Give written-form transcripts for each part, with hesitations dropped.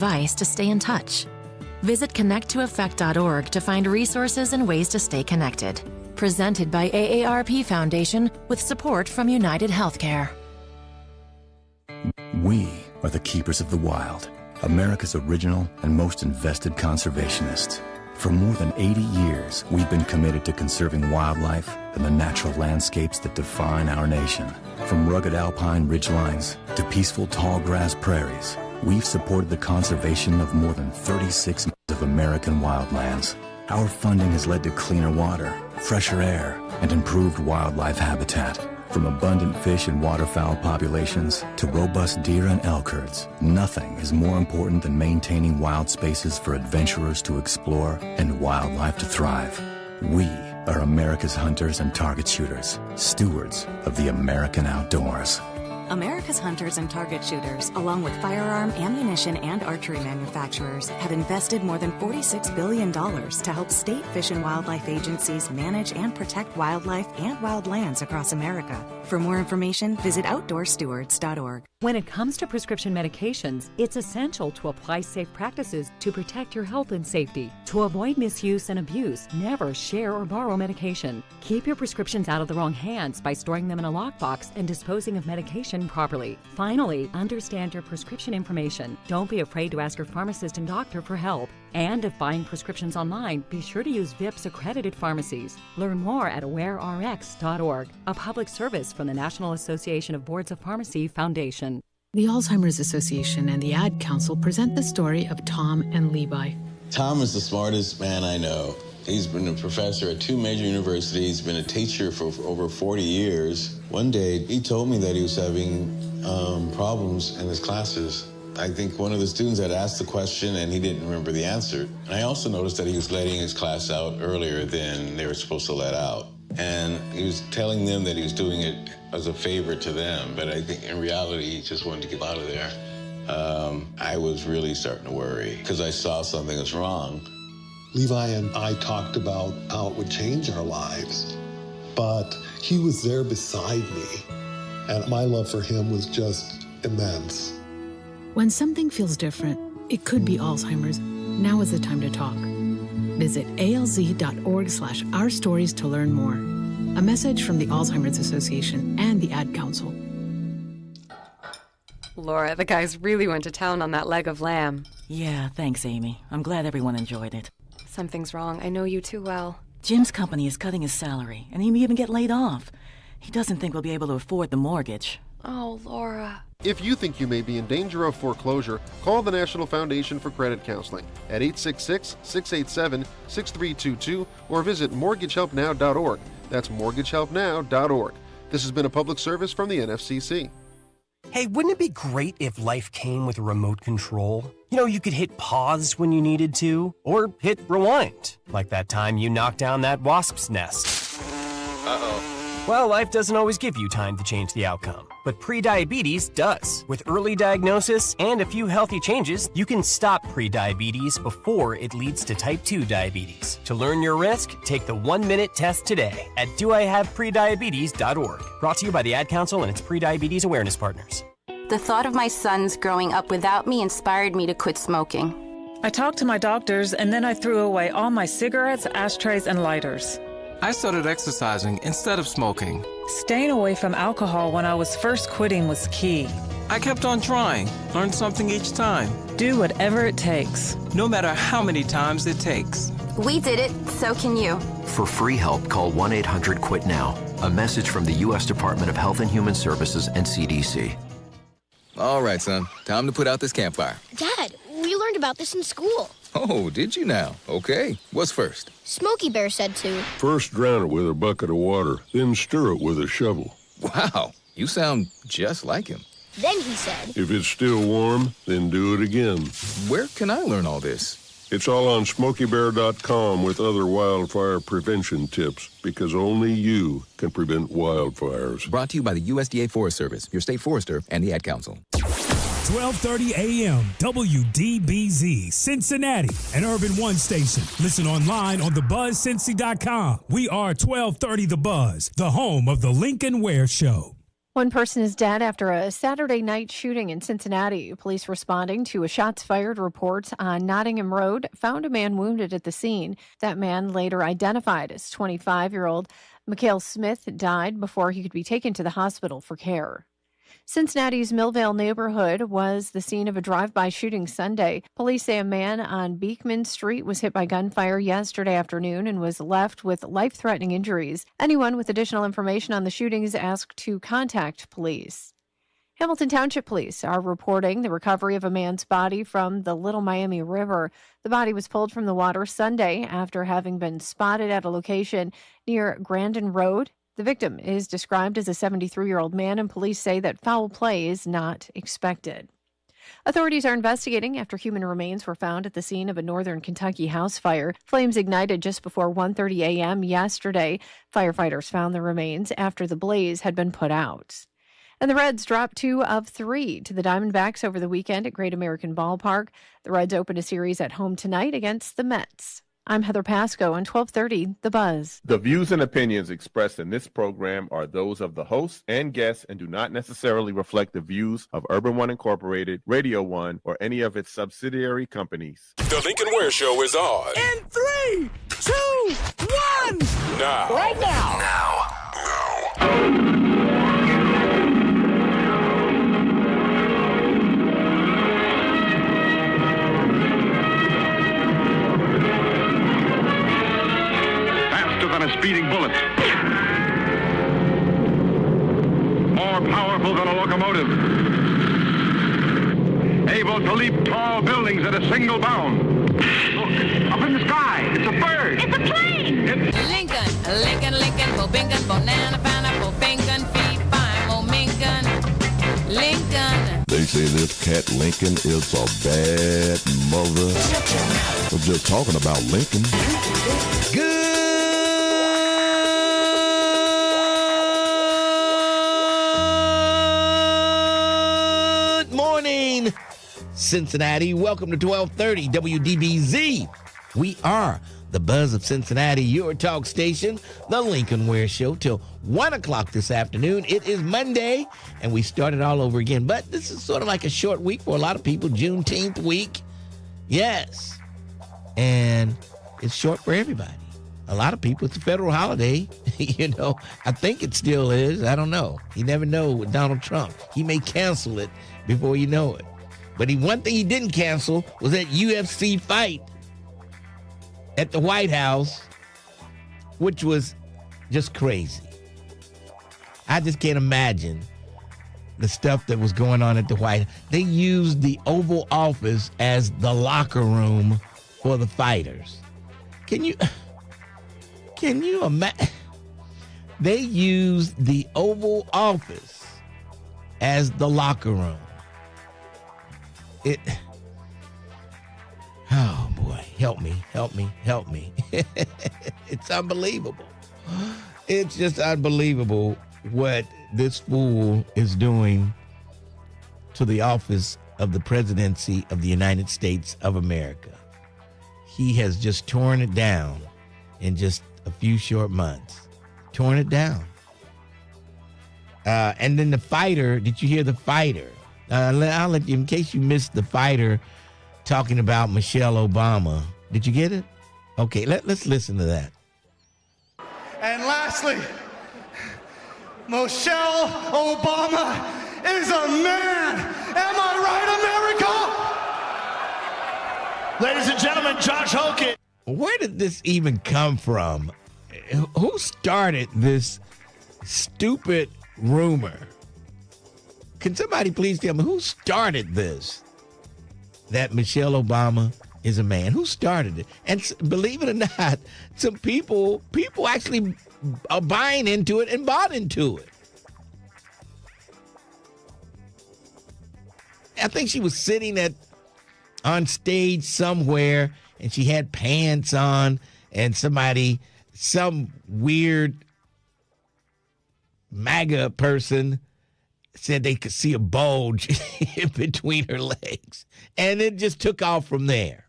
advice to stay in touch. Visit connecttoeffect.org to find resources and ways to stay connected. Presented by AARP Foundation with support from United Healthcare. We are the keepers of the wild, America's original and most invested conservationists. For more than 80 years, we've been committed to conserving wildlife and the natural landscapes that define our nation. From rugged alpine ridgelines to peaceful tall grass prairies, we've supported the conservation of more than 36 of American wildlands. Our funding has led to cleaner water, fresher air, and improved wildlife habitat. From abundant fish and waterfowl populations to robust deer and elk herds, nothing is more important than maintaining wild spaces for adventurers to explore and wildlife to thrive. We are America's hunters and target shooters, stewards of the American outdoors. America's hunters and target shooters, along with firearm, ammunition, and archery manufacturers, have invested more than $46 billion to help state fish and wildlife agencies manage and protect wildlife and wildlands across America. For more information, visit outdoorstewards.org. When it comes to prescription medications, it's essential to apply safe practices to protect your health and safety. To avoid misuse and abuse, never share or borrow medication. Keep your prescriptions out of the wrong hands by storing them in a lockbox and disposing of medication properly. Finally, understand your prescription information. Don't be afraid to ask your pharmacist and doctor for help. And if buying prescriptions online, be sure to use VIPS accredited pharmacies. Learn more at awarerx.org, a public service from the National Association of Boards of Pharmacy Foundation. The Alzheimer's Association and the Ad Council present the story of Tom and Levi. Tom is the smartest man I know. He's been a professor at 2 major universities, been a teacher for over 40 years. One day, he told me that he was having problems in his classes. I think one of the students had asked the question and he didn't remember the answer. And I also noticed that he was letting his class out earlier than they were supposed to let out. And he was telling them that he was doing it as a favor to them, but I think in reality, he just wanted to get out of there. I was really starting to worry because I saw something was wrong. Levi and I talked about how it would change our lives, but he was there beside me, and my love for him was just immense. When something feels different, it could be Alzheimer's. Now is the time to talk. Visit alz.org/ourstories to learn more. A message from the Alzheimer's Association and the Ad Council. Laura, the guys really went to town on that leg of lamb. Yeah, thanks, Amy. I'm glad everyone enjoyed it. Something's wrong. I know you too well. Jim's company is cutting his salary, and he may even get laid off. He doesn't think we'll be able to afford the mortgage. Oh, Laura. If you think you may be in danger of foreclosure, call the National Foundation for Credit Counseling at 866-687-6322 or visit mortgagehelpnow.org. That's mortgagehelpnow.org. This has been a public service from the NFCC. Hey, wouldn't it be great if life came with a remote control? You know, you could hit pause when you needed to, or hit rewind, like that time you knocked down that wasp's nest. Uh-oh. Well, life doesn't always give you time to change the outcome, but prediabetes does. With early diagnosis and a few healthy changes, you can stop prediabetes before it leads to type 2 diabetes. To learn your risk, take the 1-minute test today at doihaveprediabetes.org. Brought to you by the Ad Council and its prediabetes awareness partners. The thought of my sons growing up without me inspired me to quit smoking. I talked to my doctors, and then I threw away all my cigarettes, ashtrays, and lighters. I started exercising instead of smoking. Staying away from alcohol when I was first quitting was key. I kept on trying, learned something each time. Do whatever it takes. No matter how many times it takes. We did it, so can you. For free help, call 1-800-QUIT-NOW. A message from the U.S. Department of Health and Human Services and CDC. All right, son. Time to put out this campfire. Dad, we learned about this in school. Oh, did you now? Okay. What's first? Smokey Bear said to. First drown it with a bucket of water, then stir it with a shovel. Wow, you sound just like him. Then he said. If it's still warm, then do it again. Where can I learn all this? It's all on SmokeyBear.com with other wildfire prevention tips, because only you can prevent wildfires. Brought to you by the USDA Forest Service, your state forester, and the Ad Council. 1230 AM, WDBZ, Cincinnati, an Urban One station. Listen online on thebuzzcincy.com. We are 1230 The Buzz, the home of the Lincoln Ware Show. One person is dead after a Saturday night shooting in Cincinnati. Police responding to a shots fired report on Nottingham Road found a man wounded at the scene. That man, later identified as 25-year-old Mikhail Smith, died before he could be taken to the hospital for care. Cincinnati's Millvale neighborhood was the scene of a drive-by shooting Sunday. Police say a man on Beekman Street was hit by gunfire yesterday afternoon and was left with life-threatening injuries. Anyone with additional information on the shooting is asked to contact police. Hamilton Township Police are reporting the recovery of a man's body from the Little Miami River. The body was pulled from the water Sunday after having been spotted at a location near Grandin Road. The victim is described as a 73-year-old man, and police say that foul play is not expected. Authorities are investigating after human remains were found at the scene of a northern Kentucky house fire. Flames ignited just before 1:30 a.m. yesterday. Firefighters found the remains after the blaze had been put out. And the Reds dropped 2 of 3 to the Diamondbacks over the weekend at Great American Ballpark. The Reds open a series at home tonight against the Mets. I'm Heather Pasco on 1230 The Buzz. The views and opinions expressed in this program are those of the hosts and guests and do not necessarily reflect the views of Urban One Incorporated, Radio One, or any of its subsidiary companies. The Lincoln Ware Show is on. In 3, 2, 1. Now. Right now. Now. Than a speeding bullet. More powerful than a locomotive. Able to leap tall buildings at a single bound. Look, up in the sky, it's a bird. It's a plane. Lincoln, Bobingan, Bonana, Pineapple, Bingan, Feed, Fine, Momingan, Lincoln. They say this cat Lincoln is a bad mother. I'm just talking about Lincoln. Cincinnati. Welcome to 1230 WDBZ. We are the Buzz of Cincinnati, your talk station, the Lincoln Ware Show, till 1 o'clock this afternoon. It is Monday, and we started all over again. But this is sort of like a short week for a lot of people, Juneteenth week. Yes. And it's short for everybody. A lot of people, it's a federal holiday. I think it still is. I don't know. You never know with Donald Trump. He may cancel it before you know it. But one thing he didn't cancel was that UFC fight at the White House, which was just crazy. I just can't imagine the stuff that was going on at the White House. They used the Oval Office as the locker room for the fighters. Can you imagine? They used the Oval Office as the locker room. Oh boy, help me. It's unbelievable. It's just unbelievable what this fool is doing to the office of the presidency of the United States of America. He has just torn it down in just a few short months. Torn it down. And then the fighter, did you hear the fighter? I'll let you, in case you missed the fighter talking about Michelle Obama. Did you get it? Okay, let's listen to that. And lastly, Michelle Obama is a man. Am I right, America? Ladies and gentlemen, Josh Hokit. Where did this even come from? Who started this stupid rumor? Can somebody please tell me who started this? That Michelle Obama is a man. Who started it? And believe it or not, some people actually are buying into it and bought into it. I think she was sitting on stage somewhere and she had pants on and some weird MAGA person said they could see a bulge in between her legs. And it just took off from there.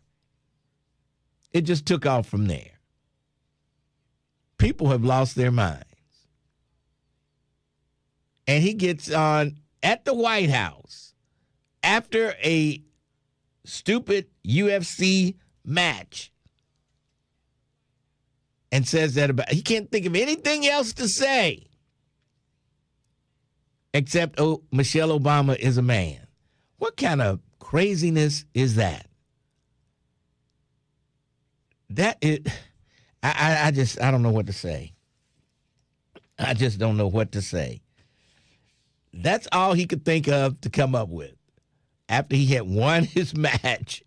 People have lost their minds. and he gets on at the White House after a stupid UFC match and says that he can't think of anything else to say except, oh, Michelle Obama is a man. What kind of craziness is that? That is, I don't know what to say. I just don't know what to say. That's all he could think of to come up with after he had won his match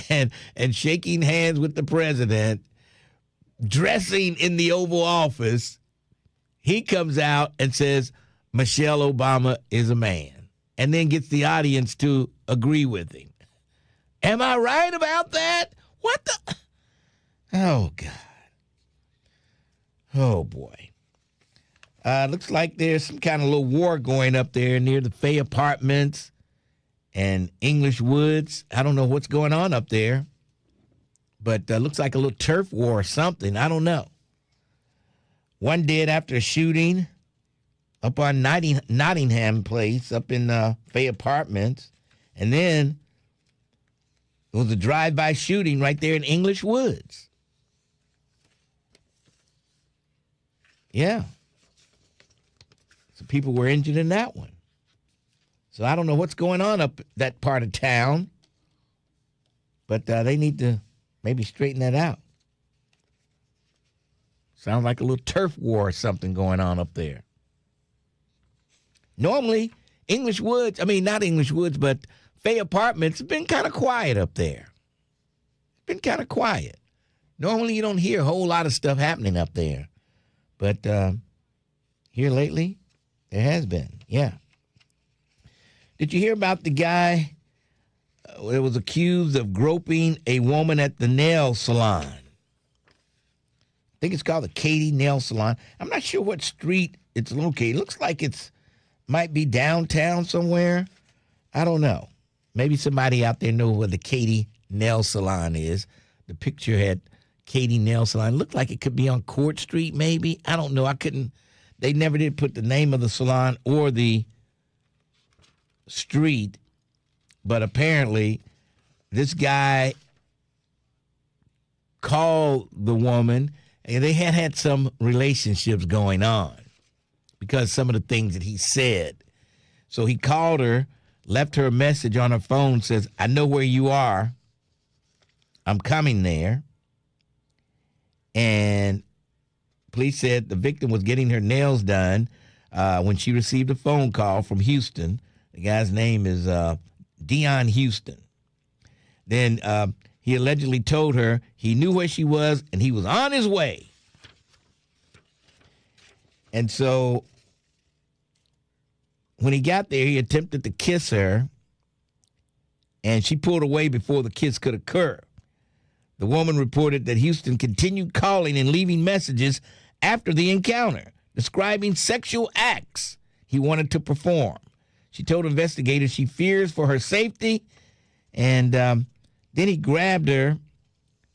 and shaking hands with the president, dressing in the Oval Office. He comes out and says, Michelle Obama is a man, and then gets the audience to agree with him. Am I right about that? What the? Oh, God. Oh, boy. Looks like there's some kind of little war going up there near the Fay Apartments and English Woods. I don't know what's going on up there, but looks like a little turf war or something. I don't know. One dead after a shooting up on Nottingham Place up in Fay Apartments. And then it was a drive-by shooting right there in English Woods. Yeah. So people were injured in that one. So I don't know what's going on up that part of town, but they need to maybe straighten that out. Sounds like a little turf war or something going on up there. Normally, English Woods, not English Woods, but Fay Apartments have been kind of quiet up there. Been kind of quiet. Normally, you don't hear a whole lot of stuff happening up there. But here lately, there has been, yeah. Did you hear about the guy that was accused of groping a woman at the nail salon? I think it's called the Katie Nail Salon. I'm not sure what street it's located. It looks like it's might be downtown somewhere. I don't know. Maybe somebody out there knows where the Katie Nail Salon is. The picture had Katie Nail Salon. It looked like it could be on Court Street, maybe. I don't know. They never did put the name of the salon or the street, but apparently this guy called the woman, and they had some relationships going on because some of the things that he said. So he called her, left her a message on her phone, says, I know where you are. I'm coming there. And police said the victim was getting her nails done when she received a phone call from Houston. The guy's name is Dion Houston. Then he allegedly told her he knew where she was and he was on his way. And so when he got there, he attempted to kiss her, and she pulled away before the kiss could occur. The woman reported that Houston continued calling and leaving messages after the encounter, describing sexual acts he wanted to perform. She told investigators she fears for her safety, and then he grabbed her.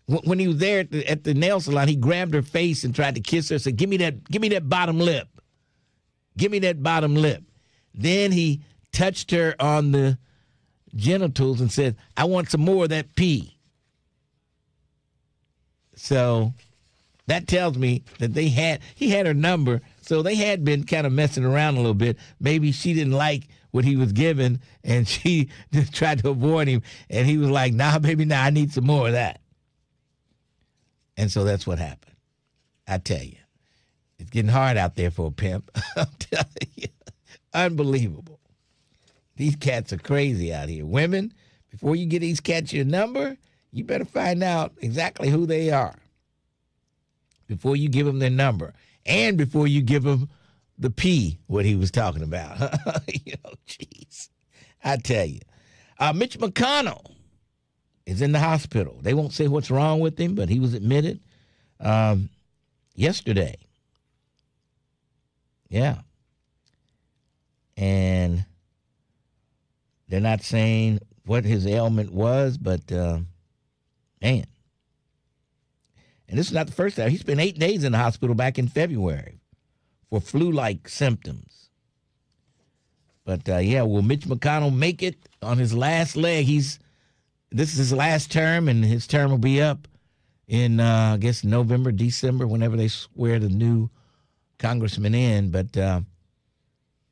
When he was there at the nail salon, he grabbed her face and tried to kiss her, said, give me that bottom lip. Give me that bottom lip. Then he touched her on the genitals and said, I want some more of that pee. So that tells me that he had her number, so they had been kind of messing around a little bit. Maybe she didn't like what he was giving, and she just tried to avoid him, and he was like, nah, baby, nah, I need some more of that. And so that's what happened. I tell you, it's getting hard out there for a pimp. I'm telling you, unbelievable. These cats are crazy out here. Women, before you get these cats your number, you better find out exactly who they are before you give them their number and before you give them the P, what he was talking about. Jeez. I tell you. Mitch McConnell is in the hospital. They won't say what's wrong with him, but he was admitted yesterday. Yeah. And they're not saying what his ailment was, but man. And this is not the first time. He spent 8 days in the hospital back in February for flu-like symptoms. But, will Mitch McConnell make it on his last leg? This is his last term, and his term will be up in, I guess, November, December, whenever they swear the new congressman in. But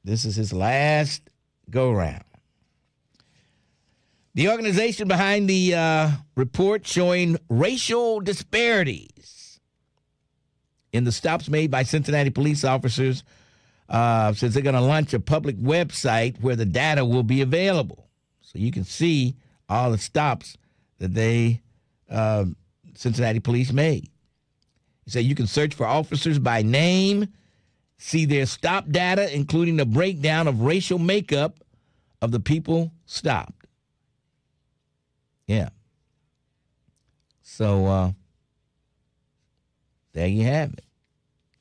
this is his last go-round. The organization behind the report showing racial disparities in the stops made by Cincinnati police officers says they're going to launch a public website where the data will be available. So you can see all the stops that Cincinnati police made. He said you can search for officers by name, see their stop data, including a breakdown of racial makeup of the people stopped. Yeah. So there you have it.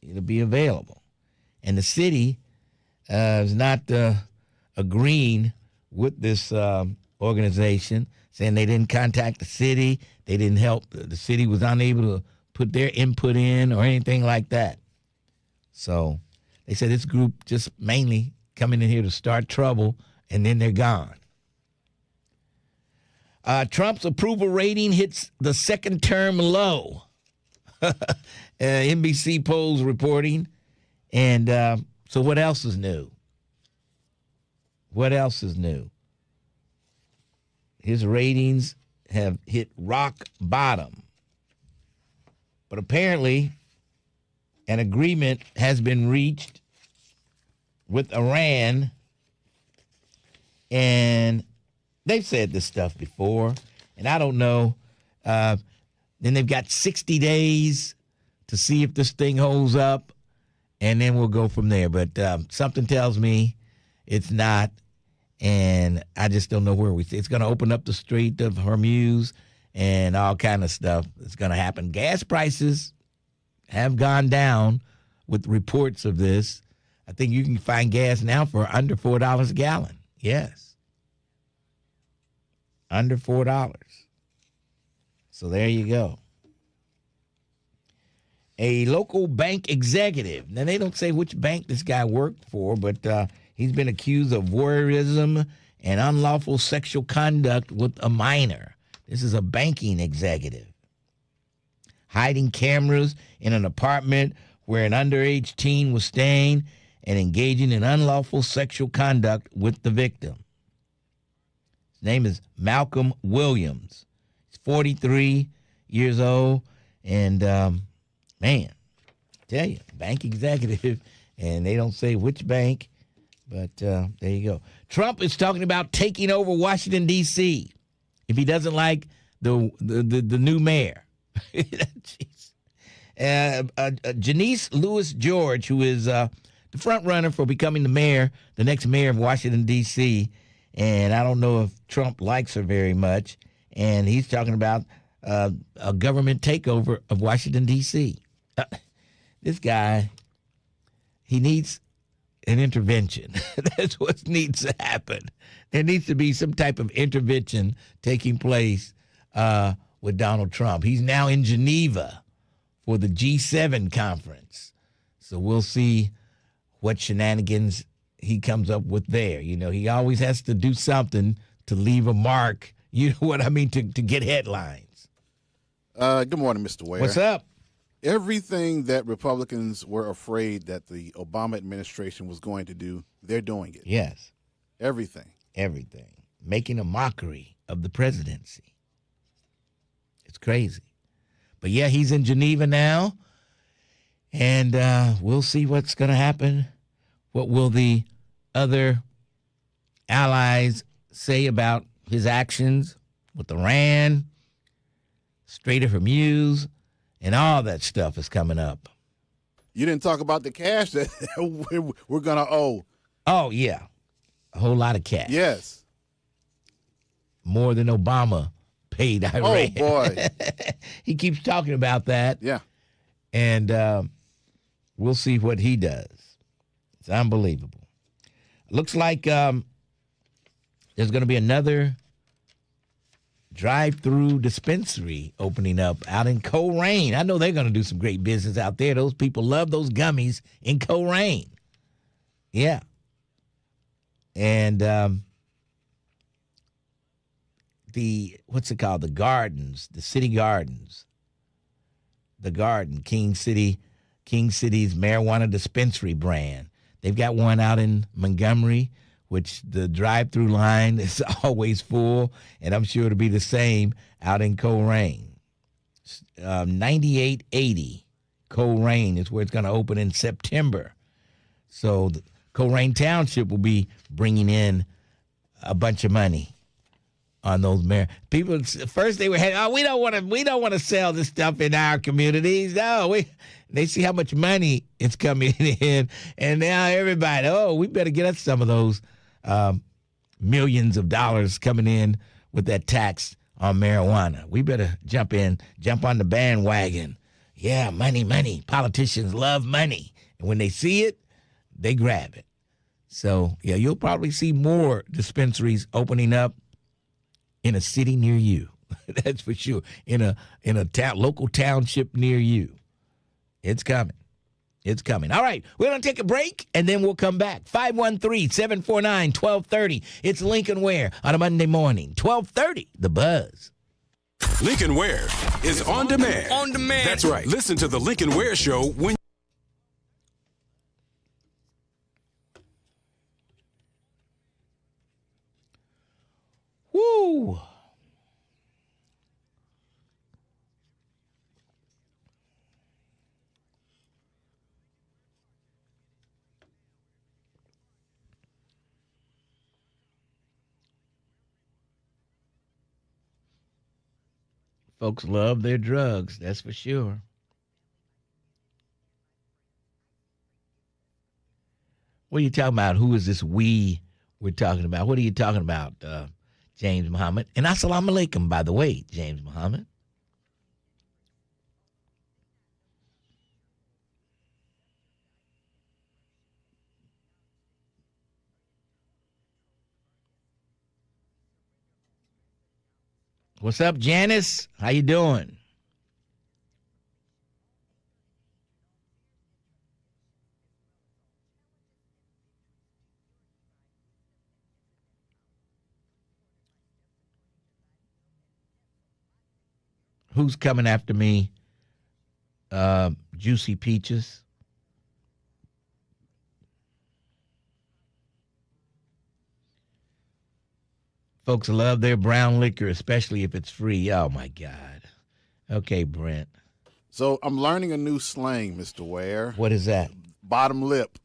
It'll be available. And the city is not agreeing with this organization, saying they didn't contact the city. They didn't help. The city was unable to put their input in or anything like that. So they said this group just mainly coming in here to start trouble, and then they're gone. Trump's approval rating hits the second-term low. NBC polls reporting. And so what else is new? What else is new? His ratings have hit rock bottom. But apparently, an agreement has been reached with Iran, and they've said this stuff before, and I don't know. Then they've got 60 days to see if this thing holds up, and then we'll go from there. But something tells me it's not, and I just don't know where it's going to open up the Strait of Hormuz and all kind of stuff that's going to happen. Gas prices have gone down with reports of this. I think you can find gas now for under $4 a gallon. Yes. Under $4. So there you go. A local bank executive. Now, they don't say which bank this guy worked for, but he's been accused of voyeurism and unlawful sexual conduct with a minor. This is a banking executive. Hiding cameras in an apartment where an underage teen was staying and engaging in unlawful sexual conduct with the victim. His name is Malcolm Williams. He's 43 years old, and man, I tell you, bank executive, and they don't say which bank, but there you go. Trump is talking about taking over Washington, D.C. if he doesn't like the new mayor. Janice Lewis George, who is the front runner for becoming the next mayor of Washington, D.C., and I don't know if Trump likes her very much, and he's talking about a government takeover of Washington, D.C. This guy, he needs an intervention. That's what needs to happen. There needs to be some type of intervention taking place with Donald Trump. He's now in Geneva for the G7 conference. So we'll see what shenanigans he comes up with there. You know, he always has to do something to leave a mark, you know what I mean, to get headlines. Good morning, Mr. Ware. What's up? Everything that Republicans were afraid that the Obama administration was going to do, they're doing it. Yes. Everything. Everything. Making a mockery of the presidency. It's crazy. But yeah, he's in Geneva now, and we'll see what's going to happen. What will the other allies say about his actions with Iran, Strait of Hormuz, and all that stuff is coming up. You didn't talk about the cash that we're going to owe. Oh, yeah. A whole lot of cash. Yes. More than Obama paid Iran. Oh, boy. He keeps talking about that. Yeah. And we'll see what he does. It's unbelievable. Looks like there's going to be another drive-through dispensary opening up out in Colerain. I know they're going to do some great business out there. Those people love those gummies in Colerain. Yeah. And what's it called? The gardens, the city gardens. The Garden, King City's marijuana dispensary brand. They've got one out in Montgomery, which the drive-through line is always full, and I'm sure it'll be the same out in Colerain. 9880 Colerain is where it's going to open in September. So Colerain Township will be bringing in a bunch of money on those people. First they were we don't want to sell this stuff in our communities. No, they see how much money it's coming in, and now everybody, we better get us some of those millions of dollars coming in with that tax on marijuana. We better jump on the bandwagon. Yeah, money. Politicians love money, and when they see it, they grab it. So yeah, you'll probably see more dispensaries opening up in a city near you. That's for sure. In a local township near you. It's coming. All right, we're going to take a break, and then we'll come back. 513-749-1230. It's Lincoln Ware on a Monday morning. 1230, The Buzz. Lincoln Ware is on demand. On demand. That's right. Listen to the Lincoln Ware Show when... Woo! Folks love their drugs, that's for sure. What are you talking about? Who is this we we're talking about? What are you talking about, James Muhammad? And assalamu alaikum, by the way, James Muhammad. What's up, Janice? How you doing? Who's coming after me? Juicy Peaches. Folks love their brown liquor, especially if it's free. Oh, my God. Okay, Brent. So I'm learning a new slang, Mr. Ware. What is that? Bottom lip.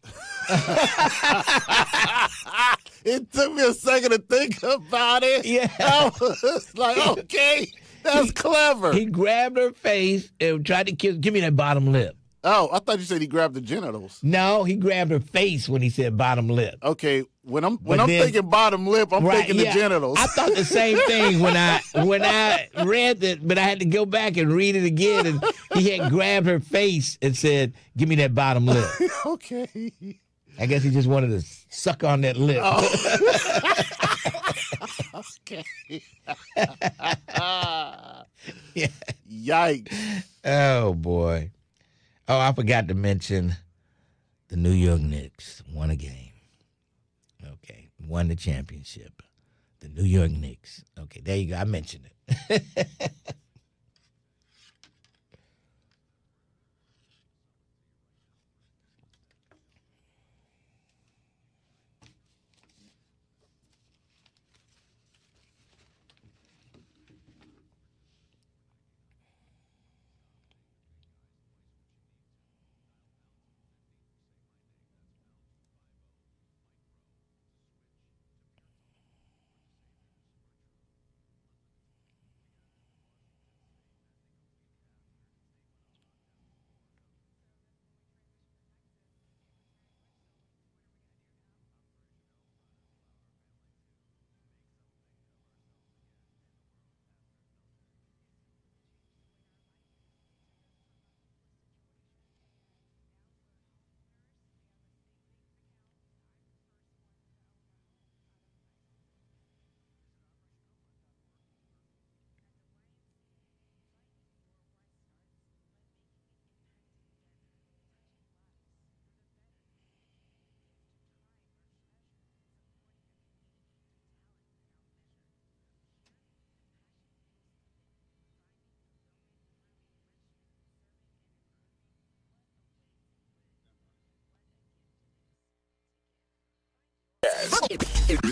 It took me a second to think about it. Yeah. I was like, okay, that's clever. He grabbed her face and tried to give me that bottom lip. Oh, I thought you said he grabbed the genitals. No, he grabbed her face when he said bottom lip. Okay, when I'm thinking bottom lip, I'm thinking the genitals. I thought the same thing when I read that, but I had to go back and read it again. And he had grabbed her face and said, "Give me that bottom lip." Okay. I guess he just wanted to suck on that lip. Oh. Okay. Yeah. Yikes. Oh, boy. Oh, I forgot to mention the New York Knicks won a game. Okay, won the championship. The New York Knicks. Okay, there you go. I mentioned it.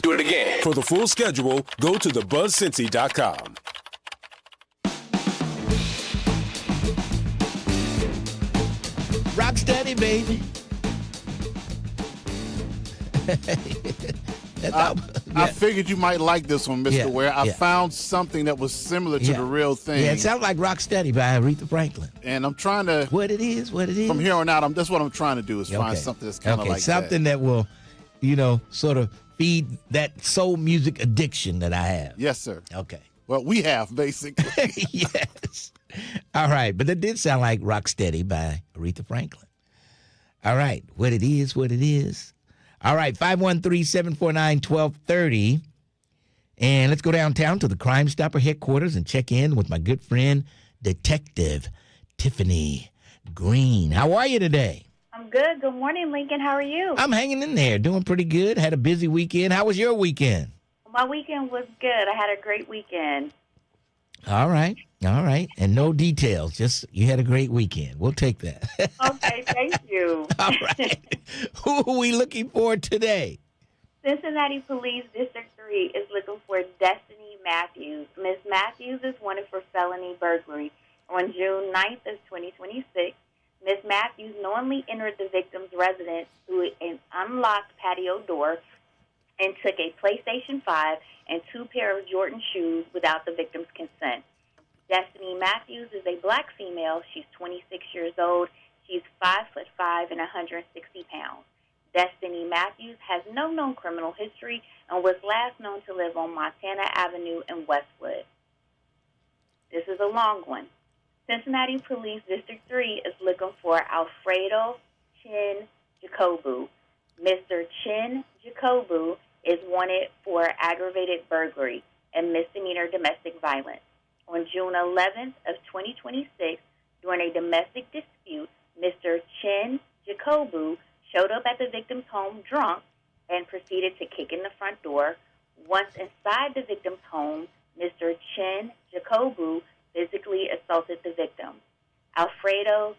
Do it again. For the full schedule, go to thebuzzcincy.com. Rock steady, baby. I figured you might like this one, Mr. Ware. I found something that was similar to the real thing. Yeah, it sounds like Rock Steady by Aretha Franklin. And I'm trying to... What it is. From here on out, that's what I'm trying to do is find something that's kind of like something that will, sort of feed that soul music addiction that I have. Yes, sir. Okay. Well, we have, basically. Yes. All right, but that did sound like Rock Steady by Aretha Franklin. All right, what it is, what it is. All right, 513-749-1230. And let's go downtown to the Crime Stopper headquarters and check in with my good friend, Detective Tiffany Green. How are you today? I'm good. Good morning, Lincoln. How are you? I'm hanging in there, doing pretty good. Had a busy weekend. How was your weekend? My weekend was good. I had a great weekend. All right. And no details, just you had a great weekend. We'll take that. Okay, thank you. All right. Who are we looking for today? Cincinnati Police District 3 is looking for Destiny Matthews. Ms. Matthews is wanted for felony burglary. On June 9th of 2026, Ms. Matthews knowingly entered the victim's residence through an unlocked patio door and took a PlayStation 5 and 2 pair of Jordan shoes without the victim's consent. Destiny Matthews is a black female. She's 26 years old. She's 5'5" and 160 pounds. Destiny Matthews has no known criminal history and was last known to live on Montana Avenue in Westwood. This is a long one. Cincinnati Police District 3 is looking for Alfredo Chin Ndukwe. Mr. Chin Ndukwe is wanted for aggravated burglary and misdemeanor domestic violence. On June 11th of 2026, during a domestic dispute, Mr. Chin Ndukwe showed up at the victim's home drunk and proceeded to kick in the front door. Once inside the victim's home, Mr. Chin Ndukwe physically assaulted the victim. Alfredo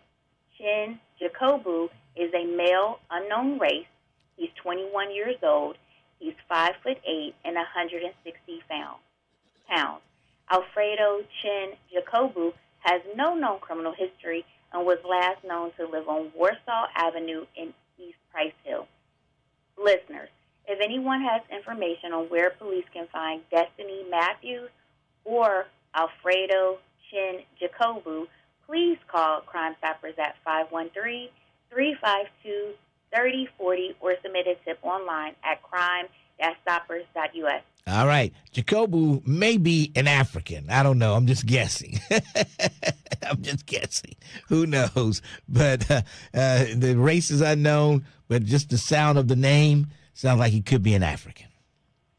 Chin Ndukwe is a male, unknown race. He's 21 years old. He's 5'8" and 160 pounds. Alfredo Chin Ndukwe has no known criminal history and was last known to live on Warsaw Avenue in East Price Hill. Listeners, if anyone has information on where police can find Destiny Matthews or Alfredo Chin Ndukwe, please call Crime Stoppers at 513-352-3040 or submit a tip online at crime-stoppers.us. All right. Jacobu may be an African. I don't know. I'm just guessing. Who knows? But the race is unknown, but just the sound of the name sounds like he could be an African.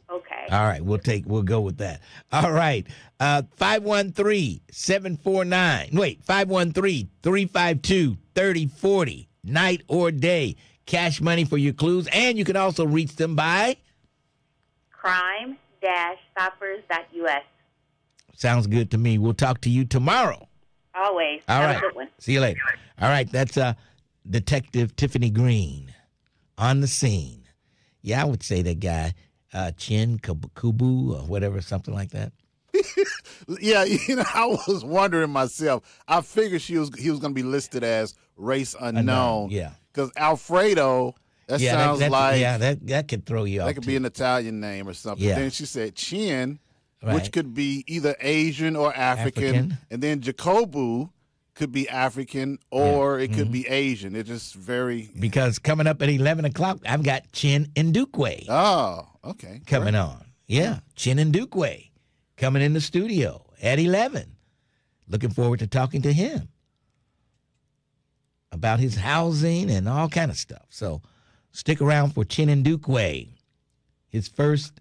Okay. All right. We'll go with that. All right. 513-352-3040. Night or day. Cash money for your clues. And you can also reach them by crime-stoppers.us. Sounds good to me. We'll talk to you tomorrow. Always. All Have right. a good one. See you later. All right. That's Detective Tiffany Green on the scene. Yeah, I would say that guy, Chin Kubu or whatever, something like that. Yeah, I was wondering myself. I figured he was going to be listed as race unknown. Yeah. Because Alfredo... That sounds like... Yeah, that could throw you off. That could be an Italian name or something. Yeah. Then she said Chin, Right. which could be either Asian or African. And then Jacobu could be African or it could be Asian. It's just very... Because coming up at 11 o'clock, I've got Chin Ndukwe. Oh, okay. Coming on. Yeah, Chin Ndukwe coming in the studio at 11. Looking forward to talking to him about his housing and all kind of stuff. So... stick around for Chin Ndukwe, his first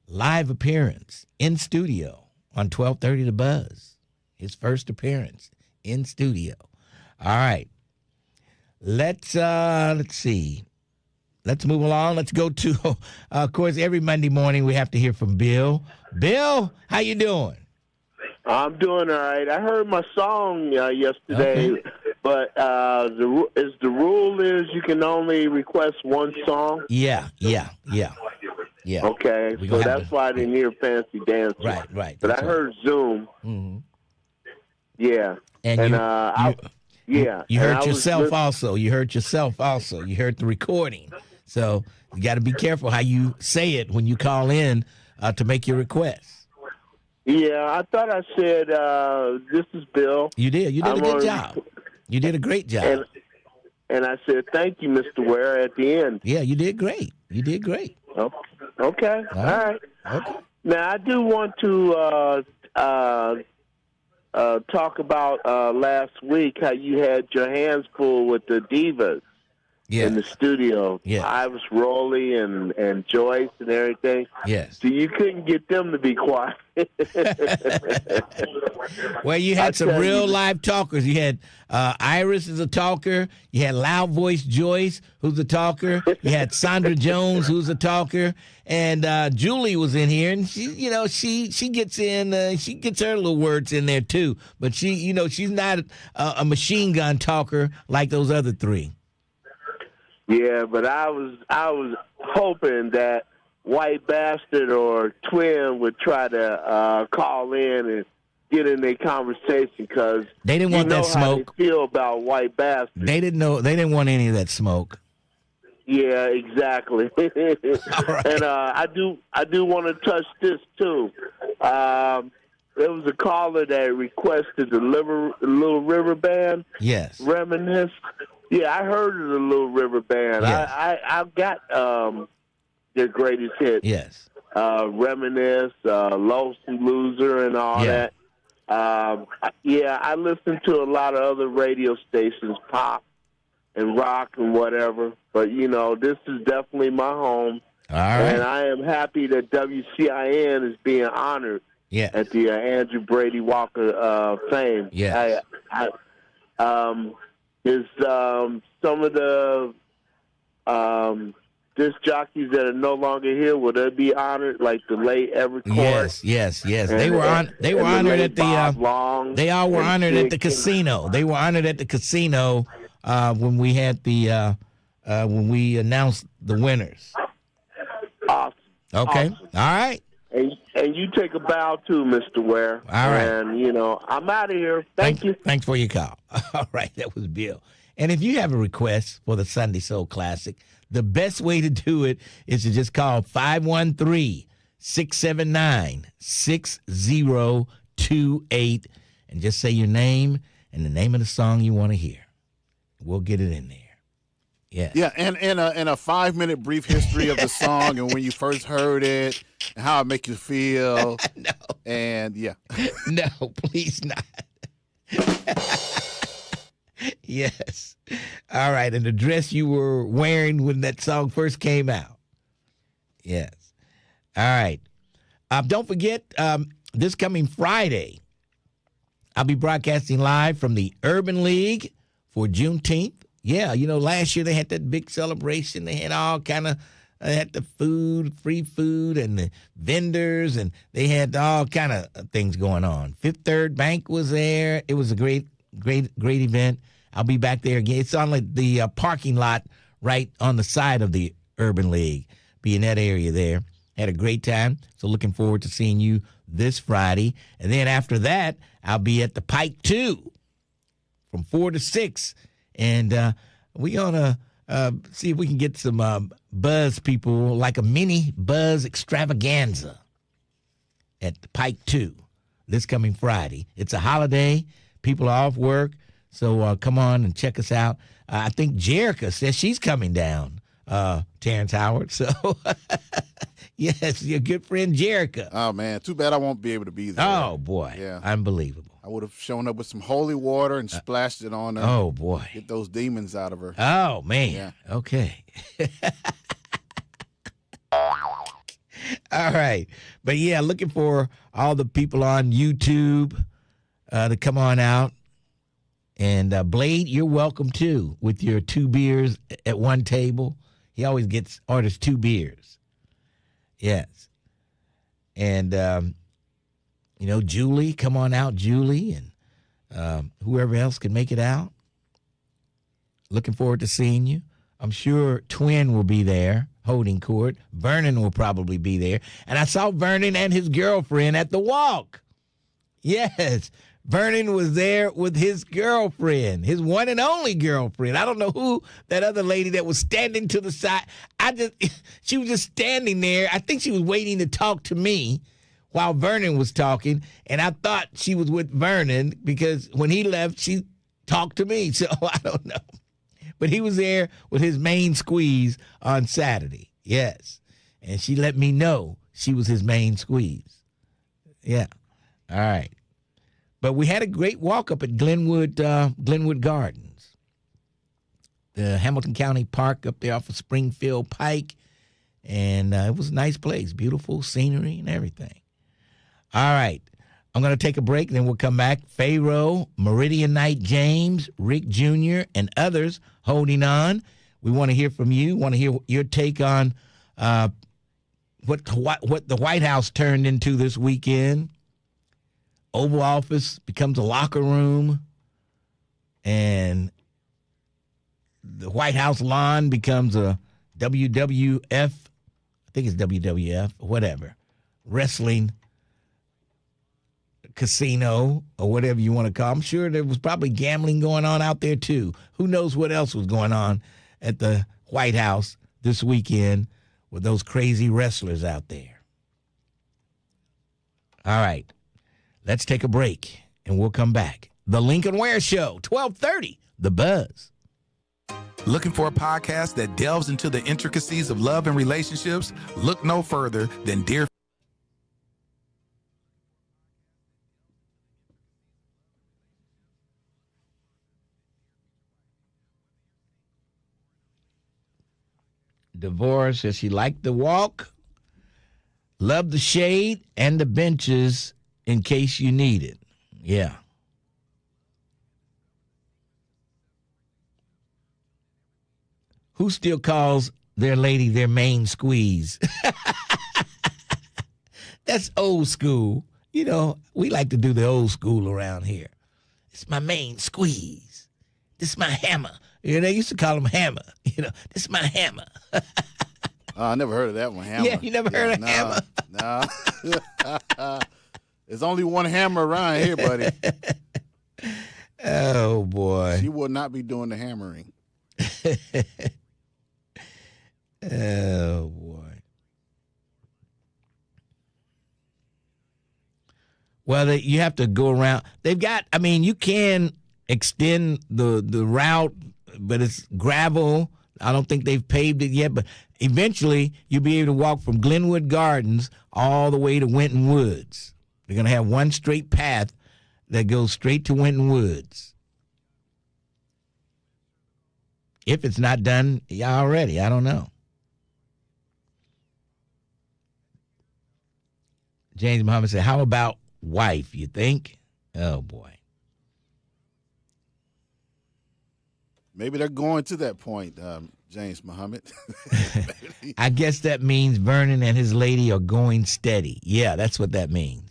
live appearance in studio on 1230 The Buzz. His first appearance in studio. All right. Let's see. Let's move along. Let's go to, of course, every Monday morning we have to hear from Bill. Bill, how you doing? I'm doing all right. I heard my song yesterday, but the rule is you can only request one song. Yeah. Yeah. Okay, so that's why I didn't hear Fancy Dancer. Right. But I heard Zoom. Mm-hmm. Yeah. You hurt yourself also. You hurt yourself also. You hurt the recording. So you got to be careful how you say it when you call in to make your request. Yeah, I thought I said, this is Bill. You did. You did a good job. You did a great job. And I said, thank you, Mr. Ware, at the end. Yeah, you did great. You did great. Oh, okay. All right. Okay. Now, I do want to talk about last week how you had your hands full with the divas in the studio. Yeah. Iris Rowley and Joyce and everything. Yes. So you couldn't get them to be quiet. Well, you had some real live talkers. You had Iris is a talker. You had loud voice Joyce, who's a talker. You had Sandra Jones, who's a talker, and Julie was in here, and she gets in. She gets her little words in there too. But she's not a machine gun talker like those other three. Yeah, but I was hoping that White Bastard or Twin would try to call in and get in their conversation because they didn't want that smoke. How they feel about White Bastard. They didn't want any of that smoke. Yeah, exactly. Right. And I do want to touch this too. There was a caller that requested the Little River Band. Yes. Reminisce. Yeah, I heard of the Little River Band. Yes. I got their greatest hits. Yes. Reminisce, Lost and Loser, and all that. I listen to a lot of other radio stations, pop and rock and whatever. But, this is definitely my home. All right. And I am happy that WCIN is being honored at the Andrew Brady Walker fame. Yes. Is some of the disc jockeys that are no longer here, will they be honored like the late Evercourt? Yes. They were honored at the they all were honored at the casino. They were honored at the casino when we had the when we announced the winners. Awesome. Okay. Awesome. All right. And you take a bow too, Mr. Ware. All right. And I'm out of here. Thank you. Thanks for your call. All right, that was Bill. And if you have a request for the Sunday Soul Classic, the best way to do it is to just call 513-679-6028 and just say your name and the name of the song you want to hear. We'll get it in there. Yeah. Yeah, and in a 5-minute brief history of the song and when you first heard it and how it make you feel. No. And yeah. No, please not. Yes. All right. And the dress you were wearing when that song first came out. Yes. All right. Don't forget, this coming Friday, I'll be broadcasting live from the Urban League for Juneteenth. Yeah, last year they had that big celebration. They had all kind of, had the food, free food, and the vendors, and they had all kind of things going on. Fifth Third Bank was there. It was a great event. I'll be back there again. It's on like the parking lot right on the side of the Urban League. Be in that area there. Had a great time. So looking forward to seeing you this Friday. And then after that, I'll be at the Pike 2 from 4 to 6. And we're going to see if we can get some Buzz people, like a mini Buzz extravaganza at the Pike 2 this coming Friday. It's a holiday. People are off work. So come on and check us out. I think Jerica says she's coming down, Terrence Howard. So, yes, your good friend Jerica. Oh, man. Too bad I won't be able to be there. Oh, boy. Yeah. Unbelievable. I would have shown up with some holy water and splashed it on her. Oh, boy. Get those demons out of her. Oh, man. Yeah. Okay. All right. But, yeah, looking for all the people on YouTube to come on out. And Blade, you're welcome, too, with your 2 beers at one table. He always orders 2 beers. Yes. And, Julie, come on out, Julie, and whoever else can make it out. Looking forward to seeing you. I'm sure Twin will be there. holding court. Vernon will probably be there. And I saw Vernon and his girlfriend at the walk. Yes, Vernon was there with his girlfriend, his one and only girlfriend. I don't know who that other lady that was standing to the side. She was just standing there. I think she was waiting to talk to me while Vernon was talking. And I thought she was with Vernon because when he left, she talked to me. So I don't know. But he was there with his main squeeze on Saturday. Yes. And she let me know she was his main squeeze. Yeah. All right. But we had a great walk up at Glenwood Gardens, the Hamilton County Park up there off of Springfield Pike. And it was a nice place, beautiful scenery and everything. All right. I'm going to take a break, and then we'll come back. Pharaoh, Meridian Knight James, Rick Jr., and others holding on. We want to hear from you. Want to hear your take on what the White House turned into this weekend. Oval Office becomes a locker room, and the White House lawn becomes a WWF, I think it's WWF, whatever, wrestling casino or whatever you want to call it. I'm sure there was probably gambling going on out there too. Who knows what else was going on at the White House this weekend with those crazy wrestlers out there. All right. Let's take a break, and we'll come back. The Lincoln Ware Show, 1230, The Buzz. Looking for a podcast that delves into the intricacies of love and relationships? Look no further than Dear. Devorah says she liked the walk, loved the shade, and the benches in case you need it. Yeah. Who still calls their lady their main squeeze? That's old school. You know, we like to do the old school around here. It's my main squeeze. This is my hammer. You know, they used to call him hammer. You know, this is my hammer. I never heard of that one, hammer. Yeah, you never heard of hammer? No. There's only one hammer around here, buddy. Oh, boy. She will not be doing the hammering. Oh, boy. Well, you have to go around. They've got, I mean, you can extend the route, but it's gravel. I don't think they've paved it yet, but eventually you'll be able to walk from Glenwood Gardens all the way to Winton Woods. They're going to have one straight path that goes straight to Winton Woods. If it's not done already, I don't know. James Muhammad said, how about wife, you think? Oh, boy. Maybe they're going to that point, James Muhammad. I guess that means Vernon and his lady are going steady. Yeah, that's what that means.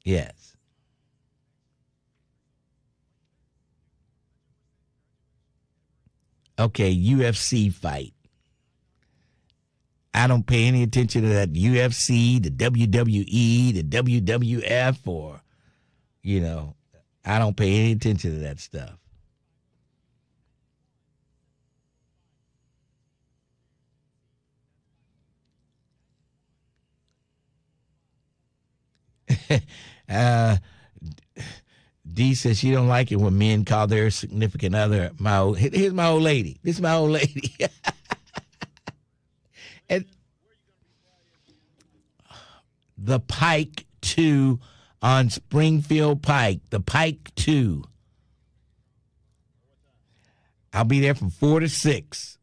Yes. Okay, UFC fight. I don't pay any attention to that UFC, the WWE, the WWF, or, you know, I don't pay any attention to that stuff. D says she don't like it when men call their significant other here's my old lady. This is my old lady. And the Pike 2 on Springfield Pike. The Pike 2. I'll be there from 4 to 6.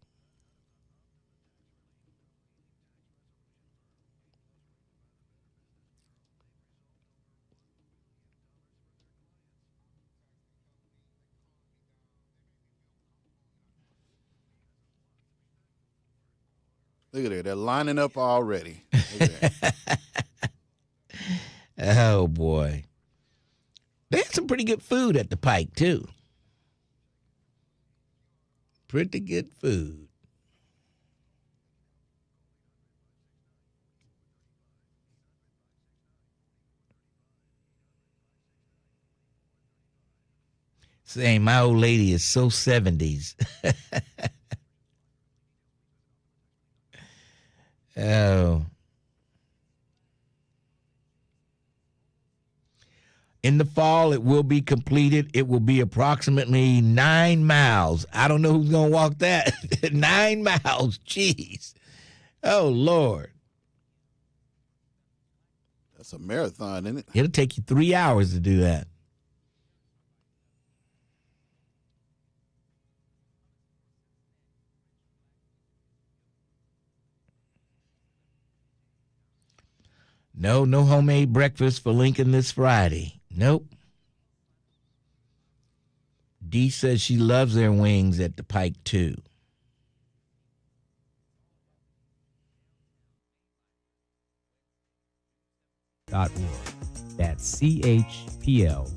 Look at that. They're lining up already. Oh, boy. They had some pretty good food at the Pike, too. Pretty good food. saying my old lady is so 70s. Oh. In the fall, it will be completed. It will be approximately 9 miles. I don't know who's going to walk that. 9 miles. Jeez. Oh, Lord. That's a marathon, isn't it? It'll take you 3 hours to do that. No homemade breakfast for Lincoln this Friday. Nope. Dee says she loves their wings at the Pike, too. .org. That's CHPL.org.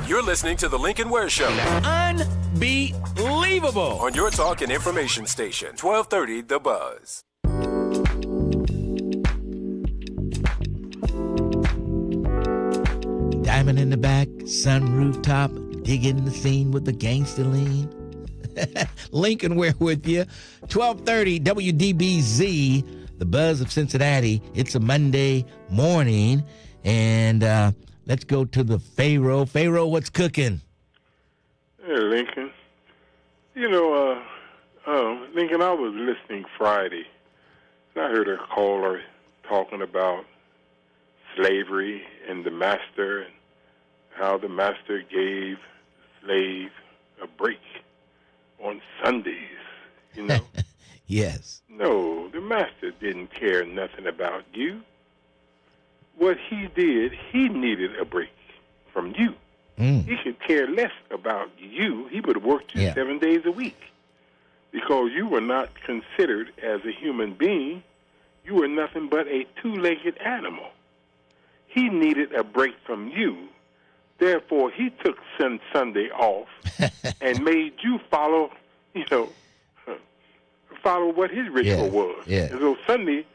You're listening to The Lincoln Ware Show. Unbelievable. On your talk and information station, 1230 The Buzz. Diamond in the back, sun rooftop, digging the scene with the gangster lean. Lincoln Ware with you. 1230 WDBZ, The Buzz of Cincinnati. It's a Monday morning, and let's go to the Pharaoh. Pharaoh, what's cooking? Hey, Lincoln. Lincoln, I was listening Friday, and I heard a caller talking about slavery and the master, and how the master gave the slave a break on Sundays, Yes. No, the master didn't care nothing about you. What he did, he needed a break from you. He could care less about you. He would have worked you 7 days a week because you were not considered as a human being. You were nothing but a two-legged animal. He needed a break from you. Therefore, he took Sunday off and made you follow what his ritual was. Yeah. And so Sunday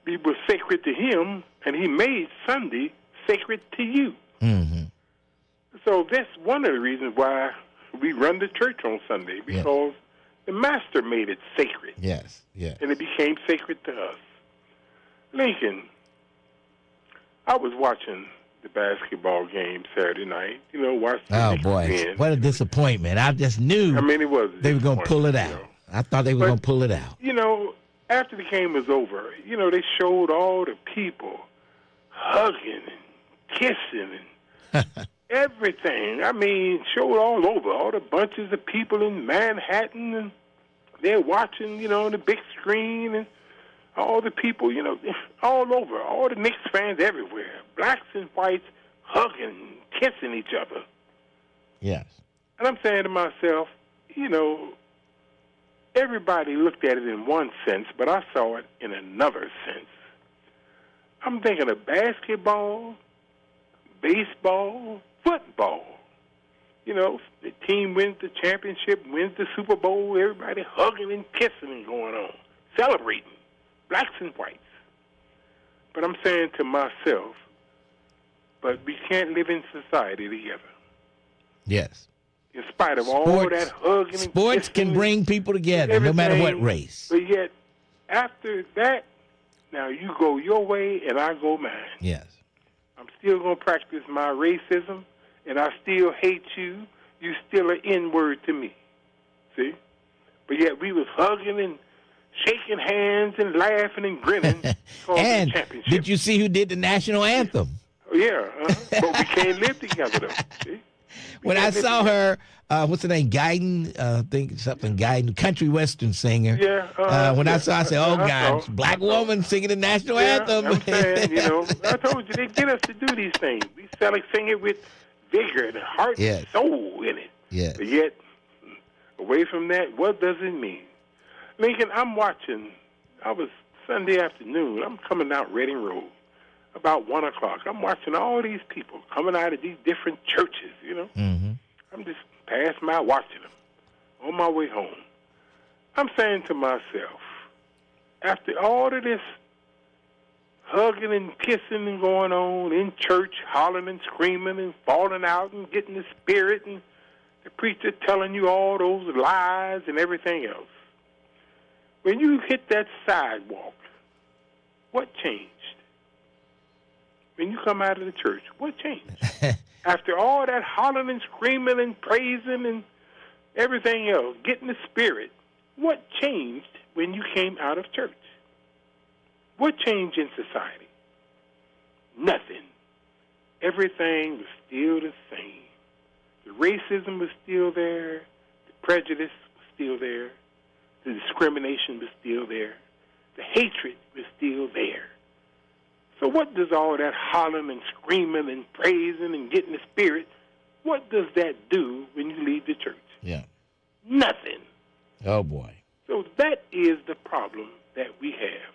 was sacred to him, and he made Sunday sacred to you. Mm-hmm. So that's one of the reasons why we run the church on Sunday, because the master made it sacred. Yes, yes. And it became sacred to us. Lincoln, I was watching the basketball game Saturday night. Oh, boy. What a disappointment. I just knew it was they were going to pull it out. I thought they were going to pull it out. After the game was over, they showed all the people hugging and kissing and everything. Showed all over, all the bunches of people in Manhattan, and they're watching, on the big screen, and all the people, all over, all the Knicks fans everywhere, blacks and whites hugging, kissing each other. Yes. And I'm saying to myself, everybody looked at it in one sense, but I saw it in another sense. I'm thinking of basketball, baseball, football. The team wins the championship, wins the Super Bowl, everybody hugging and kissing and going on, celebrating, blacks and whites. But I'm saying to myself, but we can't live in society together. Yes. In spite of all that hugging and sports can bring people together, no matter what race. But yet, after that, now you go your way and I go mine. Yes. I'm still going to practice my racism, and I still hate you. You still an N-word to me. See? But yet we was hugging and shaking hands and laughing and grinning. And did you see who did the national anthem? Yeah, but we can't live together, though. See? When I saw her, what's her name, Guyton, Guyton, country western singer. Yeah. When I saw, I said, oh, God, black woman singing the national anthem. I'm saying, I told you, they get us to do these things. We sing it with vigor and heart and soul in it. Yeah. But yet, away from that, what does it mean? Lincoln, I was Sunday afternoon, I'm coming out Reading Road about 1 o'clock. I'm watching all these people coming out of these different churches, Mm-hmm. I'm just passing by watching them on my way home. I'm saying to myself, after all of this hugging and kissing and going on in church, hollering and screaming and falling out and getting the spirit, and the preacher telling you all those lies and everything else. When you hit that sidewalk, what changed? When you come out of the church, what changed? After all that hollering and screaming and praising and everything else, getting the spirit, what changed when you came out of church? What changed in society? Nothing. Everything was still the same. The racism was still there. The prejudice was still there. The discrimination was still there. The hatred was still there. So what does all that hollering and screaming and praising and getting the spirit, what does that do when you leave the church? Yeah. Nothing. Oh, boy. So that is the problem that we have.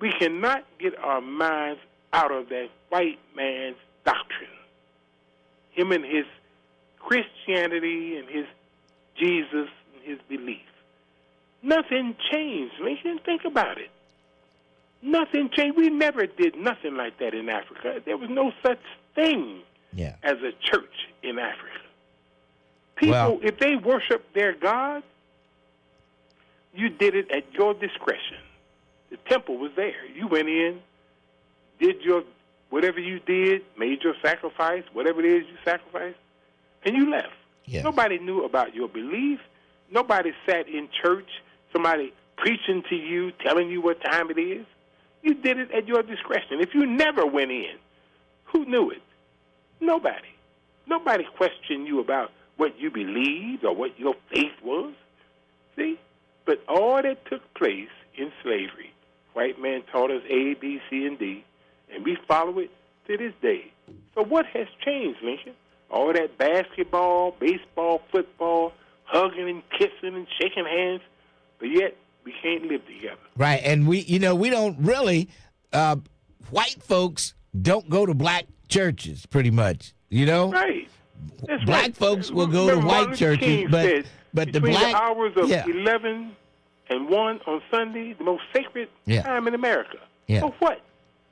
We cannot get our minds out of that white man's doctrine. Him and his Christianity and his Jesus and his belief. Nothing changed. Lincoln, think about it. Nothing changed. We never did nothing like that in Africa. There was no such thing as a church in Africa. People, if they worship their God, you did it at your discretion. The temple was there. You went in, did your whatever you did, made your sacrifice, whatever it is you sacrificed, and you left. Yeah. Nobody knew about your belief. Nobody sat in church, somebody preaching to you, telling you what time it is. You did it at your discretion. If you never went in, who knew it? Nobody. Nobody questioned you about what you believed or what your faith was. See? But all that took place in slavery, white man taught us A, B, C, and D, and we follow it to this day. So what has changed, Lincoln? All that basketball, baseball, football, hugging and kissing and shaking hands, but yet we can't live together. Right, and we don't really, white folks don't go to black churches pretty much, Right. That's black right. folks will go to white churches, but the black... the hours of 11 and 1 on Sunday, the most sacred time in America. Yeah. So what?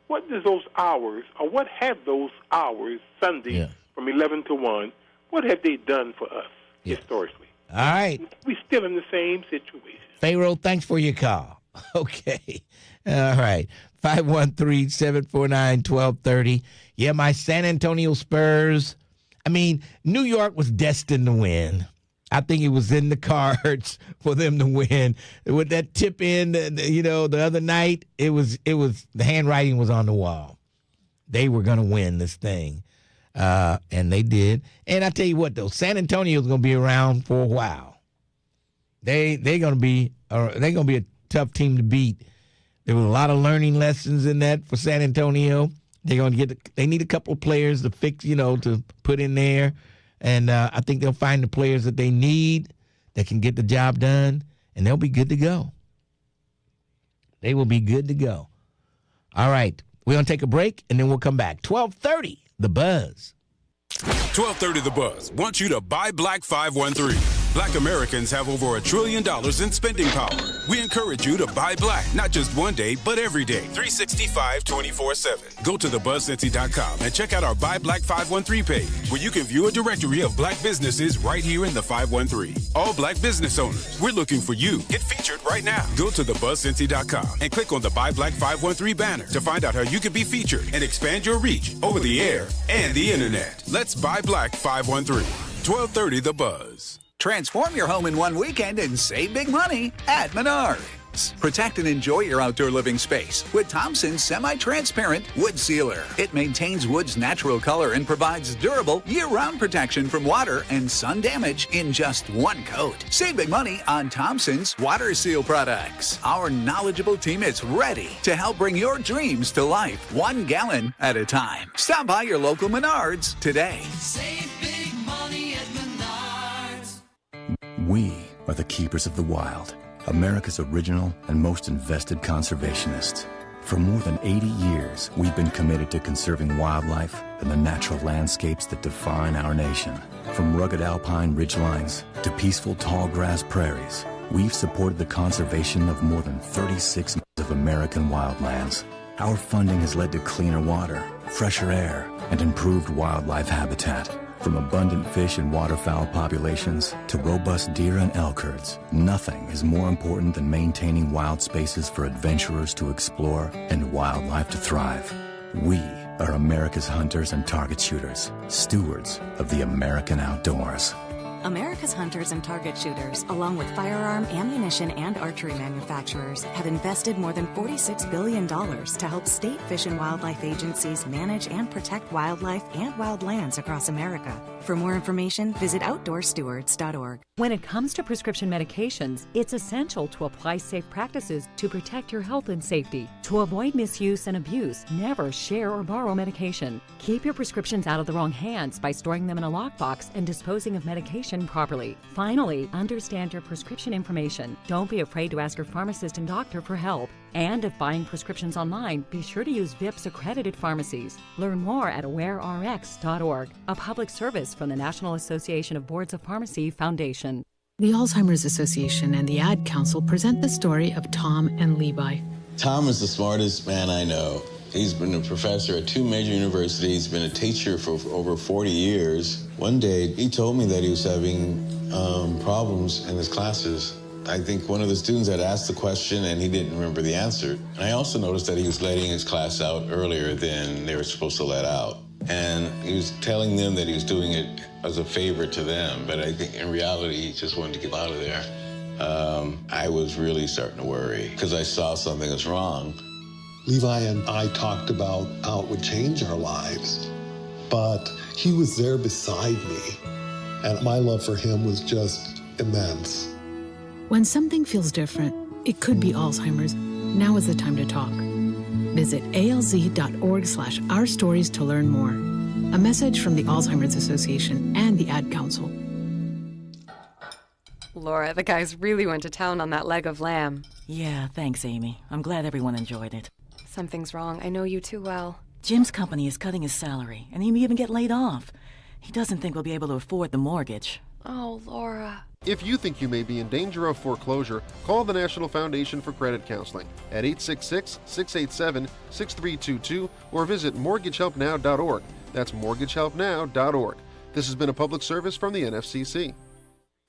What does those hours, or what have those hours Sunday from 11 to 1, what have they done for us historically? All right. We're still in the same situation. Pharaoh, thanks for your call. Okay. All right. 513-749-1230. Yeah, my San Antonio Spurs. I mean, New York was destined to win. I think it was in the cards for them to win. With that tip in, the other night, it was the handwriting was on the wall. They were going to win this thing, and they did. And I tell you what, though, San Antonio's going to be around for a while. They're going to be a tough team to beat. There was a lot of learning lessons in that for San Antonio. They need a couple of players to fix, to put in there. And I think they'll find the players that they need that can get the job done, and they'll be good to go. They will be good to go. All right. We're going to take a break, and then we'll come back. 1230, The Buzz. 1230 The Buzz wants you to buy Black 513. Black Americans have over $1 trillion in spending power. We encourage you to buy black, not just one day, but every day, 365, 24/7. Go to thebuzzincy.com and check out our Buy Black 513 page, where you can view a directory of black businesses right here in the 513. All black business owners, we're looking for you. Get featured right now. Go to thebuzzincy.com and click on the Buy Black 513 banner to find out how you can be featured and expand your reach over the air and the internet. Let's buy Black 513. 1230 The Buzz. Transform your home in one weekend and save big money at Menards. Protect and enjoy your outdoor living space with Thompson's semi-transparent wood sealer. It maintains wood's natural color and provides durable year-round protection from water and sun damage in just one coat. Save big money on Thompson's water seal products. Our knowledgeable team is ready to help bring your dreams to life, 1 gallon at a time. Stop by your local Menards today. Save big money at Menards. We are the keepers of the wild, America's original and most invested conservationists. For more than 80 years, we've been committed to conserving wildlife and the natural landscapes that define our nation. From rugged alpine ridgelines to peaceful tall grass prairies, we've supported the conservation of more than 36 of American wildlands. Our funding has led to cleaner water, fresher air, and improved wildlife habitat. From abundant fish and waterfowl populations to robust deer and elk herds, nothing is more important than maintaining wild spaces for adventurers to explore and wildlife to thrive. We are America's hunters and target shooters, stewards of the American outdoors. America's hunters and target shooters, along with firearm, ammunition, and archery manufacturers, have invested more than $46 billion to help state fish and wildlife agencies manage and protect wildlife and wildlands across America. For more information, visit outdoorstewards.org. When it comes to prescription medications, it's essential to apply safe practices to protect your health and safety. To avoid misuse and abuse, never share or borrow medication. Keep your prescriptions out of the wrong hands by storing them in a lockbox and disposing of medication properly. Finally, understand your prescription information. Don't be afraid to ask your pharmacist and doctor for help. And if buying prescriptions online, be sure to use VIPS accredited pharmacies. Learn more at awarerx.org, a public service from the National Association of Boards of Pharmacy Foundation. The Alzheimer's Association and the Ad Council present the story of Tom and Levi. Tom is the smartest man I know. He's been a professor at 2 major universities, been a teacher for over 40 years. One day, he told me that he was having problems in his classes. I think one of the students had asked the question and he didn't remember the answer. And I also noticed that he was letting his class out earlier than they were supposed to let out. And he was telling them that he was doing it as a favor to them, but I think in reality, he just wanted to get out of there. I was really starting to worry because I saw something was wrong. Levi and I talked about how it would change our lives, but he was there beside me, and my love for him was just immense. When something feels different, it could be Alzheimer's. Now is the time to talk. Visit alz.org/ourstories to learn more. A message from the Alzheimer's Association and the Ad Council. Laura, the guys really went to town on that leg of lamb. Yeah, thanks, Amy. I'm glad everyone enjoyed it. Something's wrong. I know you too well. Jim's company is cutting his salary, and he may even get laid off. He doesn't think we'll be able to afford the mortgage. Oh, Laura. If you think you may be in danger of foreclosure, call the National Foundation for Credit Counseling at 866-687-6322 or visit mortgagehelpnow.org. That's mortgagehelpnow.org. This has been a public service from the NFCC.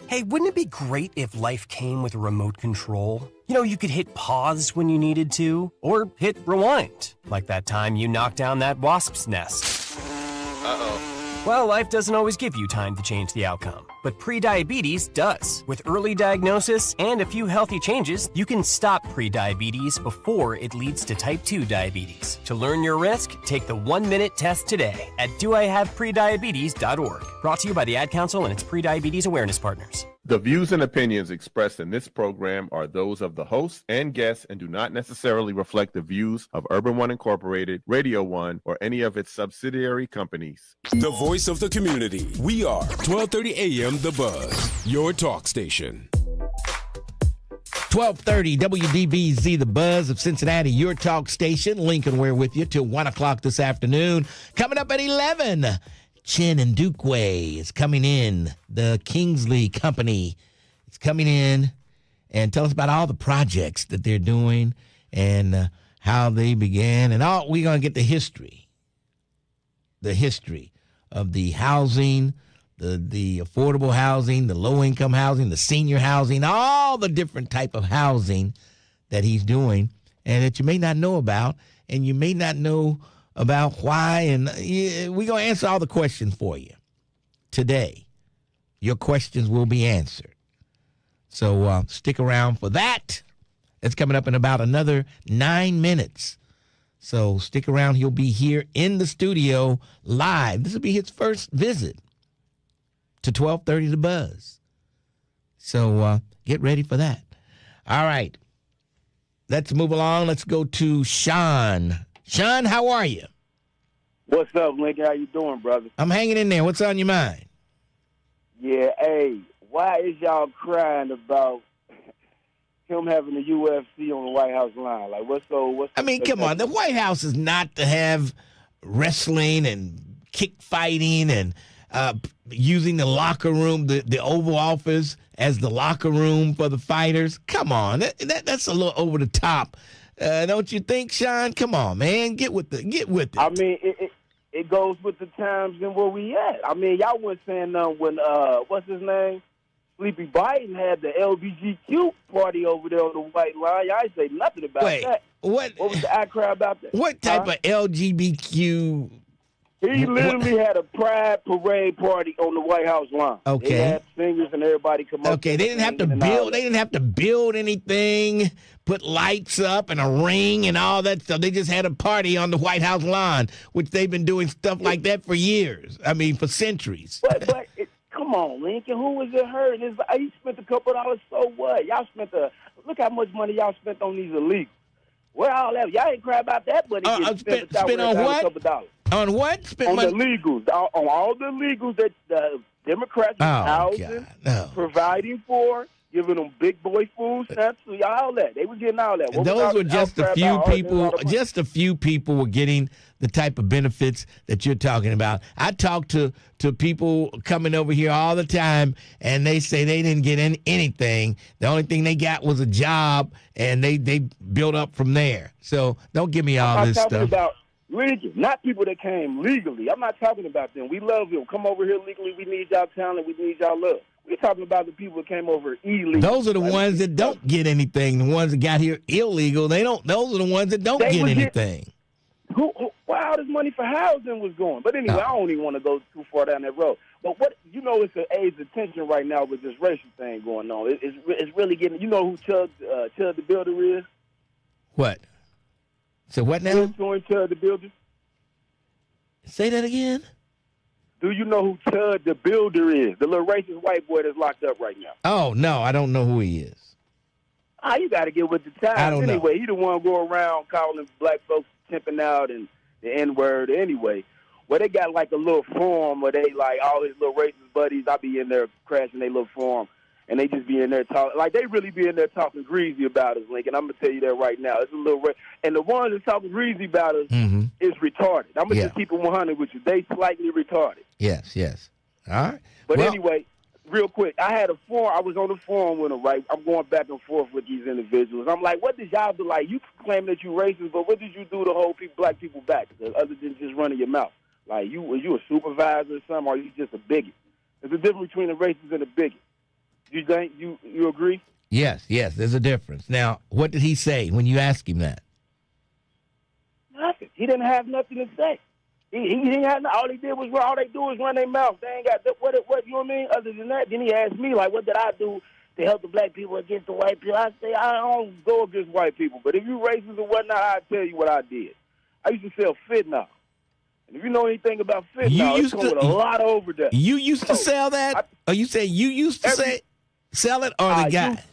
Hey, wouldn't it be great if life came with a remote control? You know, you could hit pause when you needed to, or hit rewind, like that time you knocked down that wasp's nest. Uh-oh. Well, life doesn't always give you time to change the outcome, but prediabetes does. With early diagnosis and a few healthy changes, you can stop prediabetes before it leads to type 2 diabetes. To learn your risk, take the 1-minute test today at doihaveprediabetes.org. Brought to you by the Ad Council and its prediabetes awareness partners. The views and opinions expressed in this program are those of the host and guests and do not necessarily reflect the views of Urban One Incorporated, Radio One, or any of its subsidiary companies. The voice of the community. We are 1230 AM The Buzz, your talk station. 1230 WDBZ, The Buzz of Cincinnati, your talk station. Lincoln Ware with you till 1 o'clock this afternoon. Coming up at 11, Chin Ndukwe is coming in. The Kingsley Company is coming in and tell us about all the projects that they're doing and how they began. And all we're going to get the history of the housing, the affordable housing, the low-income housing, the senior housing, all the different type of housing that he's doing and that you may not know about, and you may not know about why, and we're going to answer all the questions for you today. Your questions will be answered. So stick around for that. It's coming up in about another 9 minutes. So stick around. He'll be here in the studio live. This will be his first visit to 1230 The Buzz. So get ready for that. All right. Let's move along. Let's go to Sean. Sean, how are you? What's up, Lincoln? How you doing, brother? I'm hanging in there. What's on your mind? Yeah, hey, why is y'all crying about him having the UFC on the White House line? Like, what's I mean, come on. The White House is not to have wrestling and kick fighting and using the locker room, the Oval Office as the locker room for the fighters. Come on. That's a little over the top. Don't you think, Sean? Come on, man. Get with it. I mean, it goes with the times and where we at. I mean, y'all wasn't saying nothing when, what's his name? Sleepy Biden had the LGBTQ party over there on the White Line. Y'all ain't say nothing about that. What was the outcry about that? What type of LGBTQ? He literally had a pride parade party on the White House lawn. Okay. They had singers and everybody come up. Okay, they didn't have to build. They didn't have to build anything, put lights up and a ring and all that stuff. They just had a party on the White House lawn, which they've been doing stuff like that for years. I mean, for centuries. But come on, Lincoln. Who was it hurt? He spent a couple dollars. So what? Y'all spent look how much money y'all spent on these illegals. Where all that? Y'all ain't cry about that, but spent on what? A couple dollars. On what? On the illegals. On all the illegals that the Democrats are housing, providing for, giving them big boy food stamps, all that. They were getting all that. Those were just a few people. Just a few people were getting the type of benefits that you're talking about. I talk to people coming over here all the time, and they say they didn't get anything. The only thing they got was a job, and they built up from there. So don't give me all this stuff. I'm talking about religion, not people that came legally. I'm not talking about them. We love them. Come over here legally. We need y'all talent. We need y'all love. We're talking about the people that came over illegally. Those are the ones that don't get anything. The ones that got here illegal, they don't. Those are the ones that don't get anything. Where all this money for housing was going? But anyway, I don't even want to go too far down that road. But it's an age of tension right now with this racial thing going on. It's really getting. You know who Chud the Builder is? What? So what now? Chud the Builder. Say that again. Do you know who Chud the Builder is? The little racist white boy that's locked up right now. Oh, no, I don't know who he is. You got to get with the times. I don't know. He the one go around calling black folks timping out and the N-word anyway. Well, they got like a little forum where they like all his little racist buddies. I be in there crashing their little forum, and they just be in there talking. Like, they really be in there talking greasy about us, Lincoln. I'm going to tell you that right now. It's a little and the ones that talking greasy about us is retarded. I'm going to just keep it 100 with you. They slightly retarded. Yes. All right. But anyway, real quick, I had a forum. I was on the forum with them, right? I'm going back and forth with these individuals. I'm like, what did y'all do? Like, you claim that you racist, but what did you do to hold black people back, other than just running your mouth? Like, was you a supervisor or something, or are you just a bigot? There's a difference between a racist and a bigot. You think you agree? Yes, there's a difference. Now, what did he say when you asked him that? Nothing. He didn't have nothing to say. He didn't have all he did was all they do is run their mouth. They ain't got what you know what I mean? Other than that, then he asked me like, what did I do to help the black people against the white people? I say I don't go against white people, but if you racist or whatnot, I'll tell you what I did. I used to sell fentanyl. And if you know anything about fentanyl, it's with a lot of overdose. You used to sell that? You say you used to sell it, or the guy?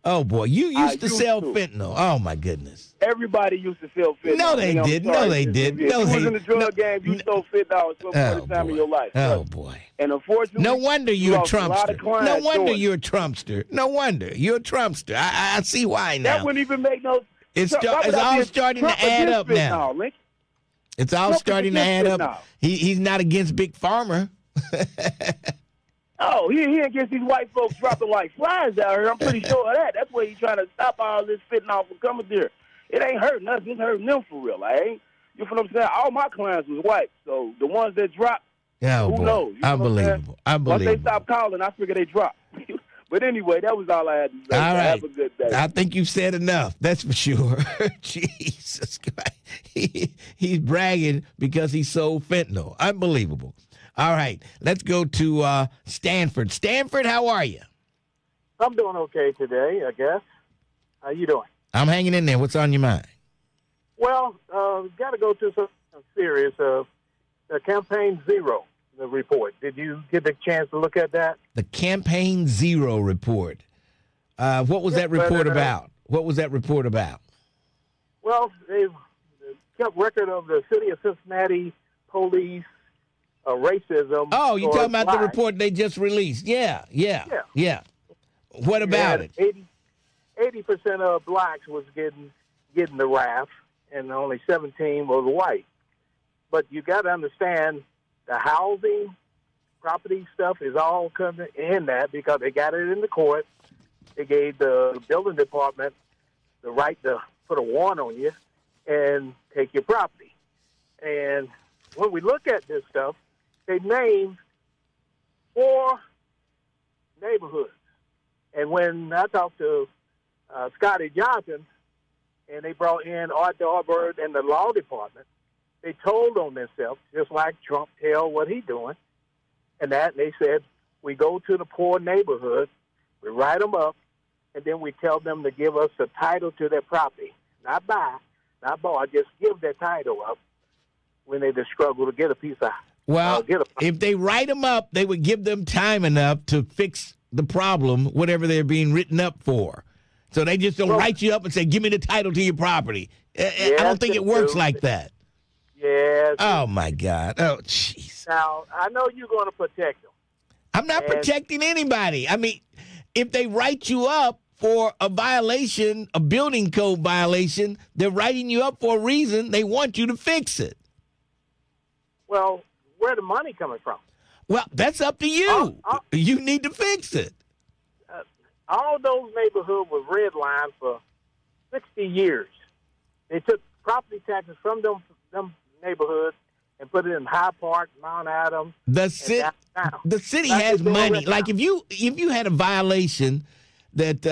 Oh boy, you used to sell fentanyl. Oh my goodness. Everybody used to sell fentanyl. No, they didn't. No, they didn't. If you was in the drug game, you sold fentanyl at some point in time in your life. Oh boy. And unfortunately, no wonder you're a Trumpster. No wonder you're a Trumpster. No wonder you're a Trumpster. I see why now. That wouldn't even make no. It's all starting to add up now. It's all starting to add up. He's not against Big Pharma. Oh, he against these white folks dropping like flies out here. I'm pretty sure of that. That's why he's trying to stop all this fentanyl from coming there. It ain't hurting us. It's hurting them for real. You know what I'm saying? All my clients was white. So the ones that dropped, who knows? You know Unbelievable. Once they stopped calling, I figured they dropped. But anyway, that was all I had to say. All right. Have a good day. I think you've said enough. That's for sure. Jesus Christ. He's bragging because he sold fentanyl. Unbelievable. All right. Let's go to Stanford. Stanford, how are you? I'm doing okay today, I guess. How you doing? I'm hanging in there. What's on your mind? Well, got to go to some serious. Campaign Zero, the report. Did you get the chance to look at that? The Campaign Zero report. What was that report about? What was that report about? Well, they've kept record of the city of Cincinnati police racism. Oh, you're talking about the report they just released. Yeah. What about it? 80% of blacks was getting the wrath, and only 17 was white. But you got to understand the housing, property stuff is all coming in that because they got it in the court. They gave the building department the right to put a warrant on you and take your property. And when we look at this stuff, they named 4 neighborhoods. And when I talked to Scotty Johnson, and they brought in Art Darbird and the law department, they told on themselves, just like Trump tell what he's doing, and they said, we go to the poor neighborhoods, we write them up, and then we tell them to give us a title to their property. Not buy, not borrow, just give their title up when they just struggle to get a piece of. Well, if they write them up, they would give them time enough to fix the problem, whatever they're being written up for. So they just don't write you up and say, give me the title to your property. I don't think it works like that. Yes. Oh, my God. Oh, jeez. Now, I know you're going to protect them. I'm not protecting anybody. I mean, if they write you up for a violation, a building code violation, they're writing you up for a reason. They want you to fix it. Well, where the money coming from? Well, that's up to you. You need to fix it. All those neighborhoods were redlined for 60 years. They took property taxes from them neighborhoods and put it in High Park, Mount Adams. The city has money. Like if you had a violation that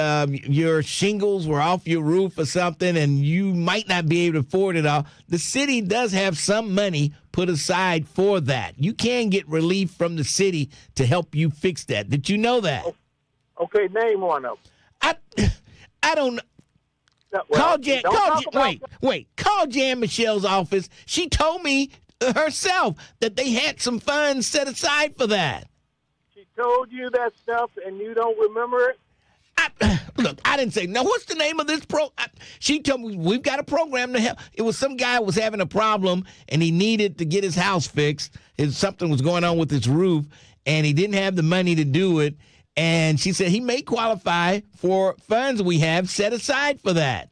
your shingles were off your roof or something and you might not be able to afford it all, the city does have some money put aside for that. You can get relief from the city to help you fix that. Did you know that? Okay, name one of them. I don't know. Well, Call Jan Michelle's office. She told me herself that they had some funds set aside for that. She told you that stuff and you don't remember it? Look, I didn't say, now what's the name of this she told me we've got a program to help. It was some guy was having a problem and he needed to get his house fixed. Something was going on with his roof and he didn't have the money to do it. And she said he may qualify for funds we have set aside for that.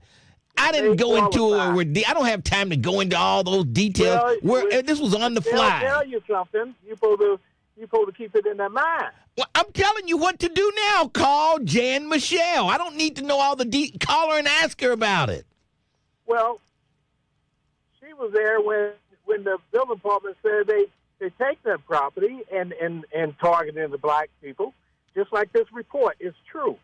I didn't go into it. I don't have time to go into all those details. This was on the fly. They'll tell you something. You're supposed to keep it in their mind. Well, I'm telling you what to do now. Call Jan Michelle. I don't need to know all the call her and ask her about it. Well, she was there when the building department said they take that property and targeting the black people. Just like this report is true.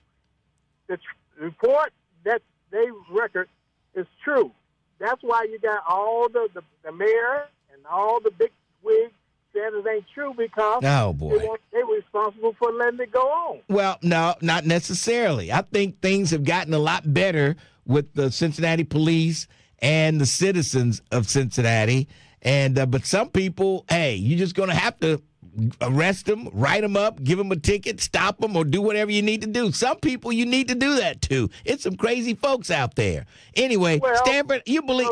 The report that they record is true. That's why you got all the mayor and all the big wigs saying it ain't true because they were responsible for letting it go on. Well, no, not necessarily. I think things have gotten a lot better with the Cincinnati police and the citizens of Cincinnati. And but some people, hey, you're just going to have to arrest them, write them up, give them a ticket, stop them, or do whatever you need to do. Some people you need to do that to. It's some crazy folks out there. Anyway, Stanford, you believe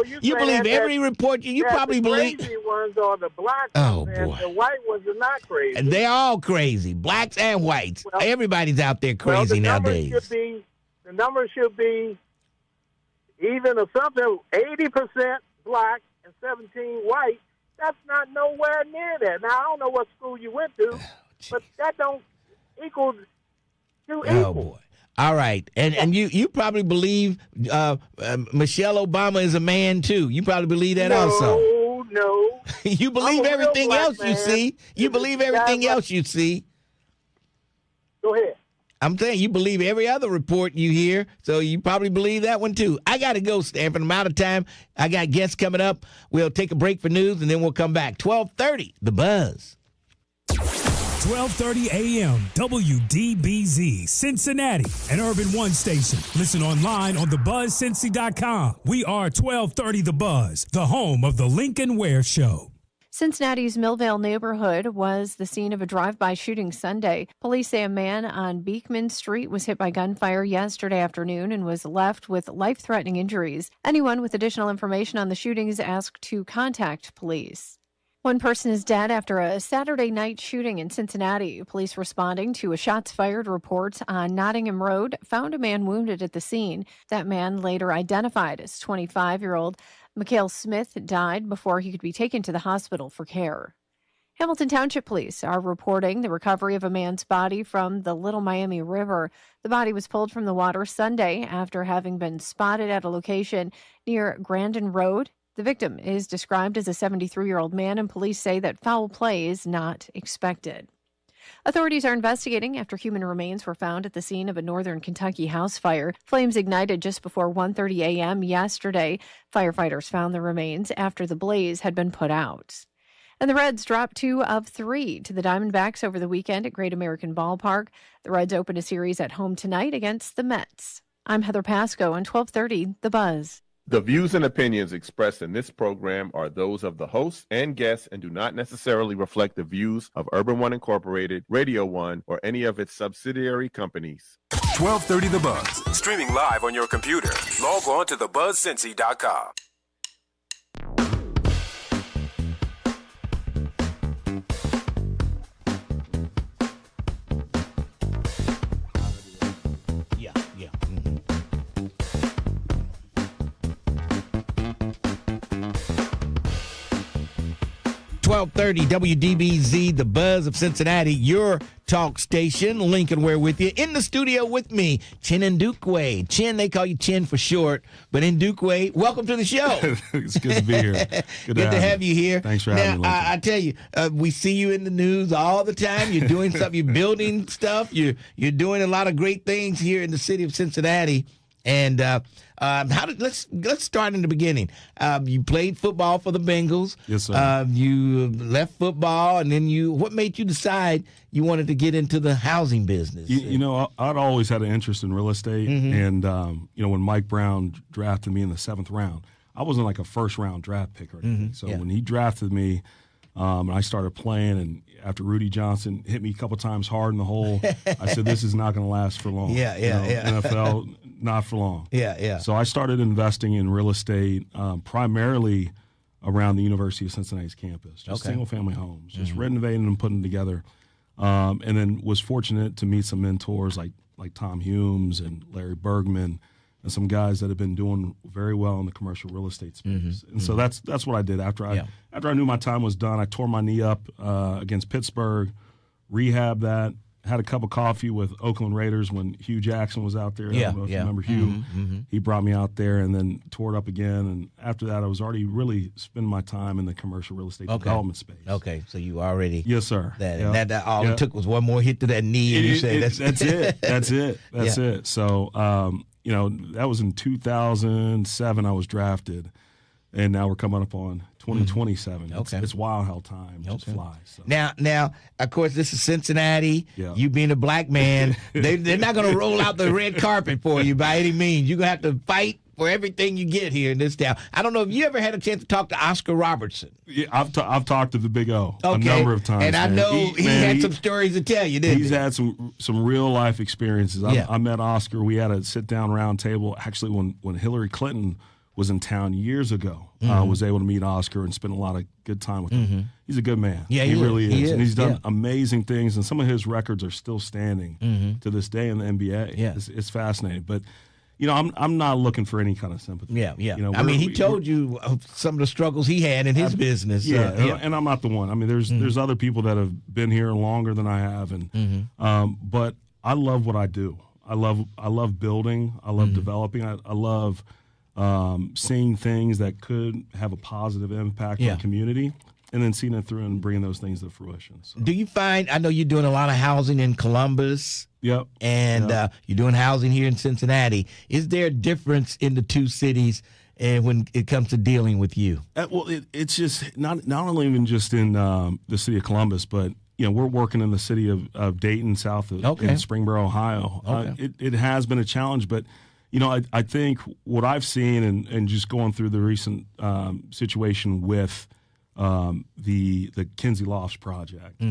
every report. You probably believe the crazy ones are the black ones, and the white ones are not crazy. And they're all crazy, blacks and whites. Everybody's out there crazy nowadays. The number should be even or something. 80% black and 17 white. That's not nowhere near that. Now, I don't know what school you went to, but that don't equal two equal. Oh, boy. All right. And you probably believe Michelle Obama is a man, too. You probably believe that also. No. You believe everything else you see. You believe everything else you see. Go ahead. I'm saying you believe every other report you hear, so you probably believe that one, too. I got to go, Stanford. I'm out of time. I got guests coming up. We'll take a break for news, and then we'll come back. 12:30, The Buzz. 12:30 a.m. WDBZ, Cincinnati, an Urban One station. Listen online on thebuzzcincy.com. We are 1230 The Buzz, the home of the Lincoln Ware Show. Cincinnati's Millvale neighborhood was the scene of a drive-by shooting Sunday. Police say a man on Beekman Street was hit by gunfire yesterday afternoon and was left with life-threatening injuries. Anyone with additional information on the shooting is asked to contact police. One person is dead after a Saturday night shooting in Cincinnati. Police responding to a shots fired report on Nottingham Road found a man wounded at the scene. That man, later identified as 25-year-old Mikhail Smith, died before he could be taken to the hospital for care. Hamilton Township Police are reporting the recovery of a man's body from the Little Miami River. The body was pulled from the water Sunday after having been spotted at a location near Grandin Road. The victim is described as a 73-year-old man, and police say that foul play is not expected. Authorities are investigating after human remains were found at the scene of a northern Kentucky house fire. Flames ignited just before 1:30 a.m. yesterday. Firefighters found the remains after the blaze had been put out. And the Reds dropped 2 of 3 to the Diamondbacks over the weekend at Great American Ballpark. The Reds open a series at home tonight against the Mets. I'm Heather Pasco on 1230 The Buzz. The views and opinions expressed in this program are those of the hosts and guests and do not necessarily reflect the views of Urban One Incorporated, Radio One, or any of its subsidiary companies. 1230 The Buzz. Streaming live on your computer. Log on to thebuzzcincy.com. Yeah. 1230 WDBZ, the Buzz of Cincinnati, your talk station. Lincoln Ware with you. In the studio with me, Chin Ndukwe. Chin, they call you Chin for short, but Ndukwe, welcome to the show. It's good to be here. Good to have you here. Thanks for having me, Lincoln. I tell you, we see you in the news all the time. You're doing stuff. You're building stuff. You're doing a lot of great things here in the city of Cincinnati. And let's start in the beginning. You played football for the Bengals. Yes, sir. You left football, and then what made you decide you wanted to get into the housing business? You know, I'd always had an interest in real estate, and when Mike Brown drafted me in the 7th round, I wasn't like a first-round draft pick or anything. So when he drafted me, and I started playing, and after Rudy Johnson hit me a couple times hard in the hole, I said, this is not going to last for long. NFL, not for long. So I started investing in real estate, primarily around the University of Cincinnati's campus, just single-family homes, just renovating and putting together. And then was fortunate to meet some mentors like Tom Humes and Larry Bergman, and some guys that have been doing very well in the commercial real estate space. And so that's what I did. After I knew my time was done, I tore my knee up against Pittsburgh, rehabbed that, had a cup of coffee with Oakland Raiders when Hugh Jackson was out there. I don't know if you remember Hugh. He brought me out there and then tore it up again. And after that, I was already really spending my time in the commercial real estate development space. Okay, so you already yes, sir. That all it took was one more hit to that knee, and you say that's it. That's it. So that was in 2007. I was drafted, and now we're coming up on 2027. It's wild how time just flies. So. Now, of course, this is Cincinnati. Yeah. You being a black man, they're not going to roll out the red carpet for you by any means. You're going to have to fight for everything you get here in this town. I don't know if you ever had a chance to talk to Oscar Robertson. Yeah, I've talked to the Big O a number of times. And I know he had some stories to tell you, didn't he? He's had some real life experiences. I met Oscar. We had a sit down round table actually when Hillary Clinton was in town years ago. Was able to meet Oscar and spend a lot of good time with him. He's a good man. Yeah, he really is. And he's done amazing things, and some of his records are still standing to this day in the NBA. Yeah. It's fascinating. But I'm not looking for any kind of sympathy. Yeah. I mean, he told you some of the struggles he had in his business. And I'm not the one. I mean, there's other people that have been here longer than I have, and but I love what I do. I love building. I love developing. I love seeing things that could have a positive impact on the community, and then seeing it through and bringing those things to fruition. So. Do you find, I know you're doing a lot of housing in Columbus. Yep. And you're doing housing here in Cincinnati. Is there a difference in the two cities when it comes to dealing with you? Well, it's just not only even just in the city of Columbus, but we're working in the city of Dayton, south of in Springboro, Ohio. It has been a challenge, but I think what I've seen and just going through the recent situation with the Kinsey Lofts project,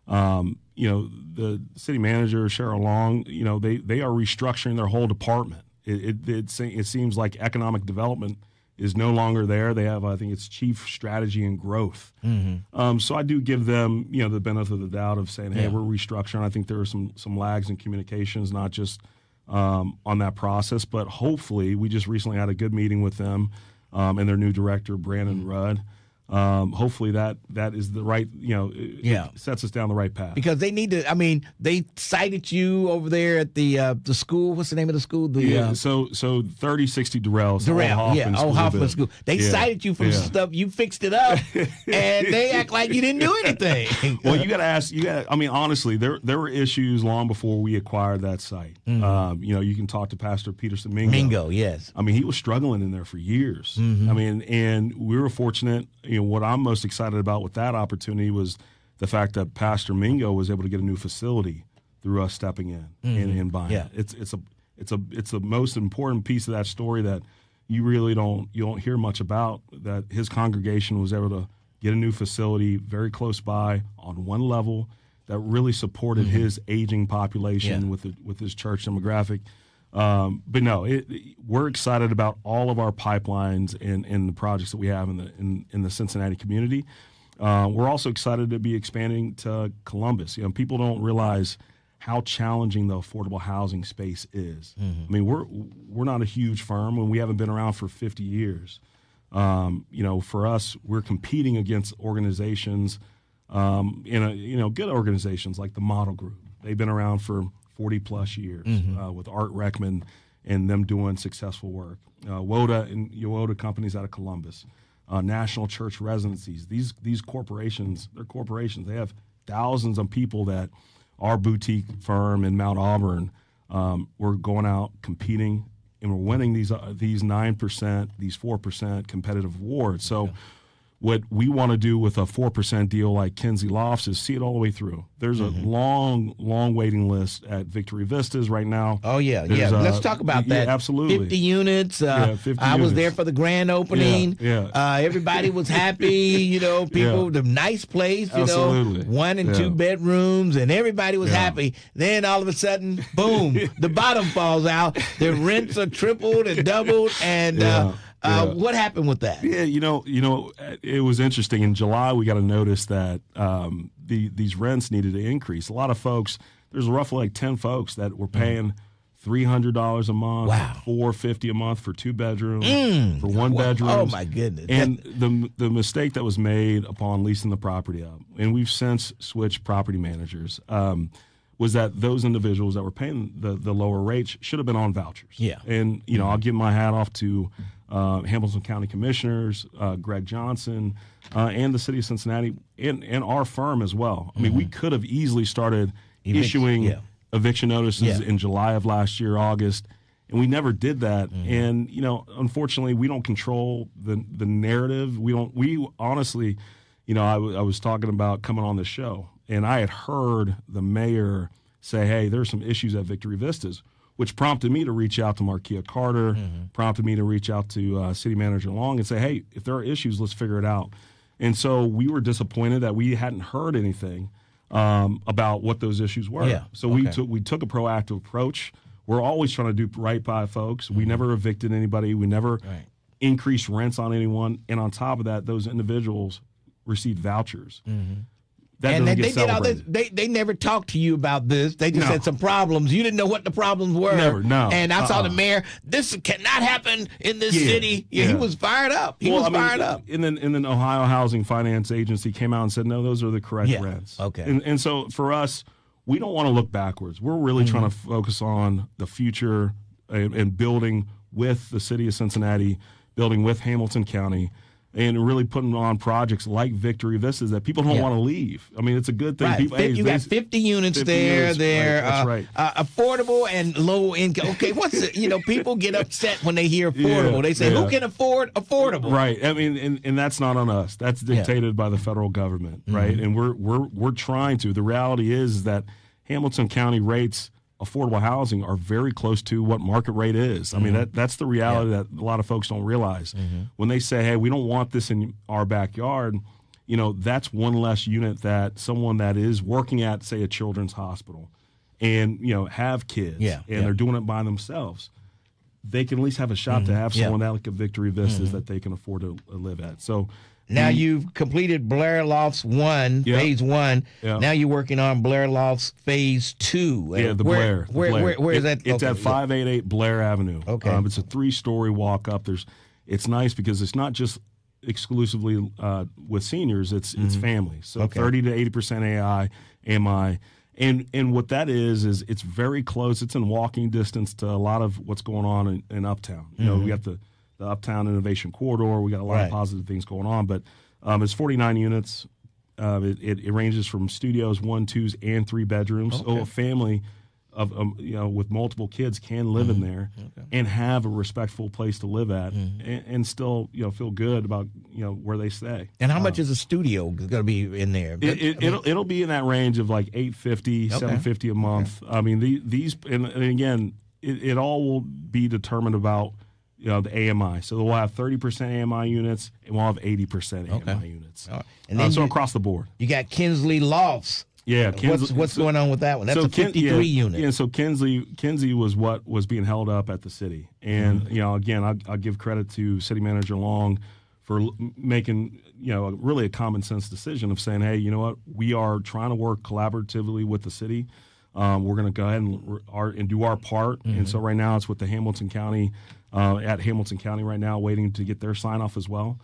the city manager, Cheryl Long, they are restructuring their whole department. It seems like economic development is no longer there. They have, I think it's chief strategy and growth. So I do give them, the benefit of the doubt of saying, hey, we're restructuring. I think there are some lags in communications, not just on that process, but hopefully we just recently had a good meeting with them and their new director, Brandon Rudd. hopefully that is the right, it sets us down the right path. Because they need to. I mean, they cited you over there at the school. What's the name of the school? So 3060 Durrell. Old Hoffman School. They cited you for stuff. You fixed it up, and they act like you didn't do anything. Well, you got to ask. I mean, honestly, there were issues long before we acquired that site. You can talk to Pastor Peterson Mingo. Yes. I mean, he was struggling in there for years. Mm-hmm. I mean, and we were fortunate. What I'm most excited about with that opportunity was the fact that Pastor Mingo was able to get a new facility through us stepping in and buying it. It's the most important piece of that story that you really don't hear much about, that his congregation was able to get a new facility very close by on one level that really supported his aging population with his church demographic. But no, we're excited about all of our pipelines and the projects that we have in the Cincinnati community. We're also excited to be expanding to Columbus. People don't realize how challenging the affordable housing space is. I mean, we're not a huge firm, and we haven't been around for 50 years. For us, we're competing against organizations, good organizations like the Model Group. They've been around for 40 plus years with Art Reckman and them doing successful work. WODA and WODA companies out of Columbus, National Church Residencies. These corporations, they're corporations. They have thousands of people that our boutique firm in Mount Auburn, we're going out competing and we're winning these 9%, these 4% competitive awards. So what we want to do with a 4% deal like Kinsey Lofts is see it all the way through. There's a long waiting list at Victory Vistas right now. Oh, yeah. Let's talk about that. Yeah, absolutely. 50 units. 50 I was units. there for the grand opening. Everybody was happy. People, the nice place, absolutely. 1 and 2 bedrooms, and everybody was happy. Then all of a sudden, boom, the bottom falls out. The rents are tripled and doubled, and what happened with that? Yeah, it was interesting. In July, we got a notice that these rents needed to increase. A lot of folks, there's roughly like 10 folks that were paying $300 a month, $450 a month for 2 bedrooms, for 1 bedroom. Oh my goodness! And the mistake that was made upon leasing the property up, and we've since switched property managers, was that those individuals that were paying the lower rates should have been on vouchers. Yeah. And I'll give my hat off to Hamilton County Commissioners, Greg Johnson, and the city of Cincinnati, and our firm as well. I mean, we could have easily started issuing eviction notices in July of last year, August, and we never did that. And unfortunately, we don't control the narrative. We honestly, I was talking about coming on the show, and I had heard the mayor say, "Hey, there's some issues at Victory Vistas," which prompted me to reach out to Markia Carter, prompted me to reach out to City Manager Long and say, "Hey, if there are issues, let's figure it out." And so we were disappointed that we hadn't heard anything about what those issues were. Yeah. So we took a proactive approach. We're always trying to do right by folks. We never evicted anybody. We never increased rents on anyone. And on top of that, those individuals received vouchers. And they did all this. They never talked to you about this. They just had some problems. You didn't know what the problems were. Never, no. And I saw the mayor. This cannot happen in this city. He was fired up. He was fired up. And then Ohio Housing Finance Agency came out and said, no, those are the correct rents. Okay. And so for us, we don't want to look backwards. We're really trying to focus on the future and building with the city of Cincinnati, building with Hamilton County, and really putting on projects like Victory Vistas that people don't want to leave. I mean, it's a good thing. Right. People, you got 50 units 50 there. units. They're That's right. Affordable and low income. Okay, what's it? People get upset when they hear affordable. They say, who can afford affordable? Right. I mean, and that's not on us. That's dictated by the federal government, right? And we're trying to. The reality is that Hamilton County rates affordable housing are very close to what market rate is. I mean, that's the reality that a lot of folks don't realize. When they say, hey, we don't want this in our backyard, that's one less unit that someone that is working at, say, a children's hospital and, have kids and they're doing it by themselves, they can at least have a shot to have someone at like a Victory Vistas that they can afford to live at. So now you've completed Blair Lofts 1, phase 1. Yep. Now you're working on Blair Lofts phase 2. Yeah, Blair. Where is that? It's at 588 Blair Avenue. Okay. It's a 3-story walk up. It's nice because it's not just exclusively with seniors. It's family. So Okay. 30 to 80% AMI. And what that is it's very close. It's in walking distance to a lot of what's going on in Uptown. You know, we got the Uptown Innovation Corridor. We got a lot of positive things going on. But it's 49 units. It ranges from studios, 1, 2s, and 3 bedrooms. Okay. So a family of with multiple kids can live in there and have a respectful place to live at and still feel good about where they stay. And how much is a studio going to be in there? It'll be in that range of like $850, $750 a month. I mean these and again it all will be determined about the AMI. So we'll have 30% AMI units and we'll have 80% AMI units. Right. And then across the board. You got Kinsley Lofts. Yeah, what's going on with that one? That's a 53 unit. Yeah, so Kinsey was what was being held up at the city, and again, I'll give credit to City Manager Long for making really a common sense decision of saying, hey, you know what, we are trying to work collaboratively with the city. We're going to go ahead and do our part, and so right now it's with the Hamilton County at Hamilton County right now, waiting to get their sign off as well.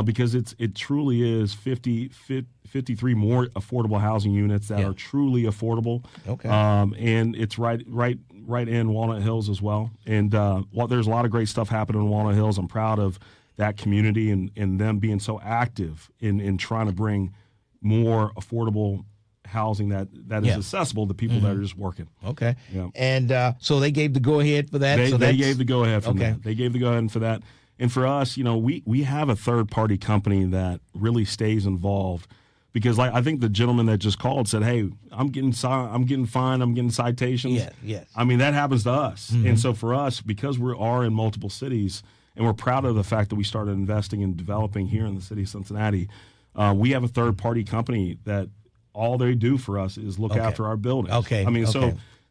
Because it truly is 53 more affordable housing units that are truly affordable. Okay. And it's right in Walnut Hills as well. And there's a lot of great stuff happening in Walnut Hills. I'm proud of that community and them being so active in trying to bring more affordable housing that is accessible to people that are just working. Okay. Yeah. And so they gave the go-ahead for that? They gave the go-ahead for that. They gave the go-ahead for that. And for us, we have a third-party company that really stays involved because, I think the gentleman that just called said, "Hey, I'm getting fined, I'm getting citations." Yeah, yes. I mean, that happens to us, and so for us, because we are in multiple cities, and we're proud of the fact that we started investing and developing here in the city of Cincinnati, we have a third-party company that all they do for us is look after our buildings. Okay. I mean,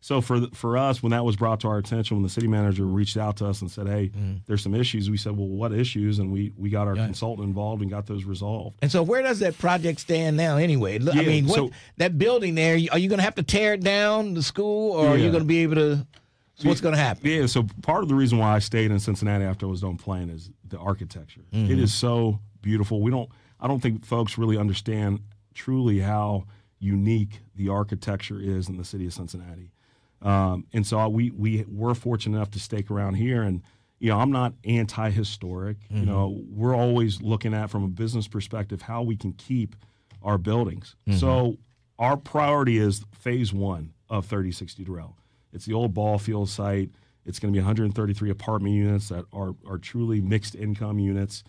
So for us, when that was brought to our attention, when the city manager reached out to us and said, hey, there's some issues, we said, well, what issues? And we got our consultant involved and got those resolved. And so where does that project stand now anyway? I mean, that building there, are you going to have to tear it down, the school, or are you going to be able to – what's going to happen? Yeah, so part of the reason why I stayed in Cincinnati after I was done playing is the architecture. It is so beautiful. I don't think folks really understand truly how unique the architecture is in the city of Cincinnati. And so we were fortunate enough to stake around here, and I'm not anti-historic. We're always looking at, from a business perspective, how we can keep our buildings. So our priority is phase 1 of 3060 Durrell. It's the old ball field site. It's going to be 133 apartment units that are truly mixed income units.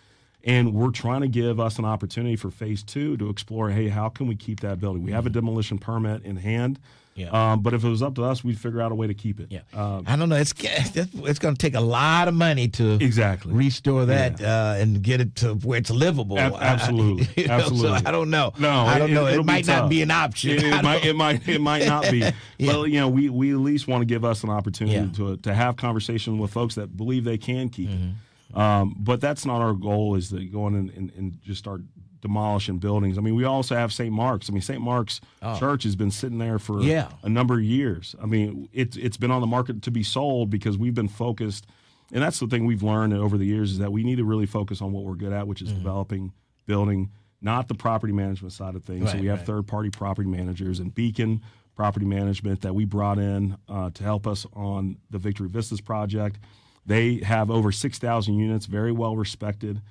And we're trying to give us an opportunity for phase 2 to explore, hey, how can we keep that building? We have a demolition permit in hand. Yeah. But if it was up to us, we'd figure out a way to keep it. Yeah. I don't know. It's going to take a lot of money to restore that and get it to where it's livable. Absolutely. Absolutely. So I don't know. No, I don't know. It might not tough. be an option. It might not be. But we at least want to give us an opportunity to have conversation with folks that believe they can keep it. But that's not our goal, is to go in and just start demolishing buildings. I mean, we also have St. Mark's. I mean, St. Mark's Church has been sitting there for a number of years. I mean, it's been on the market to be sold because we've been focused, and that's the thing we've learned over the years, is that we need to really focus on what we're good at, which is developing, building, not the property management side of things. So we have third-party property managers and Beacon Property Management that we brought in to help us on the Victory Vistas project. They have over 6,000 units, very well respected,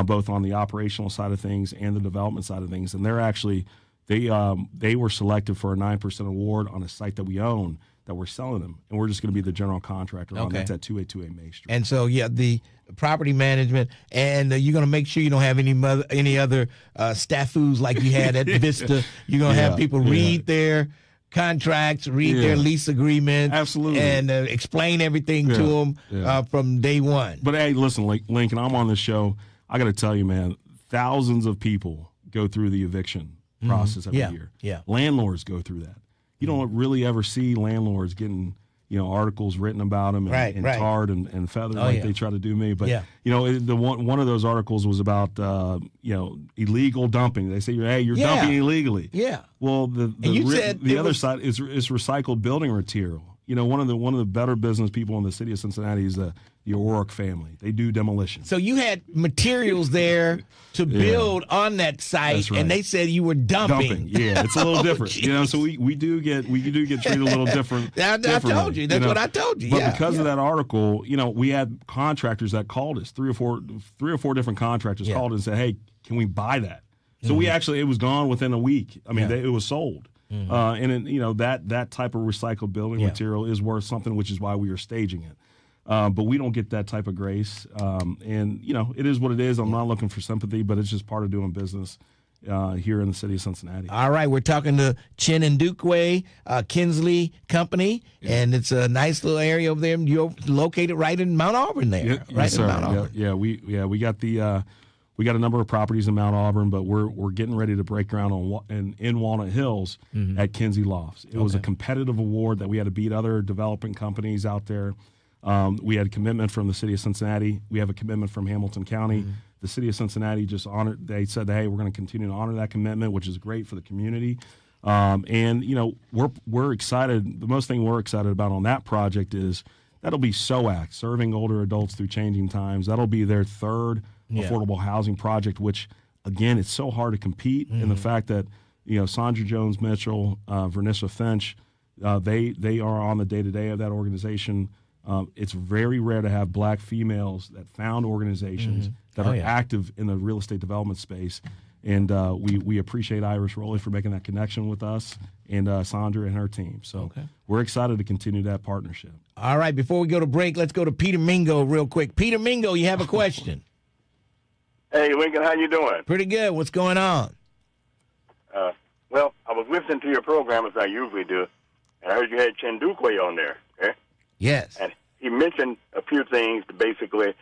both on the operational side of things and the development side of things. And they're actually, they were selected for a 9% award on a site that we own that we're selling them. And we're just going to be the general contractor on that's at 282A Main Street. And so, the property management, and you're going to make sure you don't have any other stafus like you had at Vista. You're going to have people read their contracts, read their lease agreement, absolutely, and explain everything to them from day one. But hey, listen, Lincoln, I'm on this show. I got to tell you, man, thousands of people go through the eviction process every year. Yeah, landlords go through that. You don't really ever see landlords getting articles written about them and tarred and feathered they try to do me. But one of those articles was about illegal dumping. They say, hey, you're dumping illegally. Yeah. Well, the other side is recycled building material. one of the better business people in the city of Cincinnati is the O'Rourke family. They do demolition. So you had materials there to build on that site, That's right. and they said you were dumping. Yeah, it's a little different. So we do get treated a little different. I told you. That's what I told you. But because of that article, we had contractors that called us. Three or four different contractors called and said, "Hey, can we buy that?" So we actually, it was gone within a week. I mean, it was sold. And that type of recycled building material is worth something, which is why we are staging it. But we don't get that type of grace. And it is what it is. I'm not looking for sympathy, but it's just part of doing business here in the city of Cincinnati. All right, we're talking to Chin Ndukwe, Kinsley Company, and it's a nice little area over there. You're located right in Mount Auburn there, Yes, sir. We got we got a number of properties in Mount Auburn, but we're getting ready to break ground in Walnut Hills at Kinsey Lofts. It was a competitive award that we had to beat other developing companies out there. We had a commitment from the city of Cincinnati. We have a commitment from Hamilton County. The city of Cincinnati just honored. They said, "Hey, we're going to continue to honor that commitment," which is great for the community. And we're excited. The most thing we're excited about on that project is that'll be SOAC, Serving Older Adults Through Changing Times. That'll be their third affordable housing project, which, again, it's so hard to compete. And the fact that, Sandra Jones Mitchell, Vernissa Finch, they are on the day-to-day of that organization. It's very rare to have black females that found organizations that are active in the real estate development space. And we appreciate Iris Rowley for making that connection with us and Sandra and her team. So we're excited to continue that partnership. All right, before we go to break, let's go to Peter Mingo real quick. Peter Mingo, you have a question. Hey, Lincoln, how you doing? Pretty good. What's going on? Well, I was listening to your program as I usually do, and I heard you had Chin Ndukwe on there. Okay? Yes. And he mentioned a few things basically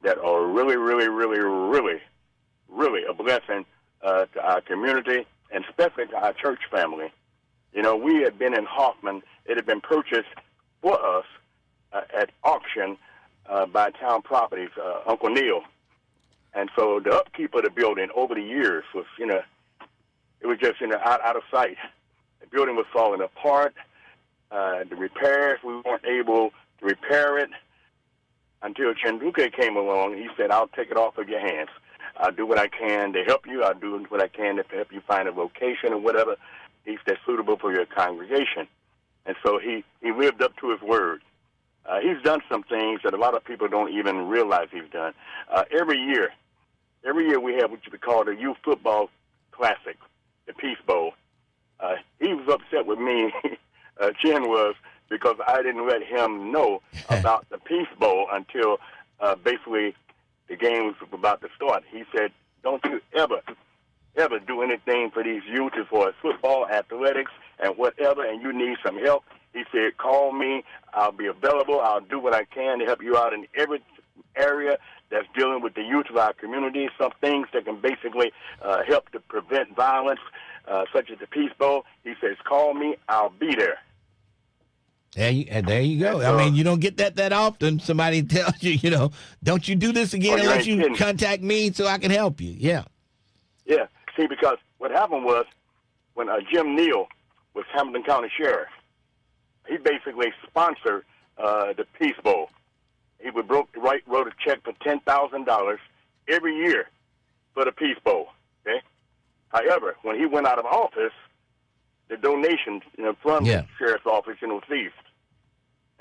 that are really, really, really, really, really a blessing to our community and especially to our church family. We had been in Hoffman. It had been purchased for us at auction by Town Properties, Uncle Neil. And so the upkeep of the building over the years was, it was just, out of sight. The building was falling apart. The repairs, we weren't able to repair it until Chin Ndukwe came along. He said, "I'll take it off of your hands. I'll do what I can to help you. I'll do what I can to help you find a location or whatever that's suitable for your congregation." And so he lived up to his word. He's done some things that a lot of people don't even realize he's done. Every year we have what you would call the Youth Football Classic, the Peace Bowl. He was upset with me, Chin was, because I didn't let him know about the Peace Bowl until basically the game was about to start. He said, "Don't you ever do anything for these youth as far as football, athletics, and whatever, and you need some help." He said, "Call me. I'll be available. I'll do what I can to help you out in every area that's dealing with the youth of our community, some things that can basically help to prevent violence, such as the Peace Bowl." He says, "Call me. I'll be there." There you go. I mean, you don't get that often. Somebody tells you, don't you do this again unless you contact me so I can help you. Yeah. Yeah. See, because what happened was when Jim Neal was Hamilton County Sheriff, he basically sponsored the Peace Bowl. He wrote a check for $10,000 every year for the Peace Bowl. Okay. However, when he went out of office, the donations, from the sheriff's office, ceased.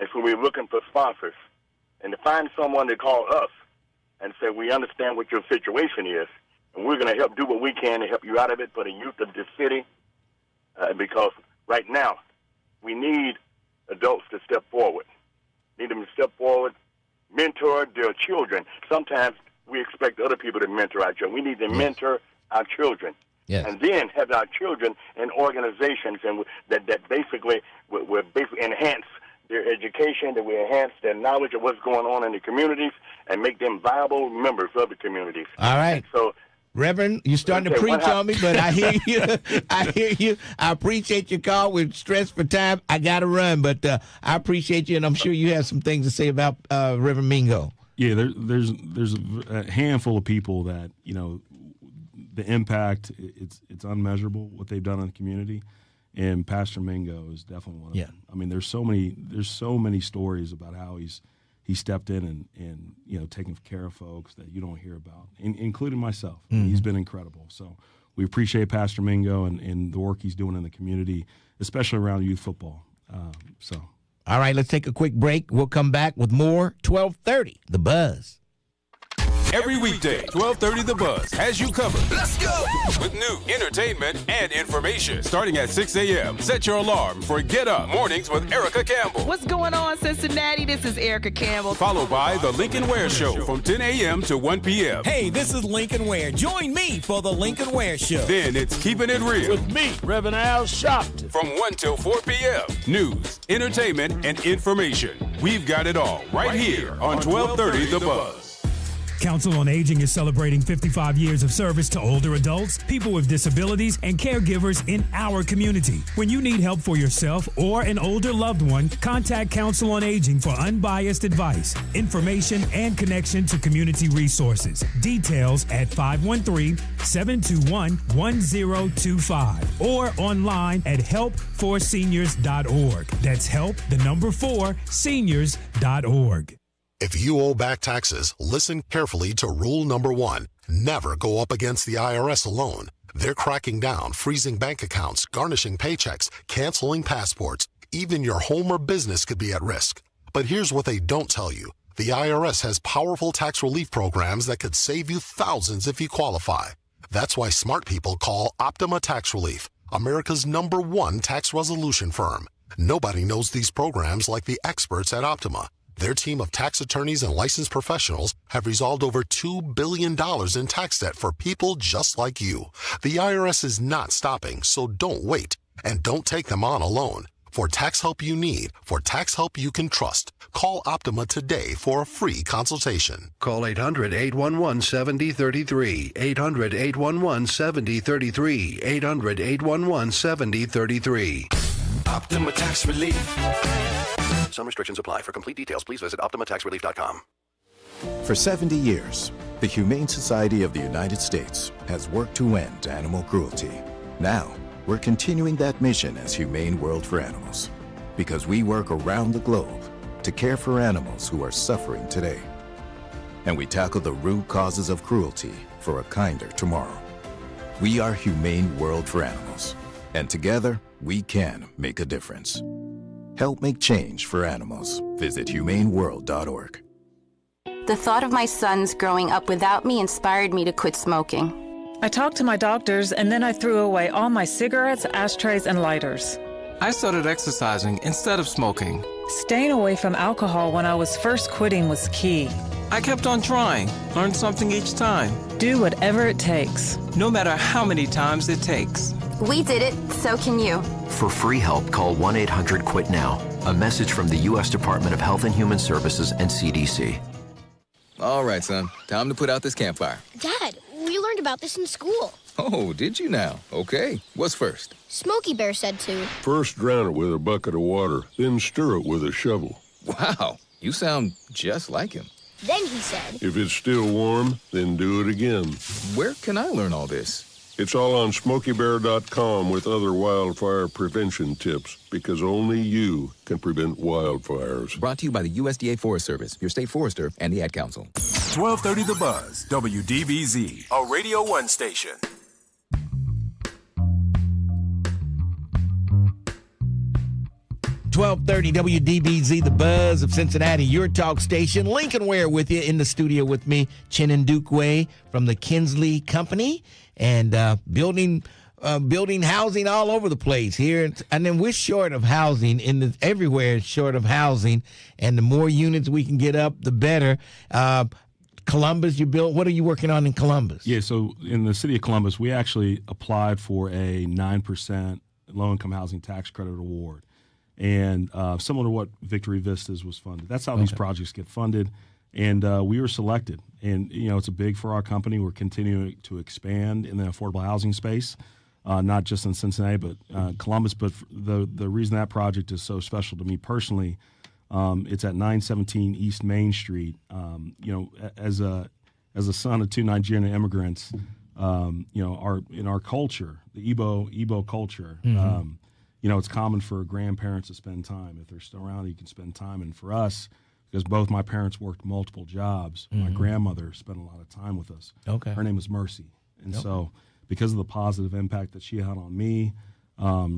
And so we were looking for sponsors. And to find someone to call us and say, "We understand what your situation is, and we're going to help do what we can to help you out of it for the youth of this city," because right now we need adults to step forward. Need them to step forward, mentor their children. Sometimes we expect other people to mentor our children. We need to mentor our children. Yes. And then have our children in organizations and that basically will basically enhance their education, that we enhance their knowledge of what's going on in the communities and make them viable members of the communities. All right. And so, Reverend, you're starting to preach on me, but I hear you. I appreciate your call. We're stressed for time. I got to run, but I appreciate you, and I'm sure you have some things to say about Reverend Mingo. Yeah, there's a handful of people that, the impact, it's unmeasurable what they've done in the community. And Pastor Mingo is definitely one of them. I mean, there's so many stories about how he stepped in and taking care of folks that you don't hear about, including myself. He's been incredible. So we appreciate Pastor Mingo and the work he's doing in the community, especially around youth football. All right, let's take a quick break. We'll come back with more 1230, The Buzz. Every weekday, 12:30 The Buzz has you covered. Let's go! With news, entertainment, and information. Starting at 6 a.m., set your alarm for Get Up Mornings with Erica Campbell. What's going on, Cincinnati? This is Erica Campbell. Followed by The Lincoln Ware Show from 10 a.m. to 1 p.m. Hey, this is Lincoln Ware. Join me for The Lincoln Ware Show. Then it's Keeping It Real. With me, Reverend Al Sharpton. From 1 till 4 p.m. News, entertainment, and information. We've got it all right here on 1230 The Buzz. Council on Aging is celebrating 55 years of service to older adults, people with disabilities, and caregivers in our community. When you need help for yourself or an older loved one, contact Council on Aging for unbiased advice, information, and connection to community resources. Details at 513-721-1025 or online at help4seniors.org. That's help4seniors.org. If you owe back taxes, listen carefully to rule number 1. Never go up against the IRS alone. They're cracking down, freezing bank accounts, garnishing paychecks, canceling passports. Even your home or business could be at risk. But here's what they don't tell you. The IRS has powerful tax relief programs that could save you thousands if you qualify. That's why smart people call Optima Tax Relief, America's #1 tax resolution firm. Nobody knows these programs like the experts at Optima. Their team of tax attorneys and licensed professionals have resolved over $2 billion in tax debt for people just like you. The IRS is not stopping, so don't wait. And don't take them on alone. For tax help you need, for tax help you can trust, call Optima today for a free consultation. Call 800-811-7033, 800-811-7033, 800-811-7033. Optima Tax Relief. Some restrictions apply. For complete details, please visit OptimaTaxRelief.com. For 70 years, the Humane Society of the United States has worked to end animal cruelty. Now, we're continuing that mission as Humane World for Animals, because we work around the globe to care for animals who are suffering today. And we tackle the root causes of cruelty for a kinder tomorrow. We are Humane World for Animals, and together, we can make a difference. Help make change for animals. Visit humaneworld.org. The thought of my sons growing up without me inspired me to quit smoking. I talked to my doctors, and then I threw away all my cigarettes, ashtrays, and lighters. I started exercising instead of smoking. Staying away from alcohol when I was first quitting was key. I kept on trying, learned something each time. Do whatever it takes. No matter how many times it takes. We did it, so can you. For free help, call 1-800-QUIT-NOW. A message from the U.S. Department of Health and Human Services and CDC. All right, son. Time to put out this campfire. Dad, we learned about this in school. Oh, did you now? Okay. What's first? Smokey Bear said to. First drown it with a bucket of water, then stir it with a shovel. Wow. You sound just like him. Then he said. If it's still warm, then do it again. Where can I learn all this? It's all on SmokeyBear.com with other wildfire prevention tips, because only you can prevent wildfires. Brought to you by the USDA Forest Service, your state forester, and the Ad Council. 1230 The Buzz, WDBZ, a Radio 1 station. .1230 WDBZ, The Buzz of Cincinnati, your talk station. Lincoln Ware with you in the studio with me, Chin Ndukwe from the Kinsley Company, and building housing all over the place here. And then we're short of housing everywhere is short of housing, and the more units we can get up, the better. Columbus, you built. What are you working on in Columbus? Yeah, so in the city of Columbus, we actually applied for a 9% low-income housing tax credit award. And similar to what Victory Vistas was funded. That's how these projects get funded. And we were selected. And, it's a big for our company. We're continuing to expand in the affordable housing space, not just in Cincinnati, but Columbus. But the reason that project is so special to me personally, it's at 917 East Main Street. As a son of two Nigerian immigrants, in our culture, the Igbo culture, it's common for grandparents to spend time. If they're still around, you can spend time. And for us, because both my parents worked multiple jobs, my grandmother spent a lot of time with us. Okay. Her name was Mercy. And so because of the positive impact that she had on me,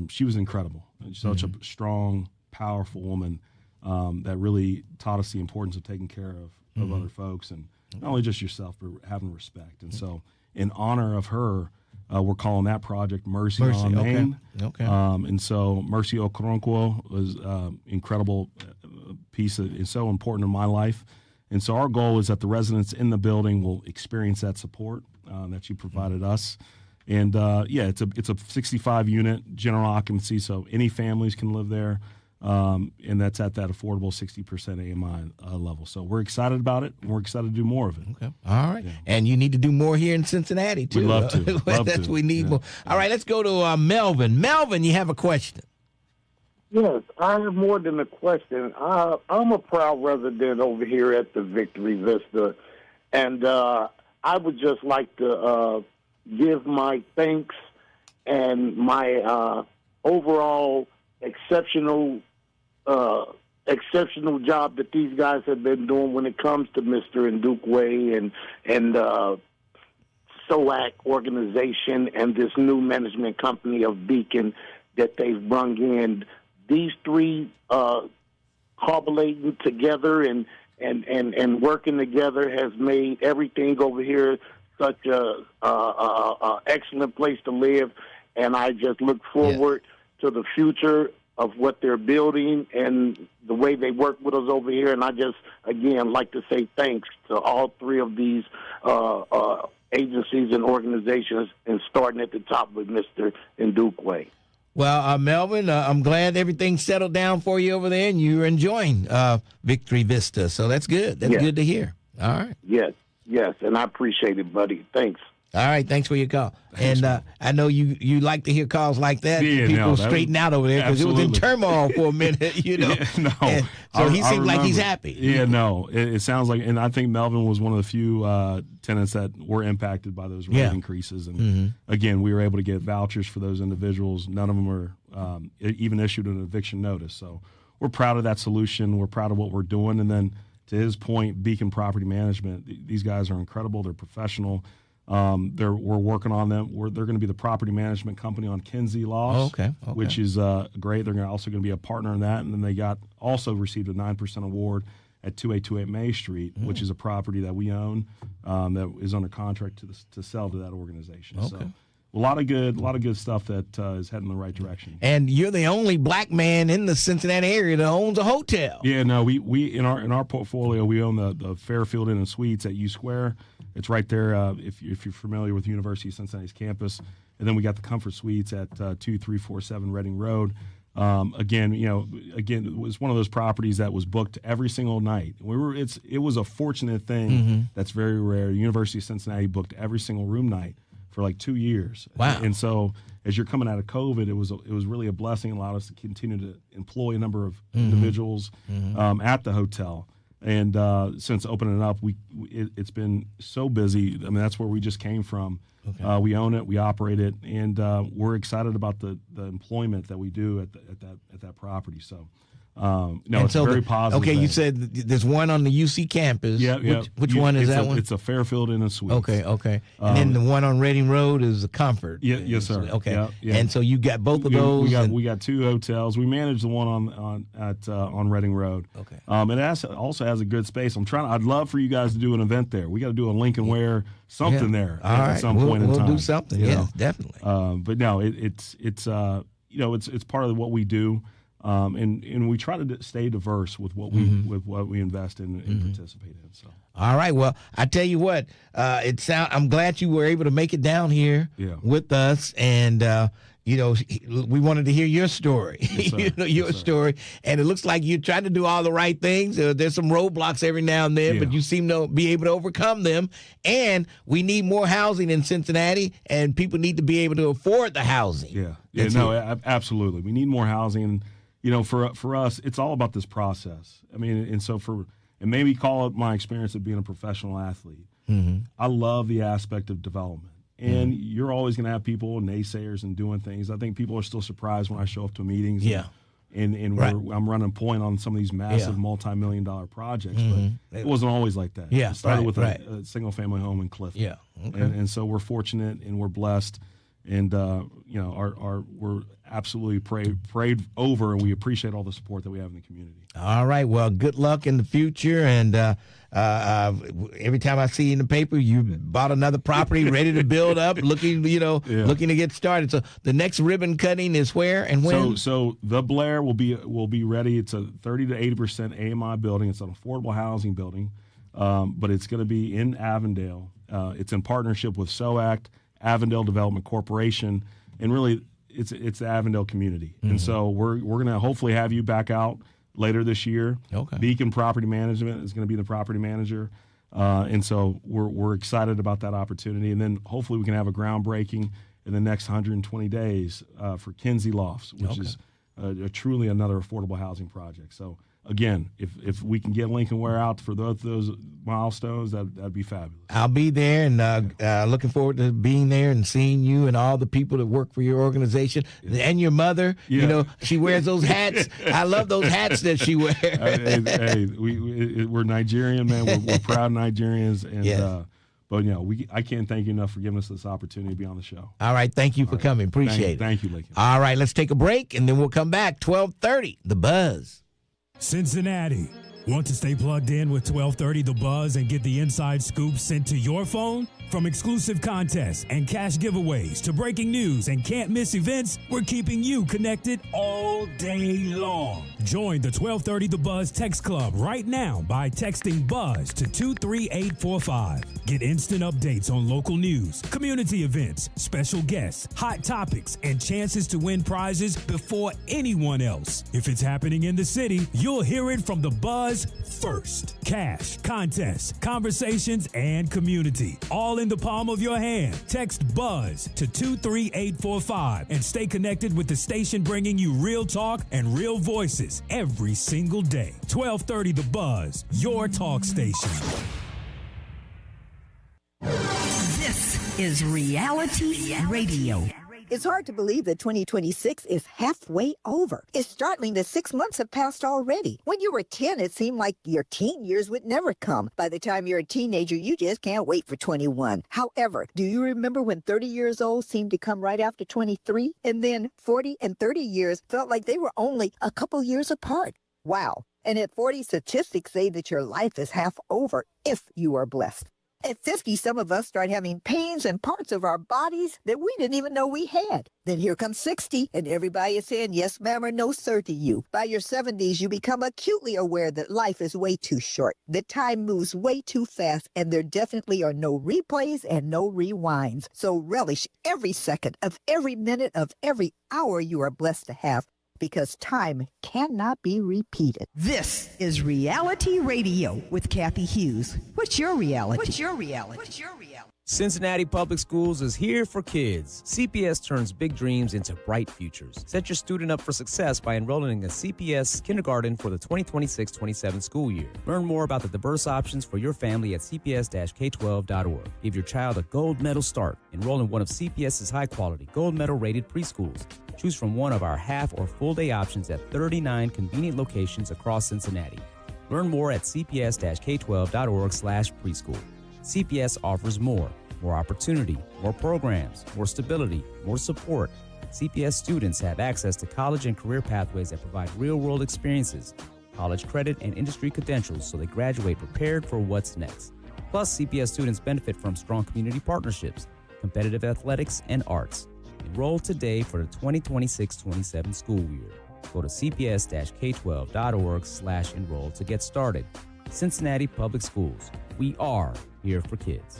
she was incredible. Such a strong, powerful woman that really taught us the importance of taking care of other folks, and not only just yourself, but having respect. And so in honor of her, we're calling that project Mercy on Main. Okay. And so Mercy Okoronkwo was incredible piece it's so important in my life. And so our goal is that the residents in the building will experience that support that you provided us. And it's a 65 unit general occupancy, so any families can live there. And that's at that affordable 60% AMI level. So we're excited about it. And we're excited to do more of it. Okay. All right. Yeah. And you need to do more here in Cincinnati, too. We'd love to. That's we need more. All right, let's go to Melvin. Melvin, you have a question. Yes, I have more than a question. I'm a proud resident over here at the Victory Vista, and I would just like to give my thanks and my overall exceptional job that these guys have been doing when it comes to Mr. Ndukwe and SOAC organization and this new management company of Beacon that they've brung in. These three collaborating together and working together has made everything over here such a excellent place to live, and I just look forward to the future of what they're building and the way they work with us over here. And I just, again, like to say thanks to all three of these agencies and organizations, and starting at the top with Mr. Ndukwe. Well, Melvin, I'm glad everything settled down for you over there and you're enjoying Victory Vista. So that's good. That's good to hear. All right. Yes, and I appreciate it, buddy. Thanks. All right, thanks for your call. Thanks, and I know you like to hear calls like that. Yeah, people straighten out over there because it was in turmoil for a minute, So he seems like he's happy. Yeah, no, it sounds like, and I think Melvin was one of the few tenants that were impacted by those rate increases. And again, we were able to get vouchers for those individuals. None of them were even issued an eviction notice. So we're proud of that solution. We're proud of what we're doing. And then to his point, Beacon Property Management, these guys are incredible. They're professional. We're working on them. They're going to be the property management company on Kinsey Laws, which is great. They're also going to be a partner in that. And then they also received a 9% award at 2828 May Street, which is a property that we own that is under contract to sell to that organization. Okay. So a lot of good stuff that is heading in the right direction. And you're the only black man in the Cincinnati area that owns a hotel. Yeah, no, we in our portfolio we own the Fairfield Inn and Suites at U Square. It's right there if you're familiar with University of Cincinnati's campus. And then we got the Comfort Suites at 2347 Reading Road. Again, it was one of those properties that was booked every single night. It was a fortunate thing that's very rare. University of Cincinnati booked every single room night for like 2 years. Wow. And so as you're coming out of COVID, it was really a blessing. It allowed us to continue to employ a number of individuals at the hotel. And since opening it up, it's been so busy. I mean, that's where we just came from. Okay. We own it, we operate it, and we're excited about the employment that we do at that property. So, it's very positive. Okay, you said there's one on the UC campus. Yeah. Which one is that one? It's a Fairfield Inn and Suites. Okay. And then the one on Reading Road is a Comfort. Yes, sir. Okay. Yeah. And so you got both of those. We got two hotels. We manage the one on Reading Road. Okay. It also has a good space. I'd love for you guys to do an event there. We got to do a Lincoln Ware something there at some point in time. We'll do something. Yeah, definitely. But no, it's part of what we do. And we try to stay diverse with what we invest in and participate in. So. All right. Well, I tell you what, I'm glad you were able to make it down here with us, and we wanted to hear your story. Yes, story, and it looks like you're trying to do all the right things. There's some roadblocks every now and then, but you seem to be able to overcome them. And we need more housing in Cincinnati, and people need to be able to afford the housing. Absolutely. We need more housing. For us, it's all about this process. I mean, and maybe call it my experience of being a professional athlete. I love the aspect of development. And you're always going to have people, naysayers, and doing things. I think people are still surprised when I show up to meetings. Yeah. And I'm running point on some of these massive multi-million-dollar projects, but it wasn't always like that. Yeah, it started with a single-family home in Clifton. Yeah, okay. And so we're fortunate and we're blessed, and we're absolutely prayed over, and we appreciate all the support that we have in the community. All right, well, good luck in the future, and every time I see you in the paper, you bought another property, ready to build up, looking to get started. So the next ribbon cutting is where and when? So the Blair will be ready. It's a 30 to 80% AMI building. It's an affordable housing building, but it's going to be in Avondale. It's in partnership with SOAC, Avondale Development Corporation, and really it's the Avondale community. And so we're going to hopefully have you back out later this year. Okay. Beacon Property Management is going to be the property manager. And so we're excited about that opportunity. And then hopefully we can have a groundbreaking in the next 120 days for Kinsey Lofts, which is truly another affordable housing project. So, again, if we can get Lincoln Ware out for those milestones, that'd be fabulous. I'll be there, and looking forward to being there and seeing you and all the people that work for your organization and your mother. Yeah. You know, she wears those hats. I love those hats that she wears. We're Nigerian, man. We're proud Nigerians, and Yes. but I can't thank you enough for giving us this opportunity to be on the show. All right, thank you for coming. Appreciate it. Thank you, Lincoln. All right, let's take a break, and then we'll come back. 12:30, The Buzz. Cincinnati. Want to stay plugged in with 1230 The Buzz and get the inside scoop sent to your phone? From exclusive contests and cash giveaways to breaking news and can't miss events, we're keeping you connected all day long. Join the 1230 The Buzz text club right now by texting BUZZ to 23845. Get instant updates on local news, community events, special guests, hot topics, and chances to win prizes before anyone else. If it's happening in the city, you'll hear it from The Buzz first. Cash, contests, conversations, and community, all in the palm of your hand. Text BUZZ to 23845 and stay connected with the station bringing you real talk and real voices every single day. 1230 The Buzz, your talk station. This is Reality Radio. It's hard to believe that 2026 is halfway over. It's startling that 6 months have passed already. When you were 10, it seemed like your teen years would never come. By the time you're a teenager, you just can't wait for 21. However, do you remember when 30 years old seemed to come right after 23? And then 40 and 30 years felt like they were only a couple years apart. Wow. And at 40, statistics say that your life is half over if you are blessed. At 50, some of us start having pains in parts of our bodies that we didn't even know we had. Then here comes 60, and everybody is saying yes, ma'am, or no, sir to you. By your 70s, you become acutely aware that life is way too short, that time moves way too fast, and there definitely are no replays and no rewinds. So relish every second of every minute of every hour you are blessed to have, because time cannot be repeated. This is Reality Radio with Kathy Hughes. What's your reality? What's your reality? What's your reality? Cincinnati Public Schools is here for kids. CPS turns big dreams into bright futures. Set your student up for success by enrolling in a CPS kindergarten for the 2026-27 school year. Learn more about the diverse options for your family at cps-k12.org. Give your child a gold medal start. Enroll in one of CPS's high-quality, gold medal-rated preschools. Choose from one of our half or full-day options at 39 convenient locations across Cincinnati. Learn more at cps-k12.org/preschool. CPS offers more opportunity, more programs, more stability, more support. CPS students have access to college and career pathways that provide real-world experiences, college credit, and industry credentials so they graduate prepared for what's next. Plus, CPS students benefit from strong community partnerships, competitive athletics, and arts. Enroll today for the 2026-27 school year. Go to cps-k12.org/enroll to get started. Cincinnati Public Schools. We are here for kids.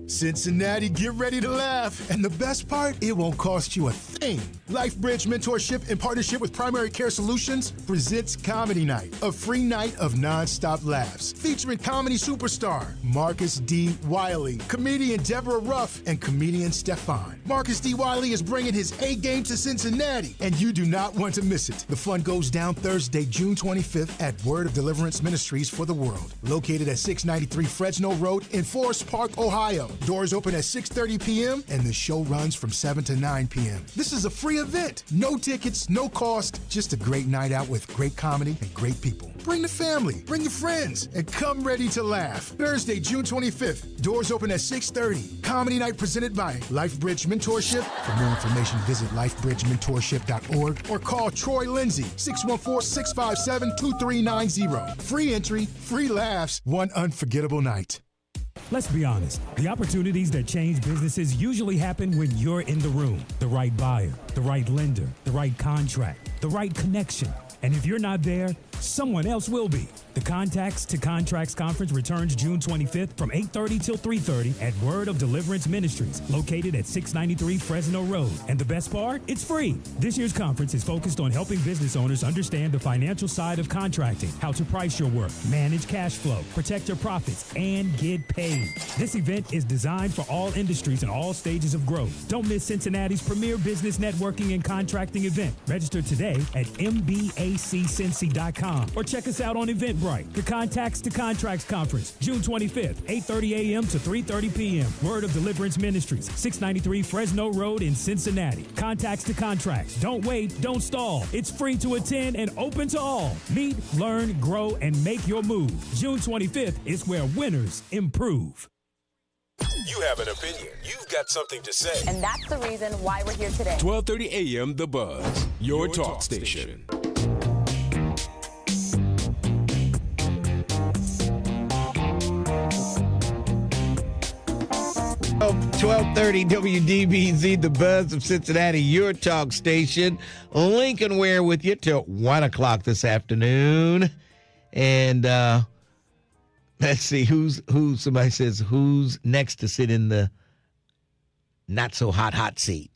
Cincinnati, get ready to laugh. And the best part, it won't cost you a thing. LifeBridge Mentorship, in partnership with Primary Care Solutions, presents Comedy Night, a free night of nonstop laughs, featuring comedy superstar Marcus D. Wiley, comedian Deborah Ruff, and comedian Stefan. Marcus D. Wiley is bringing his A game to Cincinnati, and you do not want to miss it. The fun goes down Thursday, June 25th at Word of Deliverance Ministries for the World, located at 693 Fresno Road in Forest Park, Ohio. Doors open at 6:30 p.m., and the show runs from 7 to 9 p.m. This is a free event. No tickets, no cost, just a great night out with great comedy and great people. Bring the family, bring your friends, and come ready to laugh. Thursday, June 25th. Doors open at 6:30. Comedy Night presented by LifeBridge Mentorship. For more information, visit lifebridgementorship.org or call Troy Lindsay, 614-657-2390. Free entry, free laughs, one unforgettable night. Let's be honest. The opportunities that change businesses usually happen when you're in the room. The right buyer, the right lender, the right contract, the right connection. And if you're not there, someone else will be. The Contacts to Contracts Conference returns June 25th from 8:30 till 3:30 at Word of Deliverance Ministries, located at 693 Fresno Road. And the best part? It's free. This year's conference is focused on helping business owners understand the financial side of contracting, how to price your work, manage cash flow, protect your profits, and get paid. This event is designed for all industries and all stages of growth. Don't miss Cincinnati's premier business networking and contracting event. Register today at mbaccincy.com or check us out on Eventbrite. The Contacts to Contracts Conference, June 25th, 8:30 a.m. to 3:30 p.m. Word of Deliverance Ministries, 693 Fresno Road in Cincinnati. Contacts to Contracts. Don't wait, don't stall. It's free to attend and open to all. Meet, learn, grow, and make your move. June 25th is where winners improve. You have an opinion. You've got something to say. And that's the reason why we're here today. 12:30 a.m. The Buzz, your talk station. 1230 WDBZ, the Buzz of Cincinnati, your talk station. Lincoln Ware with you till 1 o'clock this afternoon. And let's see, who's somebody says, who's next to sit in the not so hot seat?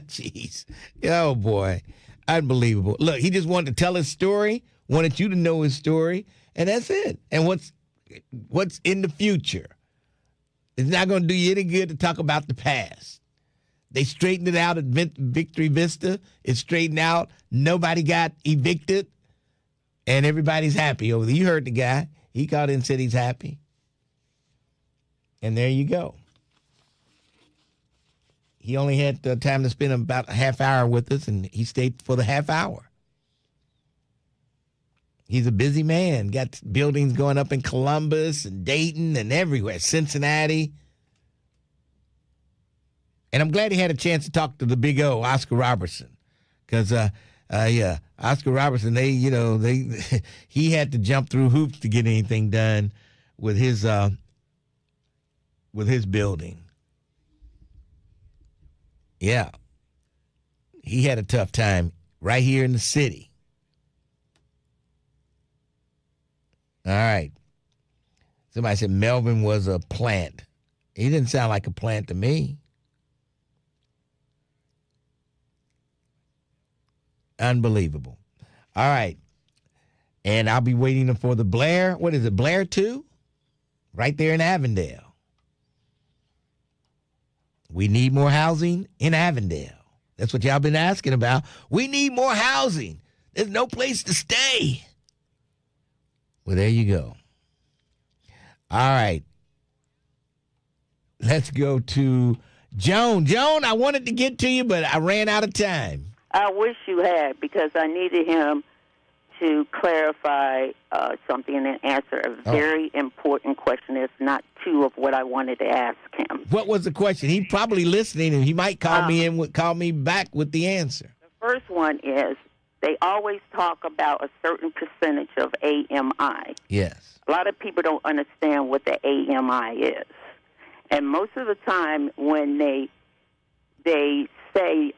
Jeez. Oh, boy. Unbelievable. Look, he just wanted to tell his story, wanted you to know his story, and that's it. And what's in the future. It's not going to do you any good to talk about the past. They straightened it out at Victory Vista. It's straightened out. Nobody got evicted. And everybody's happy over there. You heard the guy. He called in and said he's happy. And there you go. He only had time to spend about a half hour with us, and he stayed for the half hour. He's a busy man. Got buildings going up in Columbus and Dayton and everywhere, Cincinnati. And I'm glad he had a chance to talk to the big O, Oscar Robertson. Because, Oscar Robertson, he had to jump through hoops to get anything done with his building. Yeah. He had a tough time right here in the city. All right. Somebody said Melvin was a plant. He didn't sound like a plant to me. Unbelievable. All right. And I'll be waiting for the Blair. What is it, Blair 2? Right there in Avondale. We need more housing in Avondale. That's what y'all been asking about. We need more housing. There's no place to stay. Well, there you go. All right. Let's go to Joan. Joan, I wanted to get to you, but I ran out of time. I wish you had, because I needed him to clarify something and answer a very important question. It's not two of what I wanted to ask him. What was the question? He's probably listening, and he might call me back with the answer. The first one is, they always talk about a certain percentage of AMI. Yes. A lot of people don't understand what the AMI is. And most of the time when they say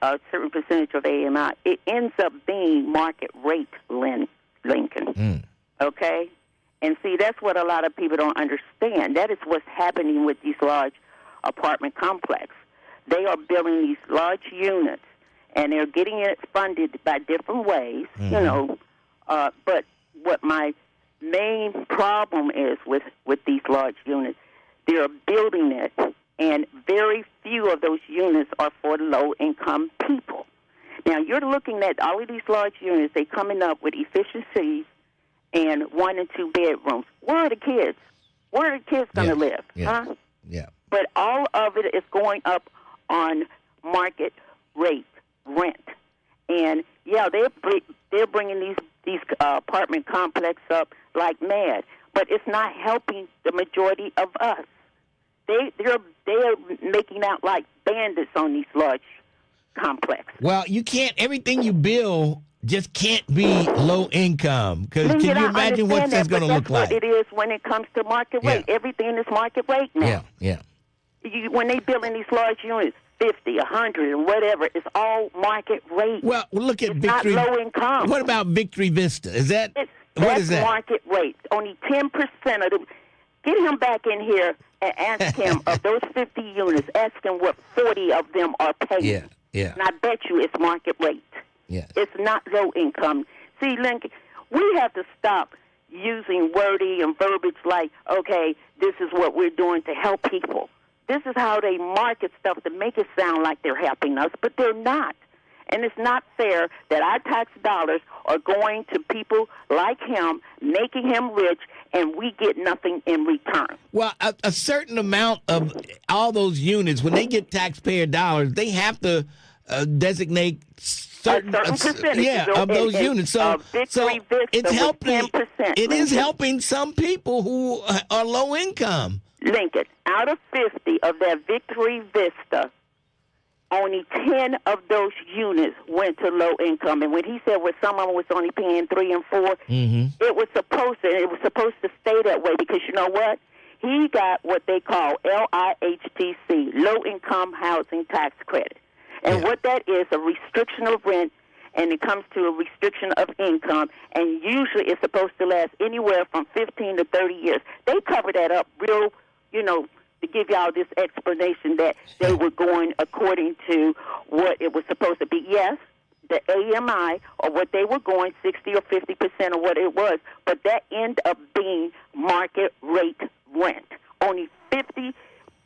a certain percentage of AMI, it ends up being market rate Lincoln. Okay? And see, that's what a lot of people don't understand. That is what's happening with these large apartment complexes. They are building these large units, and they're getting it funded by different ways, but what my main problem is with these large units, they're building it, and very few of those units are for low-income people. Now, you're looking at all of these large units, they're coming up with efficiencies and 1 and 2 bedrooms. Where are the kids? Where are the kids going to live? Huh? Yeah. But all of it is going up on market rate rent. And, they're bringing these apartment complexes up like mad. But it's not helping the majority of us. They're making out like bandits on these large complexes. Well, you can't. Everything you build just can't be low income. Because can you imagine what that's going to look like? That's what it is when it comes to market rate. Everything is market rate now. Yeah. When they building these large units, 50, 100, and whatever, it's all market rate. Well, look at it's Victory. Not low income. What about Victory Vista? Is that what is that? Market rate. Only 10% of them. Get him back in here and ask him of those 50 units. Ask him what 40 of them are paying. Yeah. And I bet you it's market rate. Yeah. It's not low income. See, Lincoln, we have to stop using wordy and verbiage like, okay, this is what we're doing to help people. This is how they market stuff to make it sound like they're helping us, but they're not. And it's not fair that our tax dollars are going to people like him, making him rich, and we get nothing in return. Well, a certain amount of all those units, when they get taxpayer dollars, they have to designate certain percentage of those units. So it's helping. 10%, it is helping some people who are low income. Lincoln, out of 50 of that Victory Vista, only 10 of those units went to low income. And when he said some of them was only paying 3 and 4, it was supposed to stay that way, because you know what? He got what they call LIHTC, Low Income Housing Tax Credit. And what that is, a restriction of rent, and it comes to a restriction of income, and usually it's supposed to last anywhere from 15 to 30 years. They cover that up real, to give y'all this explanation that they were going according to what it was supposed to be. Yes, the AMI, or what they were going, 60 or 50% of what it was, but that ended up being market rate rent. Only 50,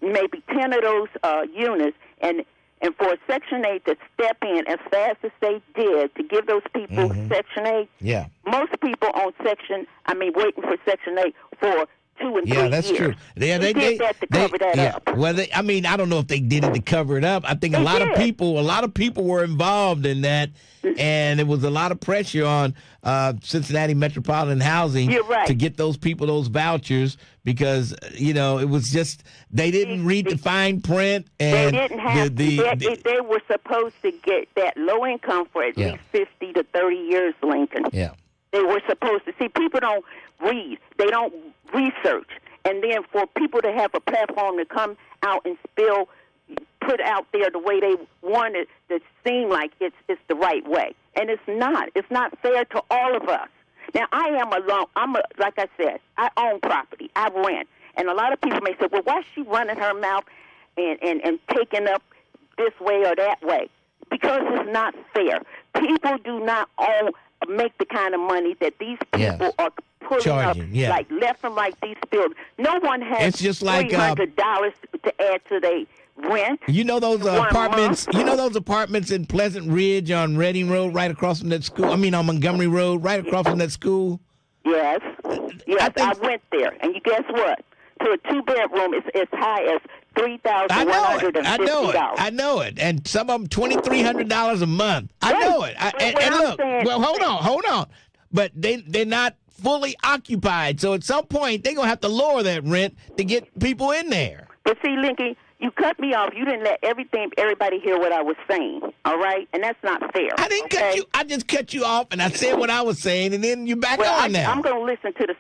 maybe 10 of those units, and for Section 8 to step in as fast as they did to give those people Section 8, most people on waiting for Section 8 for 2 and 3 years. That's true. They did that to cover that up. Well, I don't know if they did it to cover it up. I think a lot of people were involved in that, and it was a lot of pressure on Cincinnati Metropolitan Housing to get those people those vouchers, because it was just they didn't read the fine print, and they didn't have they were supposed to get that low income for at least 50 to 30 years, Lincoln. Yeah. They were supposed to see. People don't read. They don't research. And then for people to have a platform to come out and put out there the way they want it to seem like it's the right way. And it's not. It's not fair to all of us. Now, I am alone. Like I said, I own property. I rent. And a lot of people may say, well, why is she running her mouth and taking up this way or that way? Because it's not fair. People do not make the kind of money that these people are putting up, like left and right, these buildings. No one has it's just like $300 to add to their rent. You know those apartments. You know those apartments in Pleasant Ridge on Reading Road, right across from that school. On Montgomery Road, right across from that school. Yes, I went there, and you guess what? To a 2-bedroom, it's as high as $3,150. I know it, and some of them $2,300 a month. I know it. And look, hold on, but they're not fully occupied. So at some point they're gonna have to lower that rent to get people in there. But see, Lincoln, you cut me off. You didn't let everybody hear what I was saying, all right? And that's not fair. I didn't cut you. I just cut you off, and I said what I was saying, and then you back on now. I'm going to listen to the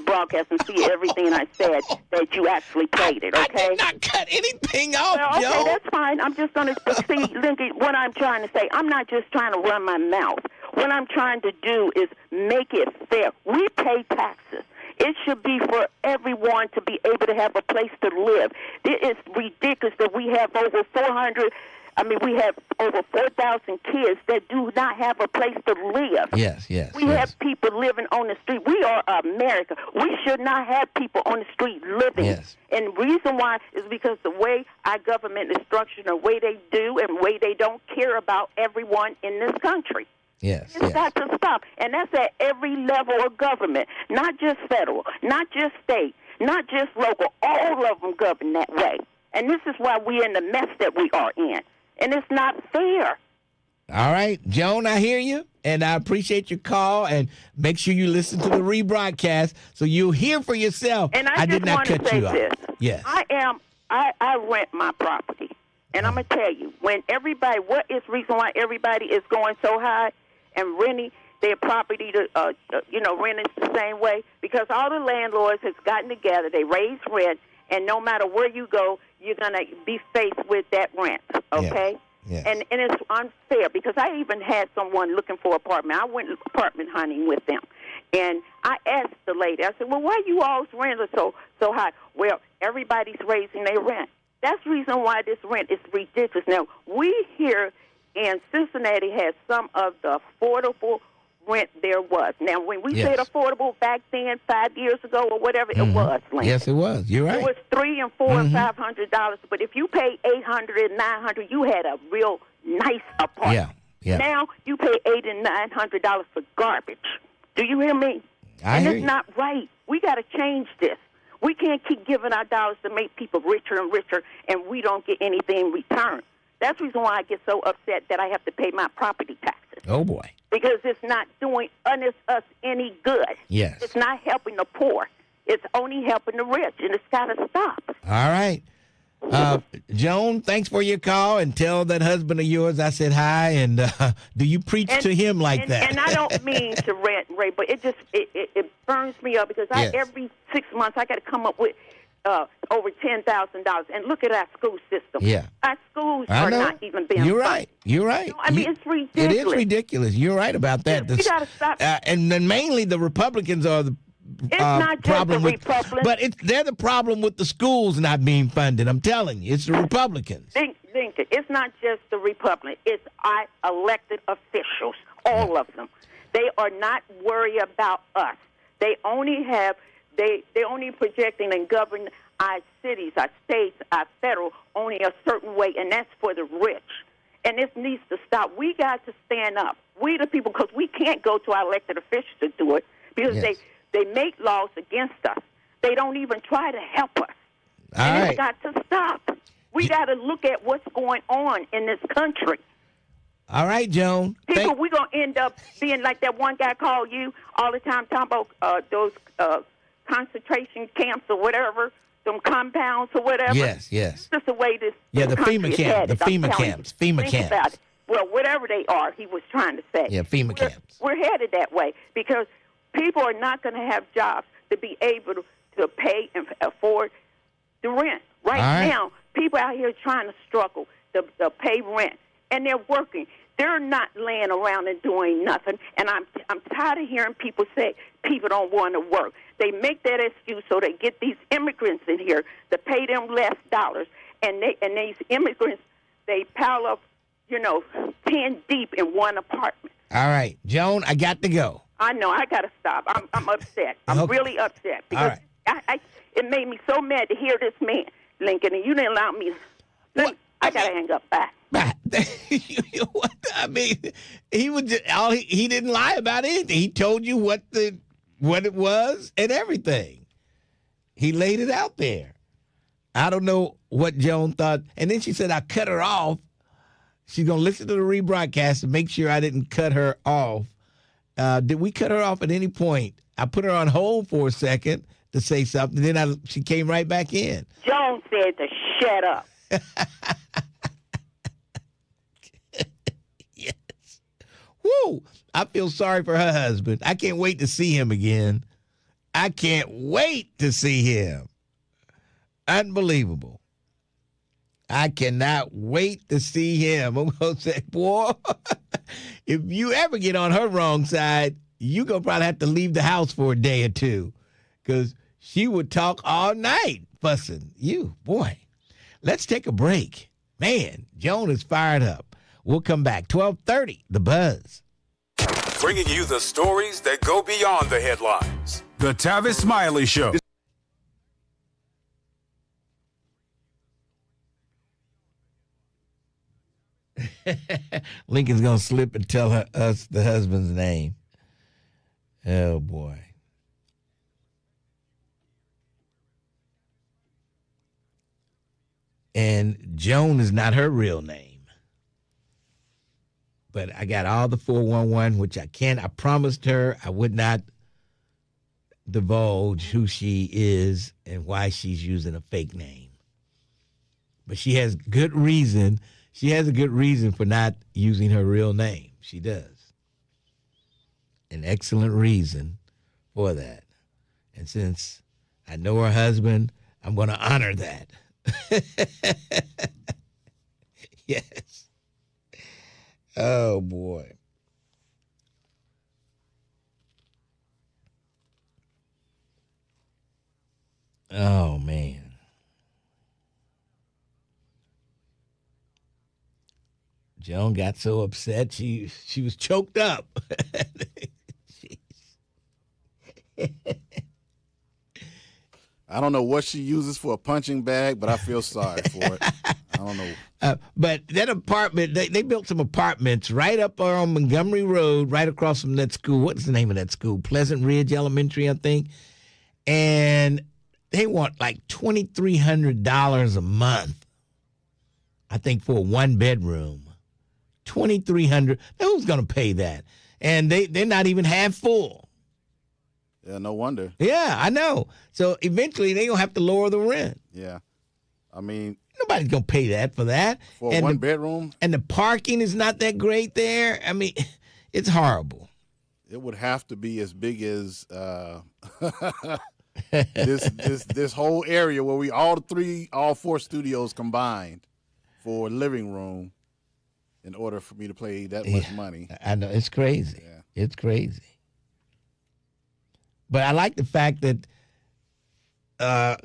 broadcast and see everything I said that you actually played it, okay? I did not cut anything off, Joe. Okay, that's fine. I'm just going to see, Lincoln, what I'm trying to say. I'm not just trying to run my mouth. What I'm trying to do is make it fair. We pay taxes. It should be for everyone to be able to have a place to live. It is ridiculous that we have over 400 I mean, we have over 4,000 kids that do not have a place to live. Yes. We have people living on the street. We are America. We should not have people on the street living. Yes. And the reason why is because the way our government is structured, the way they do, and the way they don't care about everyone in this country. Yes. It's got to stop. And that's at every level of government, not just federal, not just state, not just local. All of them govern that way. And this is why we're in the mess that we are in. And it's not fair. All right, Joan, I hear you, and I appreciate your call. And make sure you listen to the rebroadcast so you'll hear for yourself. And I did just not want to cut say you off. this. Yes. I rent my property. And I'm going to tell you, what is the reason why everybody is going so high and renting their property to, rent it the same way? Because all the landlords has gotten together, they raise rent, and no matter where you go, you're going to be faced with that rent, okay? Yeah. And it's unfair because I even had someone looking for an apartment. I went apartment hunting with them. And I asked the lady, I said, well, why you always rent so high? Well, everybody's raising their rent. That's the reason why this rent is ridiculous. Now, we here in Cincinnati had some of the affordable rent there was. Now, when we said affordable back then, 5 years ago or whatever, it was. Lance. Yes, it was. You're right. It was $300 and $400 and $500. But if you pay $800 and $900, you had a real nice apartment. Yeah. Now you pay $800 and $900 for garbage. Do you hear me? I hear it's you. not right. We got to change this. We can't keep giving our dollars to make people richer and richer, and we don't get anything in return. That's the reason why I get so upset that I have to pay my property taxes. Oh, boy. Because it's not doing us any good. Yes. It's not helping the poor. It's only helping the rich, and it's got to stop. All right. Joan, thanks for your call, and tell that husband of yours I said hi, and do you preach to him like that? And I don't mean to rant, Ray, but it just it burns me up because every 6 months I got to come up with over $10,000. And look at our school system. Yeah. Our schools are not even being You're funded. right. You're right. I mean, it's ridiculous. It is ridiculous. You're right about that. We got to stop. And then mainly the Republicans are the It's not just problem the with, Republicans. but they're the problem with the schools not being funded. I'm telling you, it's the Republicans. Think it. It's not just the Republicans. It's our elected officials, all of them. They are not worried about us. They only have they only projecting and governing our cities, our states, our federal only a certain way, and that's for the rich. And this needs to stop. We got to stand up. We the people, because we can't go to our elected officials to do it because they make laws against us. They don't even try to help us. It's got to stop. We got to look at what's going on in this country. All right, Joan. People, we're going to end up being like that one guy called you all the time talking about those concentration camps or whatever, some compounds or whatever. Yes. It's just the way this the country FEMA is camp, headed. the FEMA camps, FEMA Think about camps. it. Well, whatever they are, he was trying to say. Yeah, FEMA camps. We're headed that way because people are not going to have jobs to be able to pay and afford the rent. Right now, people out here trying to struggle to pay rent, and they're working. They're not laying around and doing nothing. And I'm tired of hearing people say people don't want to work. They make that excuse so they get these immigrants in here to pay them less dollars, and these immigrants, they pile up, 10 deep in one apartment. All right, Joan, I got to go. I know. I got to stop. I'm upset. I'm really upset because it made me so mad to hear this man, Lincoln, and you didn't allow me. I got to hang up. Bye. I mean, he was he didn't lie about anything. He told you what it was and everything. He laid it out there. I don't know what Joan thought. And then she said, I cut her off. She's going to listen to the rebroadcast and make sure I didn't cut her off. Did we cut her off at any point? I put her on hold for a second to say something. Then she came right back in. Joan said to shut up. Yes. Woo! I feel sorry for her husband. I can't wait to see him again. I can't wait to see him. Unbelievable. I cannot wait to see him. I'm going to say, boy, if you ever get on her wrong side, you're going to probably have to leave the house for a day or two because she would talk all night fussing you. Boy, let's take a break. Man, Joan is fired up. We'll come back. 12:30, The Buzz. Bringing you the stories that go beyond the headlines. The Tavis Smiley Show. Lincoln's going to slip and tell us the husband's name. Oh, boy. And Joan is not her real name. But I got all the 411, which I promised her I would not divulge who she is and why she's using a fake name. But she has good reason. She has a good reason for not using her real name. She does. An excellent reason for that. And since I know her husband, I'm going to honor that. Yes. Oh, boy. Oh, man. Joan got so upset she was choked up. I don't know what she uses for a punching bag, but I feel sorry for it. I don't know. But that apartment, they built some apartments right up on Montgomery Road, right across from that school. What's the name of that school? Pleasant Ridge Elementary, I think. And they want like $2,300 a month, I think, for a one-bedroom. $2,300. Who's going to pay that? And they're not even half full. Yeah, no wonder. Yeah, I know. So eventually they're going to have to lower the rent. Yeah. I mean, nobody's going to pay that for that. For a one-bedroom? And the parking is not that great there. I mean, it's horrible. It would have to be as big as this whole area where we all four studios combined for a living room in order for me to pay that much money. I know. It's crazy. Yeah. It's crazy. But I like the fact that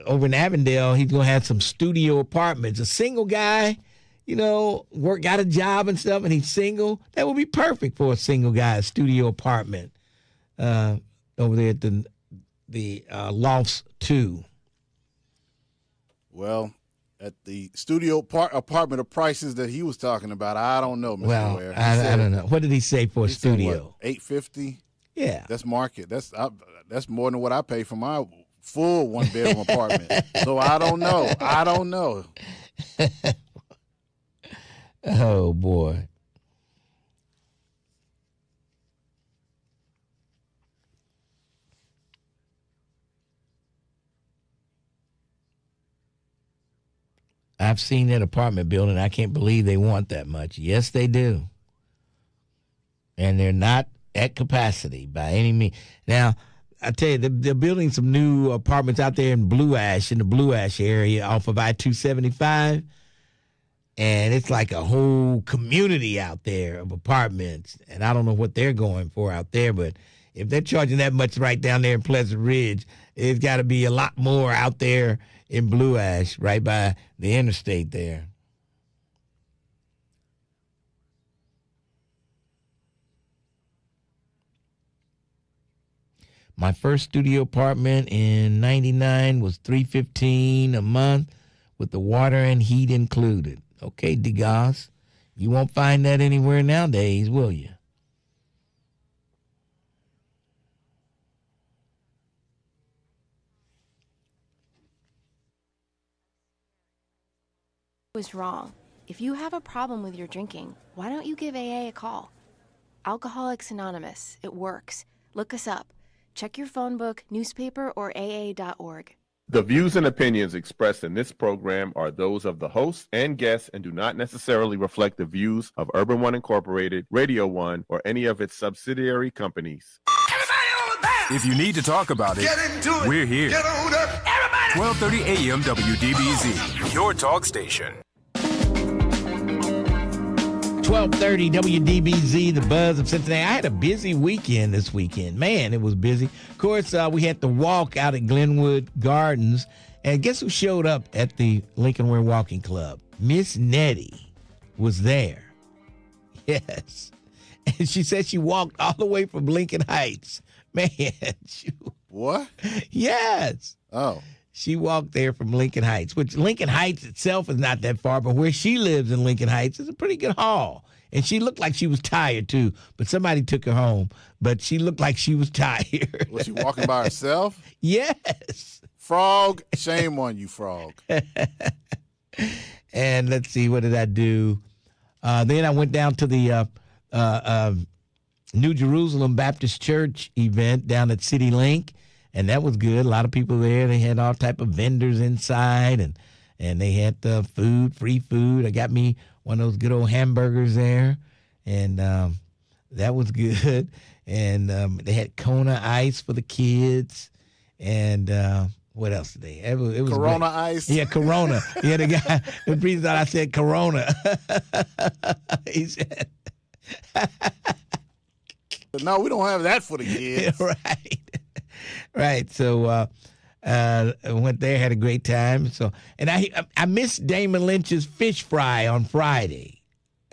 over in Avondale, he's going to have some studio apartments. A single guy, got a job and stuff, and he's single. That would be perfect for a single guy, a studio apartment over there at the Lofts 2. Well, at the studio apartment of prices that he was talking about, I don't know, Mr. Ware. I don't know. What did he say for a studio? $850. Yeah, that's market. That's more than what I pay for my full one-bedroom apartment. So I don't know. Oh boy. I've seen that apartment building. I can't believe they want that much. Yes, they do. And they're not at capacity by any means. Now, I tell you, they're building some new apartments out there in Blue Ash, in the Blue Ash area off of I-275. And it's like a whole community out there of apartments. And I don't know what they're going for out there, but if they're charging that much right down there in Pleasant Ridge, it's got to be a lot more out there in Blue Ash, right by the interstate there. My first studio apartment in 99 was $315 a month with the water and heat included. Okay, Degas, you won't find that anywhere nowadays, will you? Was wrong. If you have a problem with your drinking, why don't you give AA a call? Alcoholics Anonymous. It works. Look us up. Check your phone book, newspaper, or AA.org. The views and opinions expressed in this program are those of the host and guests and do not necessarily reflect the views of Urban One Incorporated, Radio One, or any of its subsidiary companies. If you need to talk about it, we're here. Get on up. 1230 AM WDBZ, your talk station. 1230 WDBZ, the buzz of Cincinnati. I had a busy weekend this weekend. Man, it was busy. Of course, we had to walk out at Glenwood Gardens. And guess who showed up at the Lincoln Ware Walking Club? Miss Nettie was there. Yes. And she said she walked all the way from Lincoln Heights. Man. What? Yes. Oh. She walked there from Lincoln Heights, which Lincoln Heights itself is not that far, but where she lives in Lincoln Heights is a pretty good haul. And she looked like she was tired, too. But somebody took her home. But she looked like she was tired. Was she walking by herself? Yes. Frog, shame on you, Frog. And let's see, what did I do? Then I went down to the New Jerusalem Baptist Church event down at City Link, and that was good. A lot of people there. They had all type of vendors inside, and they had the food, free food. I got me one of those good old hamburgers there, and that was good. And they had Kona ice for the kids, and what else did they have? It was Corona great. ice? Yeah, Corona. Yeah, the guy, the priest thought I said Corona. He said, no, we don't have that for the kids. Right. So I went there, had a great time. So, and I missed Damon Lynch's fish fry on Friday.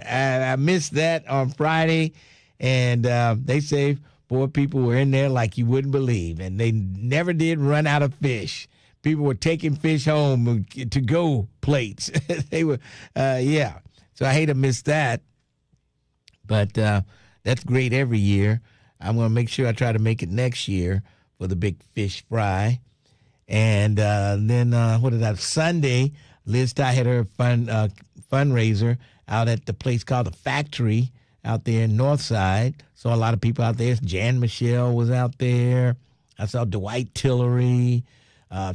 I missed that on Friday, and they say, boy, people were in there like you wouldn't believe, and they never did run out of fish. People were taking fish home to go plates. They were, yeah. So I hate to miss that, but that's great every year. I'm going to make sure I try to make it next year for the big fish fry. And then what did I? Sunday, Liz Ty had her fundraiser out at the place called the Factory out there in Northside. Saw a lot of people out there. Jan Michelle was out there. I saw Dwight Tillery.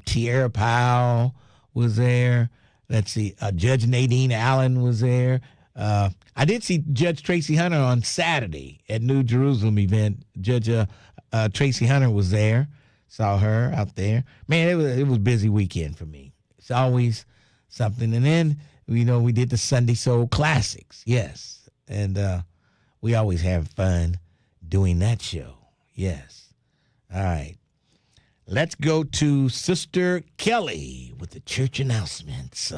Tierra Powell was there. Let's see. Judge Nadine Allen was there. I did see Judge Tracy Hunter on Saturday at New Jerusalem event. Judge Tracy Hunter was there. Saw her out there. Man, it was a busy weekend for me. It's always something. And then, we did the Sunday Soul Classics. Yes. And we always have fun doing that show. Yes. All right. Let's go to Sister Kelly with the church announcements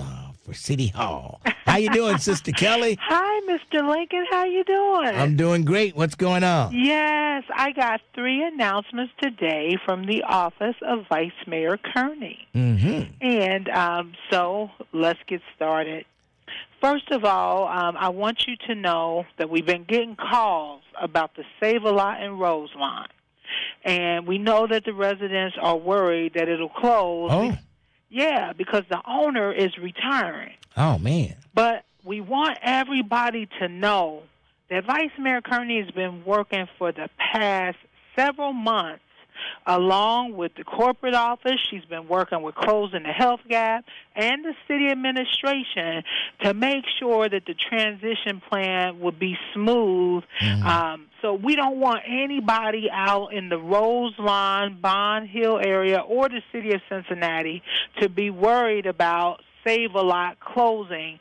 for City Hall. How you doing, Sister Kelly? Hi, Mr. Lincoln. How you doing? I'm doing great. What's going on? Yes, I got 3 announcements today from the office of Vice Mayor Kearney. Mm-hmm. And so let's get started. First of all, I want you to know that we've been getting calls about the Save-A-Lot and Roseline. And we know that the residents are worried that it'll close. Oh. Yeah, because the owner is retiring. Oh, man. But we want everybody to know that Vice Mayor Kearney has been working for the past several months along with the corporate office. She's been working with Closing the Health Gap and the city administration to make sure that the transition plan would be smooth. Mm-hmm. So we don't want anybody out in the Roseline, Bond Hill area or the city of Cincinnati to be worried about Save-A-Lot closing.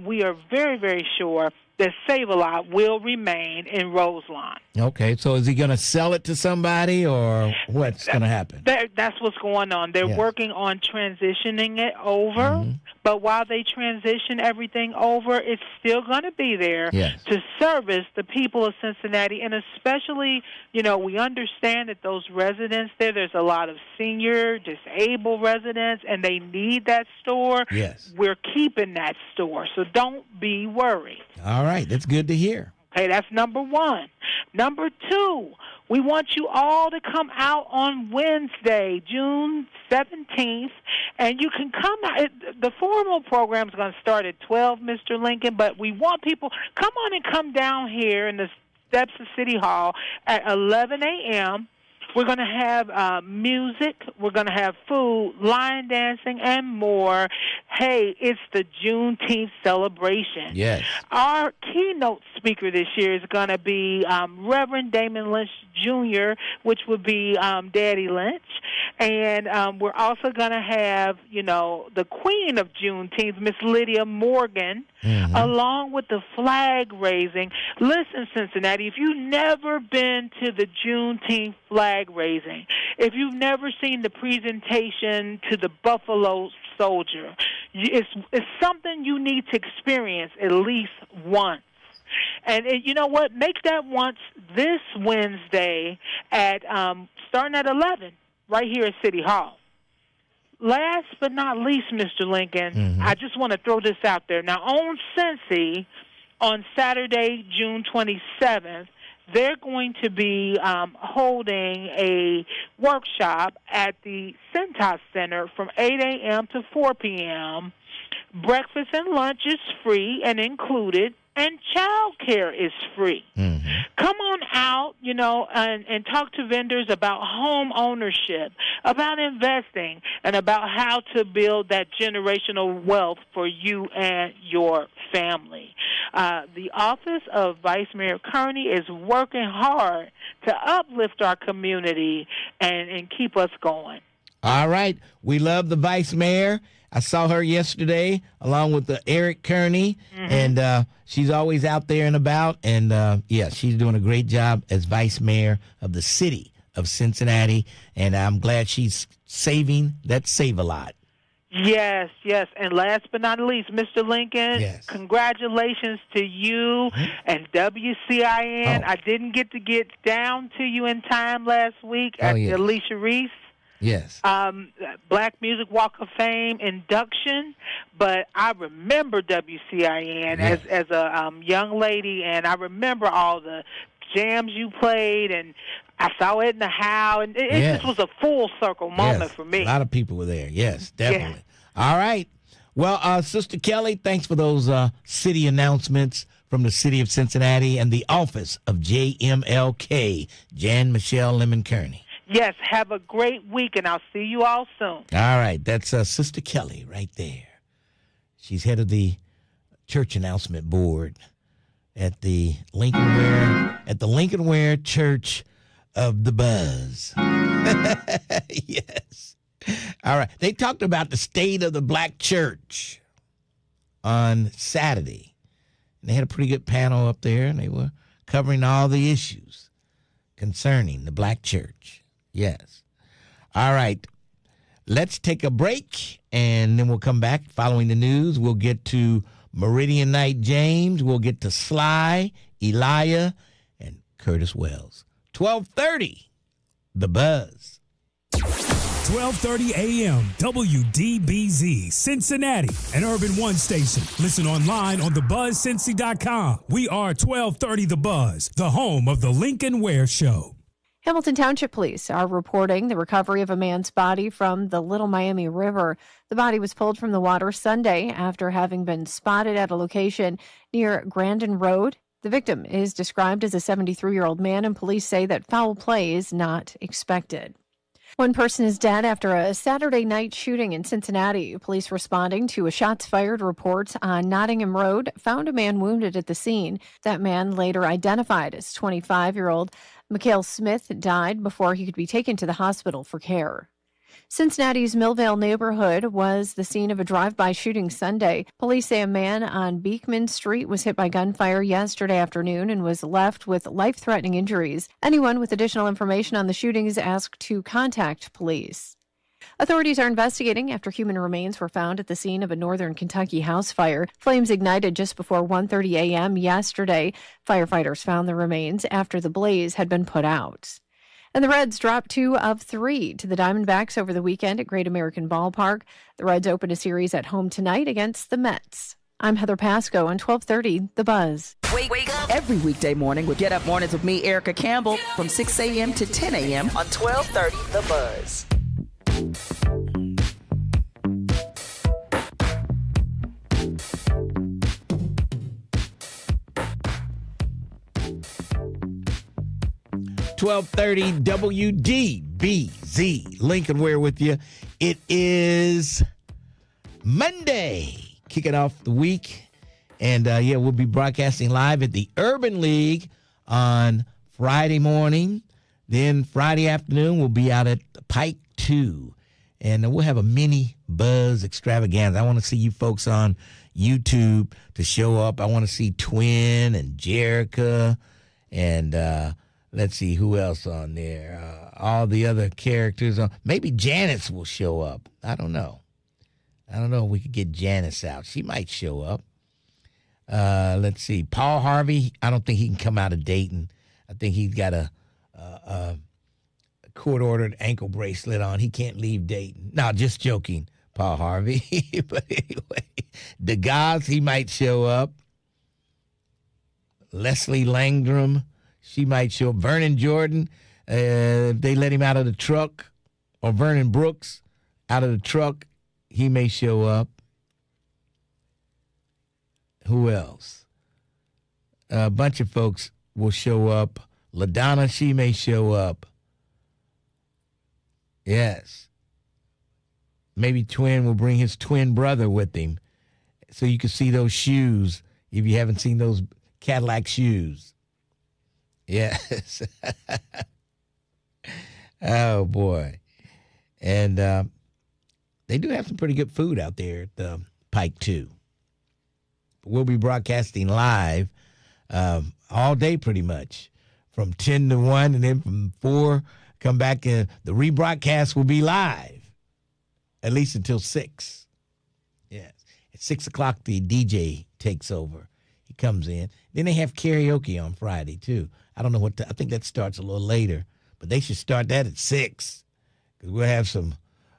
We are very, very sure that Save-A-Lot will remain in Roseline. Okay, so is he going to sell it to somebody, or what's going to happen? That's what's going on. They're working on transitioning it over, but while they transition everything over, it's still going to be there to service the people of Cincinnati, and especially, we understand that those residents there's a lot of senior, disabled residents, and they need that store. Yes. We're keeping that store, so don't be worried. All right, that's good to hear. Okay, that's number 1. Number 2, we want you all to come out on Wednesday, June 17th, and you can come out. The formal program is going to start at 12, Mr. Lincoln, but we want people, come on and come down here in the steps of City Hall at 11 a.m., We're going to have music. We're going to have food, line dancing, and more. Hey, it's the Juneteenth celebration. Yes. Our keynote speaker this year is going to be Reverend Damon Lynch Jr., which would be Daddy Lynch. And we're also going to have, the queen of Juneteenth, Miss Lydia Morgan, along with the flag raising. Listen, Cincinnati, if you've never been to the Juneteenth flag raising, if you've never seen the presentation to the Buffalo Soldier, It's something you need to experience at least once. And you know what? Make that once this Wednesday at starting at 11 right here at City Hall. Last but not least, Mr. Lincoln, I just want to throw this out there. Now, on Cincy, on Saturday, June 27th, they're going to be holding a workshop at the Cintas Center from 8 a.m. to 4 p.m. Breakfast and lunch is free and included, and child care is free. Come on out, and talk to vendors about home ownership, about investing, and about how to build that generational wealth for you and your family. The Office of Vice Mayor Kearney is working hard to uplift our community and keep us going. All right. We love the Vice Mayor. I saw her yesterday along with Eric Kearney, and she's always out there and about. And, she's doing a great job as Vice Mayor of the city of Cincinnati, and I'm glad she's saving that Save-A-Lot. Yes. And last but not least, Mr. Lincoln, congratulations to you and WCIN. I didn't get down to you in time last week at the Alicia Reese. Yes. Black Music Walk of Fame induction, but I remember WCIN as a young lady, and I remember all the jams you played, and I saw Edna Howe, and it just was a full circle moment for me. A lot of people were there. Yes, definitely. All right. Well, Sister Kelly, thanks for those city announcements from the city of Cincinnati and the office of JMLK, Jan Michelle Lemon Kearney. Yes, have a great week, and I'll see you all soon. All right, that's Sister Kelly right there. She's head of the church announcement board at the Lincoln Ware Church of the Buzz. Yes. All right. They talked about the state of the black church on Saturday. And they had a pretty good panel up there, and they were covering all the issues concerning the black church. Yes. All right. Let's take a break, and then we'll come back. Following the news, we'll get to Meridian Knight James. We'll get to Sly, Elijah, and Curtis Wells. 12:30, The Buzz. 12:30 a.m. WDBZ, Cincinnati, an Urban One station. Listen online on thebuzzcincy.com. We are 1230 The Buzz, the home of the Lincoln Ware Show. Hamilton Township Police are reporting the recovery of a man's body from the Little Miami River. The body was pulled from the water Sunday after having been spotted at a location near Grandin Road. The victim is described as a 73-year-old man, and police say that foul play is not expected. One person is dead after a Saturday night shooting in Cincinnati. Police responding to a shots fired report on Nottingham Road found a man wounded at the scene. That man, later identified as 25-year-old Mikhail Smith, died before he could be taken to the hospital for care. Cincinnati's Millvale neighborhood was the scene of a drive-by shooting Sunday. Police say a man on Beekman Street was hit by gunfire yesterday afternoon and was left with life-threatening injuries. Anyone with additional information on the shooting is asked to contact police. Authorities are investigating after human remains were found at the scene of a northern Kentucky house fire. Flames ignited just before 1:30 a.m. yesterday. Firefighters found the remains after the blaze had been put out. And the Reds dropped 2 of 3 to the Diamondbacks over the weekend at Great American Ballpark. The Reds open a series at home tonight against the Mets. I'm Heather Pasco on 1230 The Buzz. Wake up every weekday morning with Get Up Mornings with me, Erica Campbell, from 6 a.m. to 10 a.m. on 1230 The Buzz. .1230 WDBZ. Lincoln Ware with you. It is Monday, kicking off the week. And, we'll be broadcasting live at the Urban League on Friday morning. Then Friday afternoon, we'll be out at Pike 2. And we'll have a mini Buzz extravaganza. I want to see you folks on YouTube to show up. I want to see Twin and Jerica and let's see who else on there. All the other characters. Maybe Janice will show up. I don't know. I don't know if we could get Janice out. She might show up. Let's see. Paul Harvey, I don't think he can come out of Dayton. I think he's got a court-ordered ankle bracelet on. He can't leave Dayton. No, just joking, Paul Harvey. But anyway, DeGoss, he might show up. Leslie Langdrum, she might show up. Vernon Jordan, if they let him out of the truck, or Vernon Brooks out of the truck, he may show up. Who else? A bunch of folks will show up. LaDonna, she may show up. Yes. Maybe Twin will bring his twin brother with him so you can see those shoes if you haven't seen those Cadillac shoes. Yes. Oh, boy. And they do have some pretty good food out there at the Pike, too. We'll be broadcasting live all day pretty much from 10 to 1, and then from 4, come back, and the rebroadcast will be live at least until 6. Yes. At 6 o'clock, the DJ takes over. He comes in. Then they have karaoke on Friday, too. I don't know what I think that starts a little later, but they should start that at 6 because we'll have some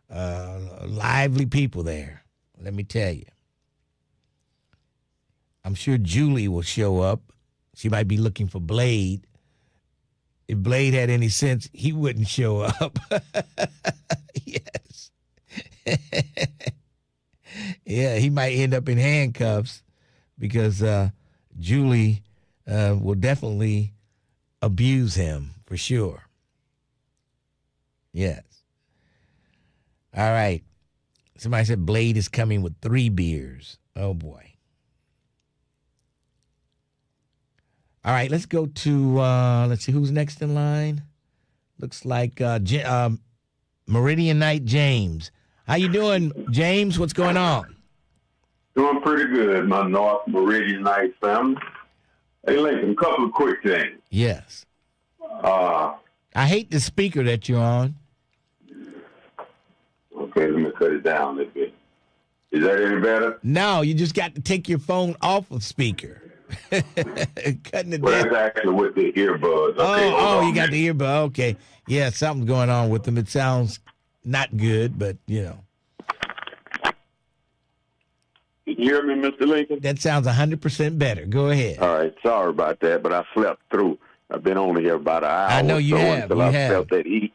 lively people there. Let me tell you. I'm sure Julie will show up. She might be looking for Blade. If Blade had any sense, he wouldn't show up. Yes. Yeah, he might end up in handcuffs because Julie will definitely abuse him for sure. Yes. All right. Somebody said Blade is coming with 3 beers. Oh, boy. All right, let's go to, let's see, who's next in line? Looks like Meridian Knight James. How you doing, James? What's going on? Doing pretty good, my North Meridian Knight family. Hey, Lincoln, a couple of quick things. Yes. I hate the speaker that you're on. Okay, let me cut it down a little bit. Is that any better? No, you just got to take your phone off of speaker. Cutting it Well, down. that's actually with the earbuds. Okay, you got the earbud. Okay. Yeah, something's going on with them. It sounds not good, but, you know. Can you hear me, Mr. Lincoln? That sounds 100% better. Go ahead. All right, sorry about that, but I slept through. I've been on here about an hour. I know you have. Until I felt that heat.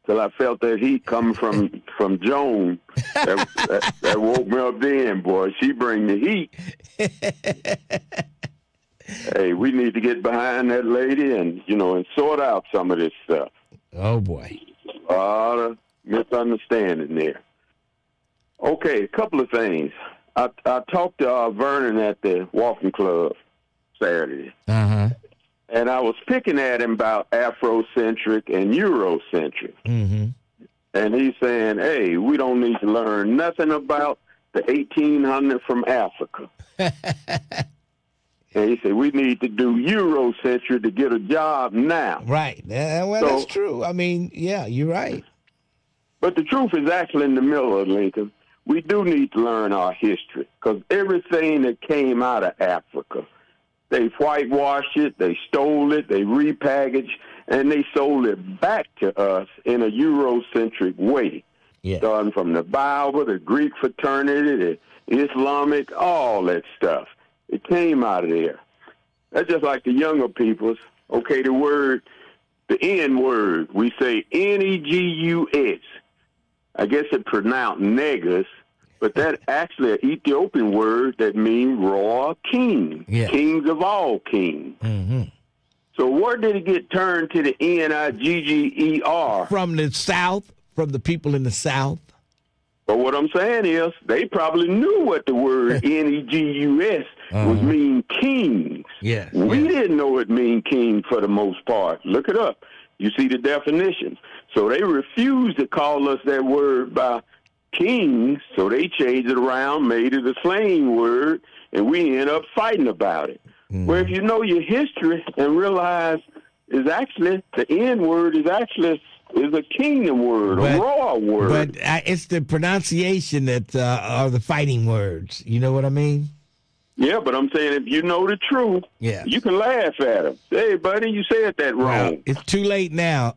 Till I felt that heat coming from Joan. That woke me up then, boy. She bring the heat. Hey, we need to get behind that lady and sort out some of this stuff. Oh, boy. A lot of misunderstanding there. Okay, a couple of things. I talked to Vernon at the walking club Saturday. Uh-huh. And I was picking at him about Afrocentric and Eurocentric. Mm-hmm. And he's saying, hey, we don't need to learn nothing about the 1800 from Africa. And he said, we need to do Eurocentric to get a job now. Right. Well, that's true. I mean, yeah, you're right. But the truth is actually in the middle of Lincoln. We do need to learn our history because everything that came out of Africa, they whitewashed it, they stole it, they repackaged, and they sold it back to us in a Eurocentric way. Yeah. Starting from the Bible, the Greek fraternity, the Islamic, all that stuff. It came out of there. That's just like the younger people's. Okay, the N word, we say Negus. I guess it pronounced negus, but that actually an Ethiopian word that means royal king, kings of all kings. Mm-hmm. So where did it get turned to the Nigger? From the South, from the people in the South. But what I'm saying is they probably knew what the word Negus was mean kings. Yeah. We didn't know it mean king for the most part. Look it up. You see the definitions. So they refused to call us that word by kings, so they changed it around, made it a slang word, and we end up fighting about it. Well, if you know your history and realize is actually the N word is actually is a kingdom word, a royal word. But it's the pronunciation that are the fighting words. You know what I mean? Yeah, but I'm saying if you know the truth, you can laugh at him. Hey, buddy, you said that wrong. Well, it's too late now.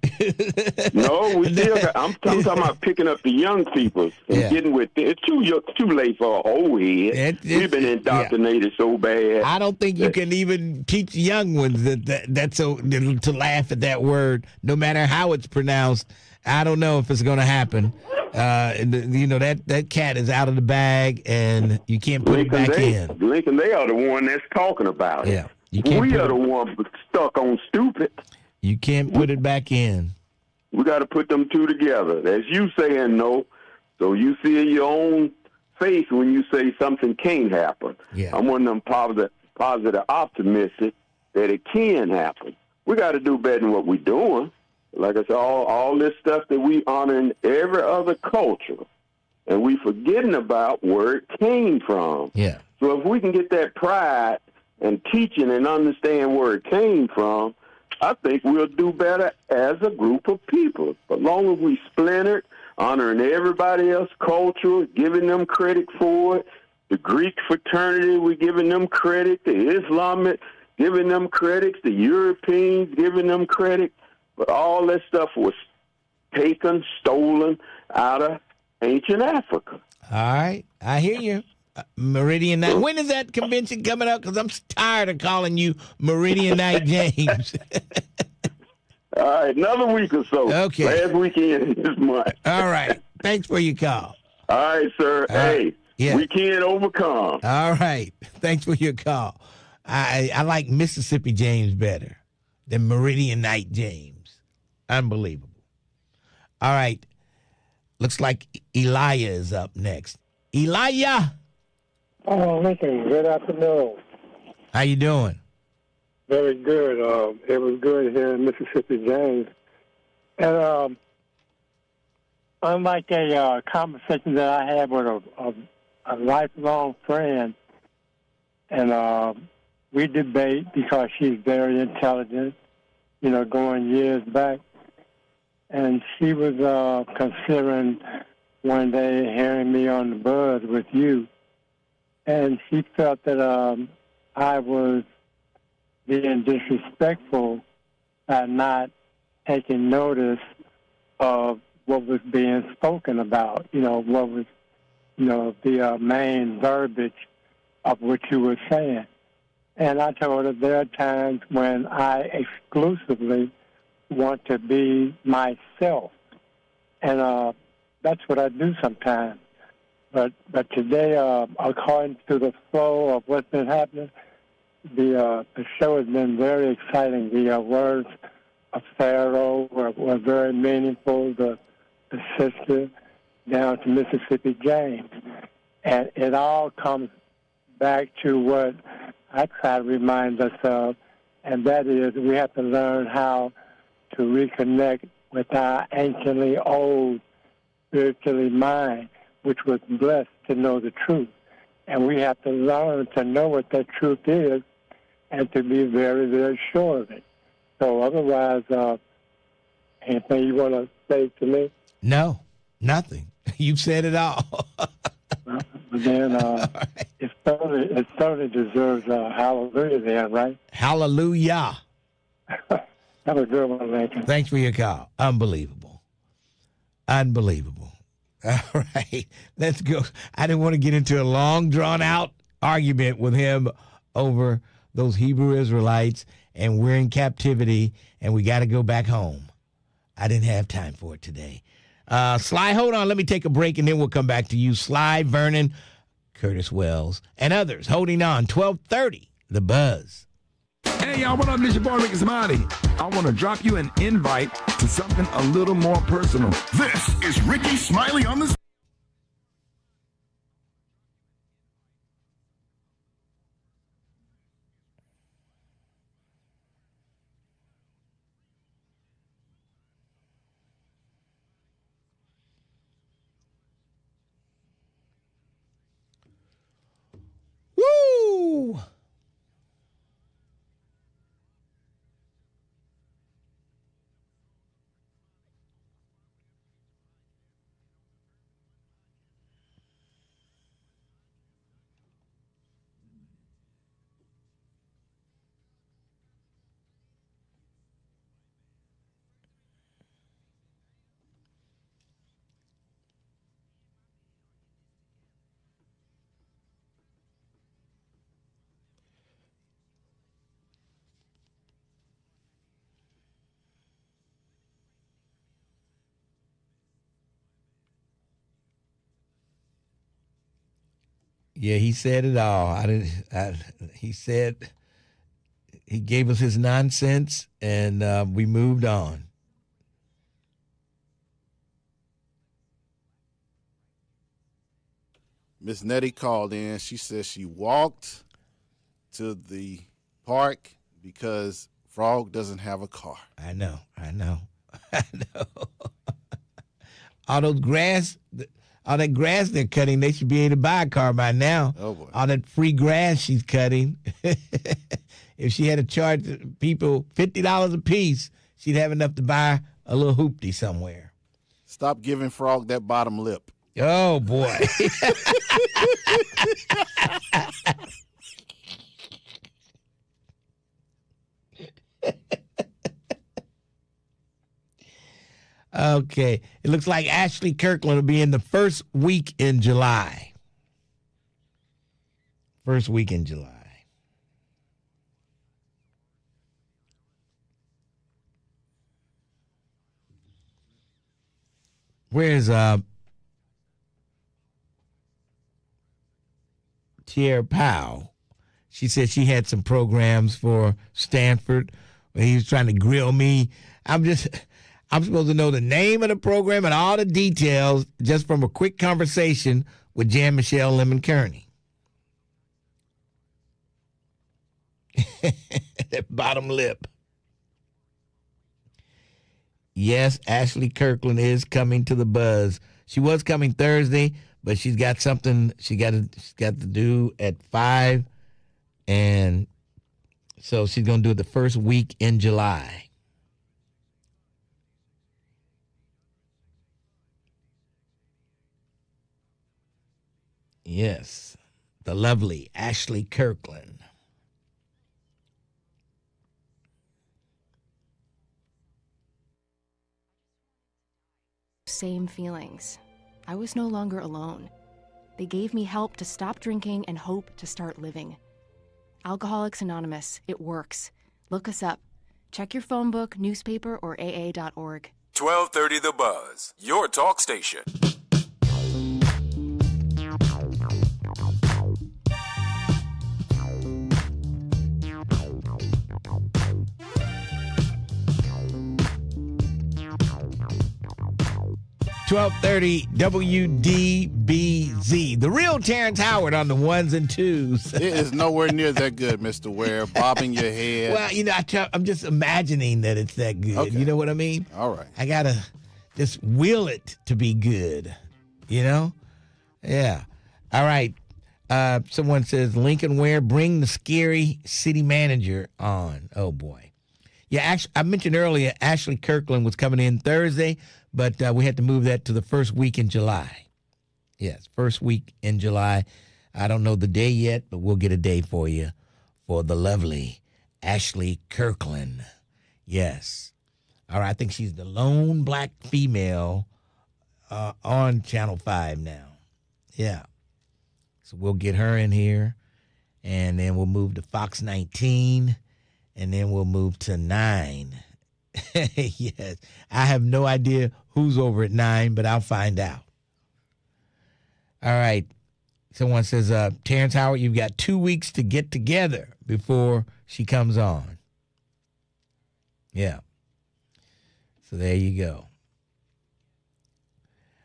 No, we still got, I'm talking about picking up the young people and getting with them. It's too late for an old head. We've been indoctrinated so bad. I don't think you can even teach young ones to laugh at that word, no matter how it's pronounced. I don't know if it's going to happen. That cat is out of the bag, and you can't put it back in. Lincoln, they are the one that's talking about it. We are the ones stuck on stupid. You can't put it back in. We got to put them two together. As you saying no, so you see in your own face when you say something can't happen. I'm one of them positive optimistic that it can happen. We got to do better than what we're doing. Like I said, all this stuff that we honor in every other culture, and we forgetting about where it came from. So if we can get that pride and teaching and understand where it came from, I think we'll do better as a group of people. But long as we splintered, honoring everybody else's culture, giving them credit for it, the Greek fraternity, we're giving them credit, the Islamic, giving them credit, the Europeans, giving them credit. But all that stuff was taken, stolen out of ancient Africa. All right. I hear you. Meridian Night. When is that convention coming up? Because I'm tired of calling you Meridian Night James. All right. Another week or so. Okay. Last weekend this month. All right. Thanks for your call. All right, sir. We can overcome. All right. Thanks for your call. I like Mississippi James better than Meridian Night James. Unbelievable. All right. Looks like Elijah is up next. Elijah. Oh, Lincoln, good afternoon. How you doing? Very good. It was good here in Mississippi James. And unlike a conversation that I had with a lifelong friend, and we debate because she's very intelligent, going years back. And she was considering one day hearing me on the buzz with you. And she felt that I was being disrespectful by not taking notice of what was being spoken about, what was, the main verbiage of what you were saying. And I told her there are times when I exclusively want to be myself, and that's what I do sometimes. But today, according to the flow of what's been happening, the show has been very exciting. The words of Pharaoh were very meaningful. The sister down to Mississippi James, and it all comes back to what I try to remind us of, and that is we have to learn how to reconnect with our anciently old spiritually mind, which was blessed to know the truth. And we have to learn to know what that truth is and to be very, very sure of it. So otherwise, anything you want to say to me? No, nothing. You've said it all. But then it certainly deserves a hallelujah then, right? Hallelujah. Have a good one, Lincoln. Thanks for your call. Unbelievable. Unbelievable. All right. Let's go. I didn't want to get into a long, drawn-out argument with him over those Hebrew Israelites, and we're in captivity, and we got to go back home. I didn't have time for it today. Sly, hold on. Let me take a break, and then we'll come back to you. Sly, Vernon, Curtis Wells, and others holding on. 1230, The Buzz. Hey, y'all, what up? This your boy, Ricky Smiley. I want to drop you an invite to something a little more personal. This is Ricky Smiley on the... Woo! Yeah, he said it all. He said he gave us his nonsense, and we moved on. Miss Nettie called in. She said she walked to the park because Frog doesn't have a car. I know. All that grass they're cutting, they should be able to buy a car by now. Oh, boy. All that free grass she's cutting. If she had to charge people $50 a piece, she'd have enough to buy a little hoopty somewhere. Stop giving Frog that bottom lip. Oh, boy. Okay. It looks like Ashley Kirkland will be in the first week in July. First week in July. Where's Tierra Powell? She said she had some programs for Stanford where he was trying to grill me. I'm supposed to know the name of the program and all the details just from a quick conversation with Jan Michelle Lemon Kearney. That bottom lip. Yes, Ashley Kirkland is coming to the Buzz. She was coming Thursday, but she's got something she's got to do at 5, and so she's going to do it the first week in July. Yes, the lovely Ashley Kirkland. Same feelings. I was no longer alone. They gave me help to stop drinking and hope to start living. Alcoholics Anonymous, it works. Look us up. Check your phone book, newspaper, or AA.org. 1230 The Buzz, your talk station. .1230 WDBZ. The real Terrence Howard on the ones and twos. It is nowhere near that good, Mr. Ware. Bobbing your head. Well, I'm just imagining that it's that good. Okay. You know what I mean? All right. I got to just will it to be good. You know? Yeah. All right. Someone says, Lincoln Ware, bring the scary city manager on. Oh, boy. Yeah, I mentioned earlier Ashley Kirkland was coming in Thursday, but we had to move that to the first week in July. Yes, first week in July. I don't know the day yet, but we'll get a day for you for the lovely Ashley Kirkland. Yes. All right, I think she's the lone black female on Channel 5 now. Yeah. So we'll get her in here, and then we'll move to Fox 19, and then we'll move to 9. Yes. I have no idea who's over at 9, but I'll find out. All right. Someone says, Terrence Howard, you've got 2 weeks to get together before she comes on. Yeah. So there you go.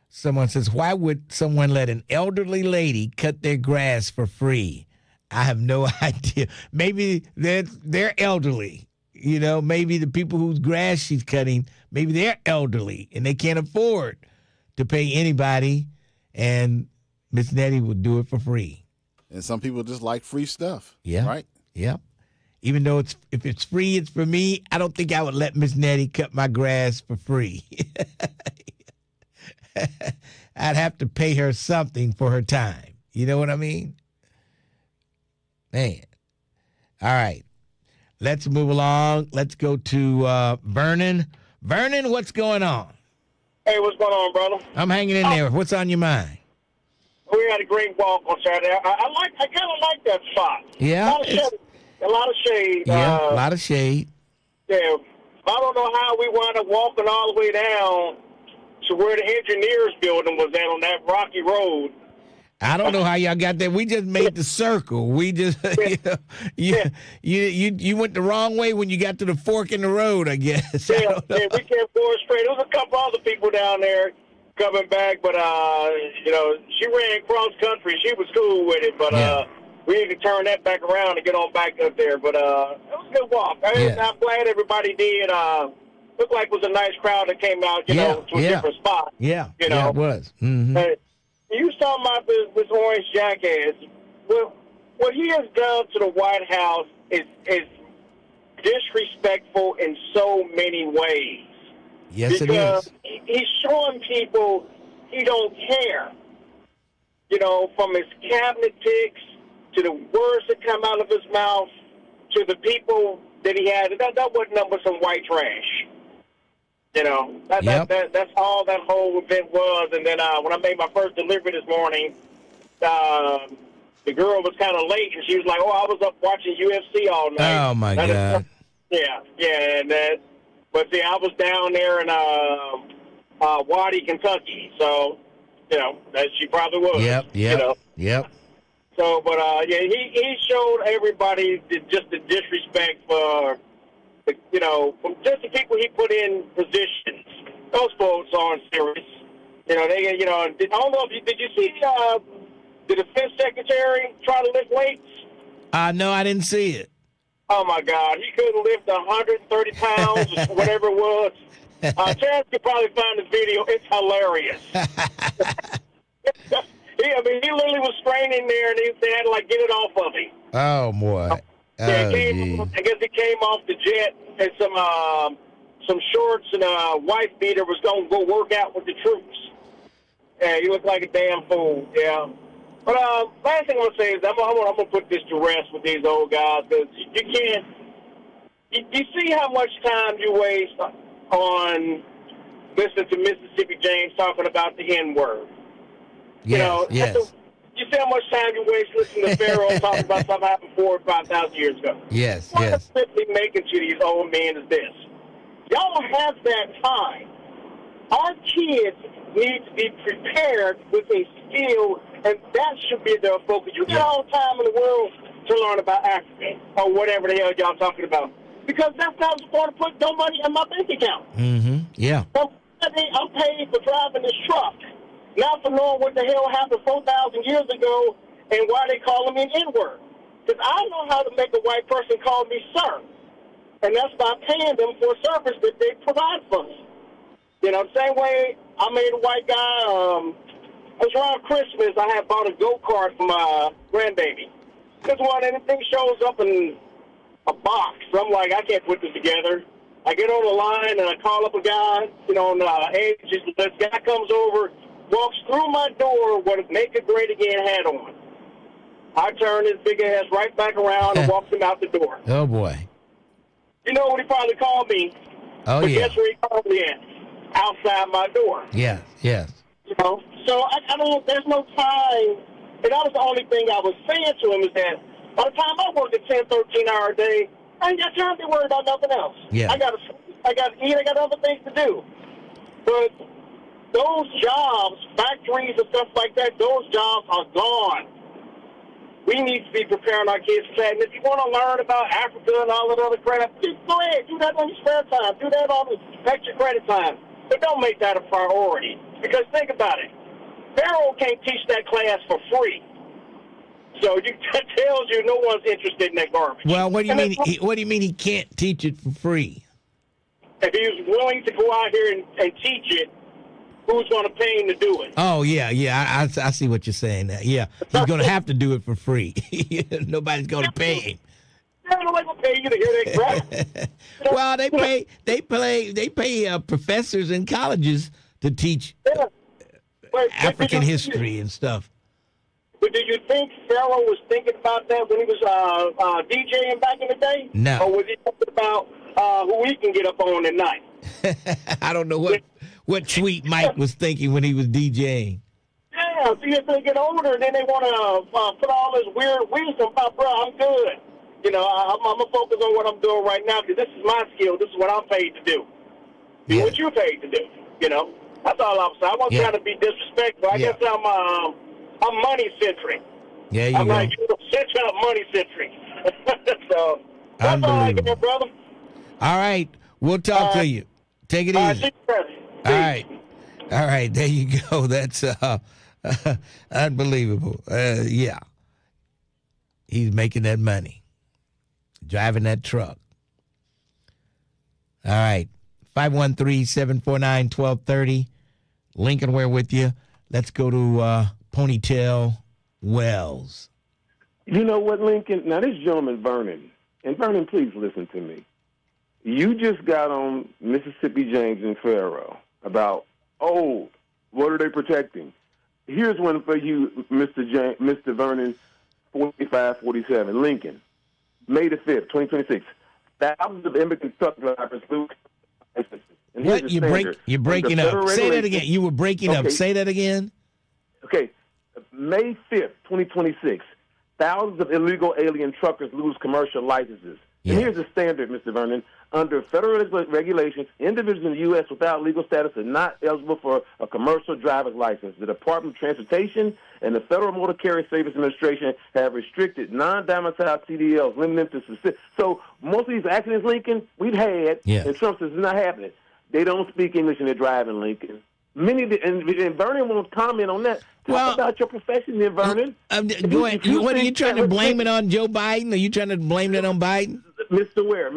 Someone says, why would someone let an elderly lady cut their grass for free? I have no idea. Maybe they're elderly. You know, maybe the people whose grass she's cutting, maybe they're elderly and they can't afford to pay anybody, and Miss Nettie will do it for free. And some people just like free stuff. Yeah. Right? Yeah. Even though if it's free, it's for me, I don't think I would let Miss Nettie cut my grass for free. I'd have to pay her something for her time. You know what I mean? Man. All right. Let's move along. Let's go to Vernon. Vernon, what's going on? Hey, what's going on, brother? I'm hanging in there. What's on your mind? We had a great walk on Saturday. I kind of like that spot. Yeah. A lot of shade. Yeah, a lot of shade. Yeah. I don't know how we wound up walking all the way down to where the engineers building was at on that rocky road. I don't know how y'all got that. We just made the circle. We just you went the wrong way when you got to the fork in the road, I guess. We kept going straight. There was a couple other people down there coming back, but she ran cross country. She was cool with it, but we need to turn that back around and get on back up there. But it was a good walk. I'm glad everybody did. Looked like it was a nice crowd that came out, to a different spot. Yeah, it was. Mm-hmm. You was talking about this orange jackass. Well, what he has done to the White House is disrespectful in so many ways. Yes, because it is. He's showing people he don't care. From his cabinet picks to the words that come out of his mouth to the people that he had. That wasn't nothing but some white trash. That's all that whole event was. And then when I made my first delivery this morning, the girl was kind of late, and she was like, "Oh, I was up watching UFC all night." Oh my God! Yeah. But see, I was down there in Ware, Kentucky, so that she probably was. Yep. So, but he showed everybody just the disrespect for. Just the people he put in positions. Those folks aren't serious. I don't know if did you see the defense secretary try to lift weights? No, I didn't see it. Oh my God, he couldn't lift 130 pounds or whatever it was. Chance could probably find the video. It's hilarious. He literally was straining there, and they had to get it off of him. Oh boy. I guess he came off the jet and some shorts and a wife beater was going to go work out with the troops. Yeah, he looked like a damn fool, yeah. But last thing I'm going to say is I'm going to put this to rest with these old guys because you can't – you see how much time you waste on listening to Mississippi James talking about the N-word. Yes. You see how much time you waste listening to Pharaoh talking about something happened 4,000 or 5,000 years ago. Yes. What I'm simply making to these old men is this. Y'all don't have that time. Our kids need to be prepared with a skill, and that should be their focus. You got all the time in the world to learn about Africa or whatever the hell y'all talking about. Because that's not going to put no money in my bank account. Mm-hmm. Yeah. I'm paid for driving this truck. Not for knowing what the hell happened 4,000 years ago and why they call me an N-word. Because I know how to make a white person call me sir. And that's by paying them for a service that they provide for us. The same way I made a white guy, it was around Christmas, I had bought a go-kart for my grandbaby. This one, anything shows up in a box. I'm like, I can't put this together. I get on the line and I call up a guy, on Ages. This guy comes over, walks through my door with a Make It Great Again hat on. I turn his big ass right back around and walks him out the door. Oh, boy. You know what he probably called me? Oh, but yeah. Guess where he called me at? Outside my door. Yes. So I don't, there's no time. And that was the only thing I was saying to him is that by the time I work a 10, 13-hour day, I ain't got time to be worried about nothing else. Yeah. I got to eat. I got other things to do. But those jobs, factories and stuff like that, those jobs are gone. We need to be preparing our kids for that. And if you want to learn about Africa and all that other crap, just go ahead. Do that on your spare time. Do that on the extra credit time. But don't make that a priority. Because think about it. Pharaoh can't teach that class for free. So that tells you no one's interested in that garbage. Well, what do you mean? What do you mean he can't teach it for free? If he was willing to go out here and teach it, who's going to pay him to do it? Oh, yeah. I see what you're saying. Yeah, he's going to have to do it for free. Nobody's going to pay him. Nobody will pay you to hear that crap. Well, they pay professors in colleges to teach African history and stuff. But do you think Pharaoh was thinking about that when he was DJing back in the day? No. Or was he thinking about who he can get up on at night? I don't know what Sweet Mike was thinking when he was DJing. Yeah, see, as they get older, then they want to put all this weird wisdom about, bro, I'm good. I'm going to focus on what I'm doing right now because this is my skill. This is what I'm paid to do. Do what you're paid to do, That's all I'm saying. I wasn't trying to be disrespectful. I guess I'm I'm money-centric. There you I'm go. like, cinch out money-centric. So, that's all I got, brother. All right. We'll talk to you. Take it easy. All right. All right. There you go. That's unbelievable. Yeah. He's making that money. Driving that truck. All right. 513-749-1230. Lincoln Ware with you. Let's go to Ponytail Wells. You know what, Lincoln? Now, this gentleman, Vernon, and Vernon, please listen to me. You just got on Mississippi James and Pharaoh about, what are they protecting? Here's one for you, Mr. Vernon, 4547. Lincoln, May the 5th, 2026. Thousands of immigrant truck drivers lose licenses. What? You're breaking up. Say that again. You were breaking up. Say that again. Okay. May 5th, 2026. Thousands of illegal alien truckers lose commercial licenses. Yeah. And here's the standard, Mr. Vernon. Under federal regulations, individuals in the U.S. without legal status are not eligible for a commercial driver's license. The Department of Transportation and the Federal Motor Carrier Safety Administration have restricted non-domiciled CDLs, limiting them to specific. So most of these accidents, Lincoln, we've had, and Trump says it's not happening. They don't speak English and they're driving, Lincoln. And Vernon won't comment on that. Talk about your profession then, Vernon. Go ahead. What are you trying to blame it on Joe Biden? Are you trying to blame that on Biden? Mr. Ware,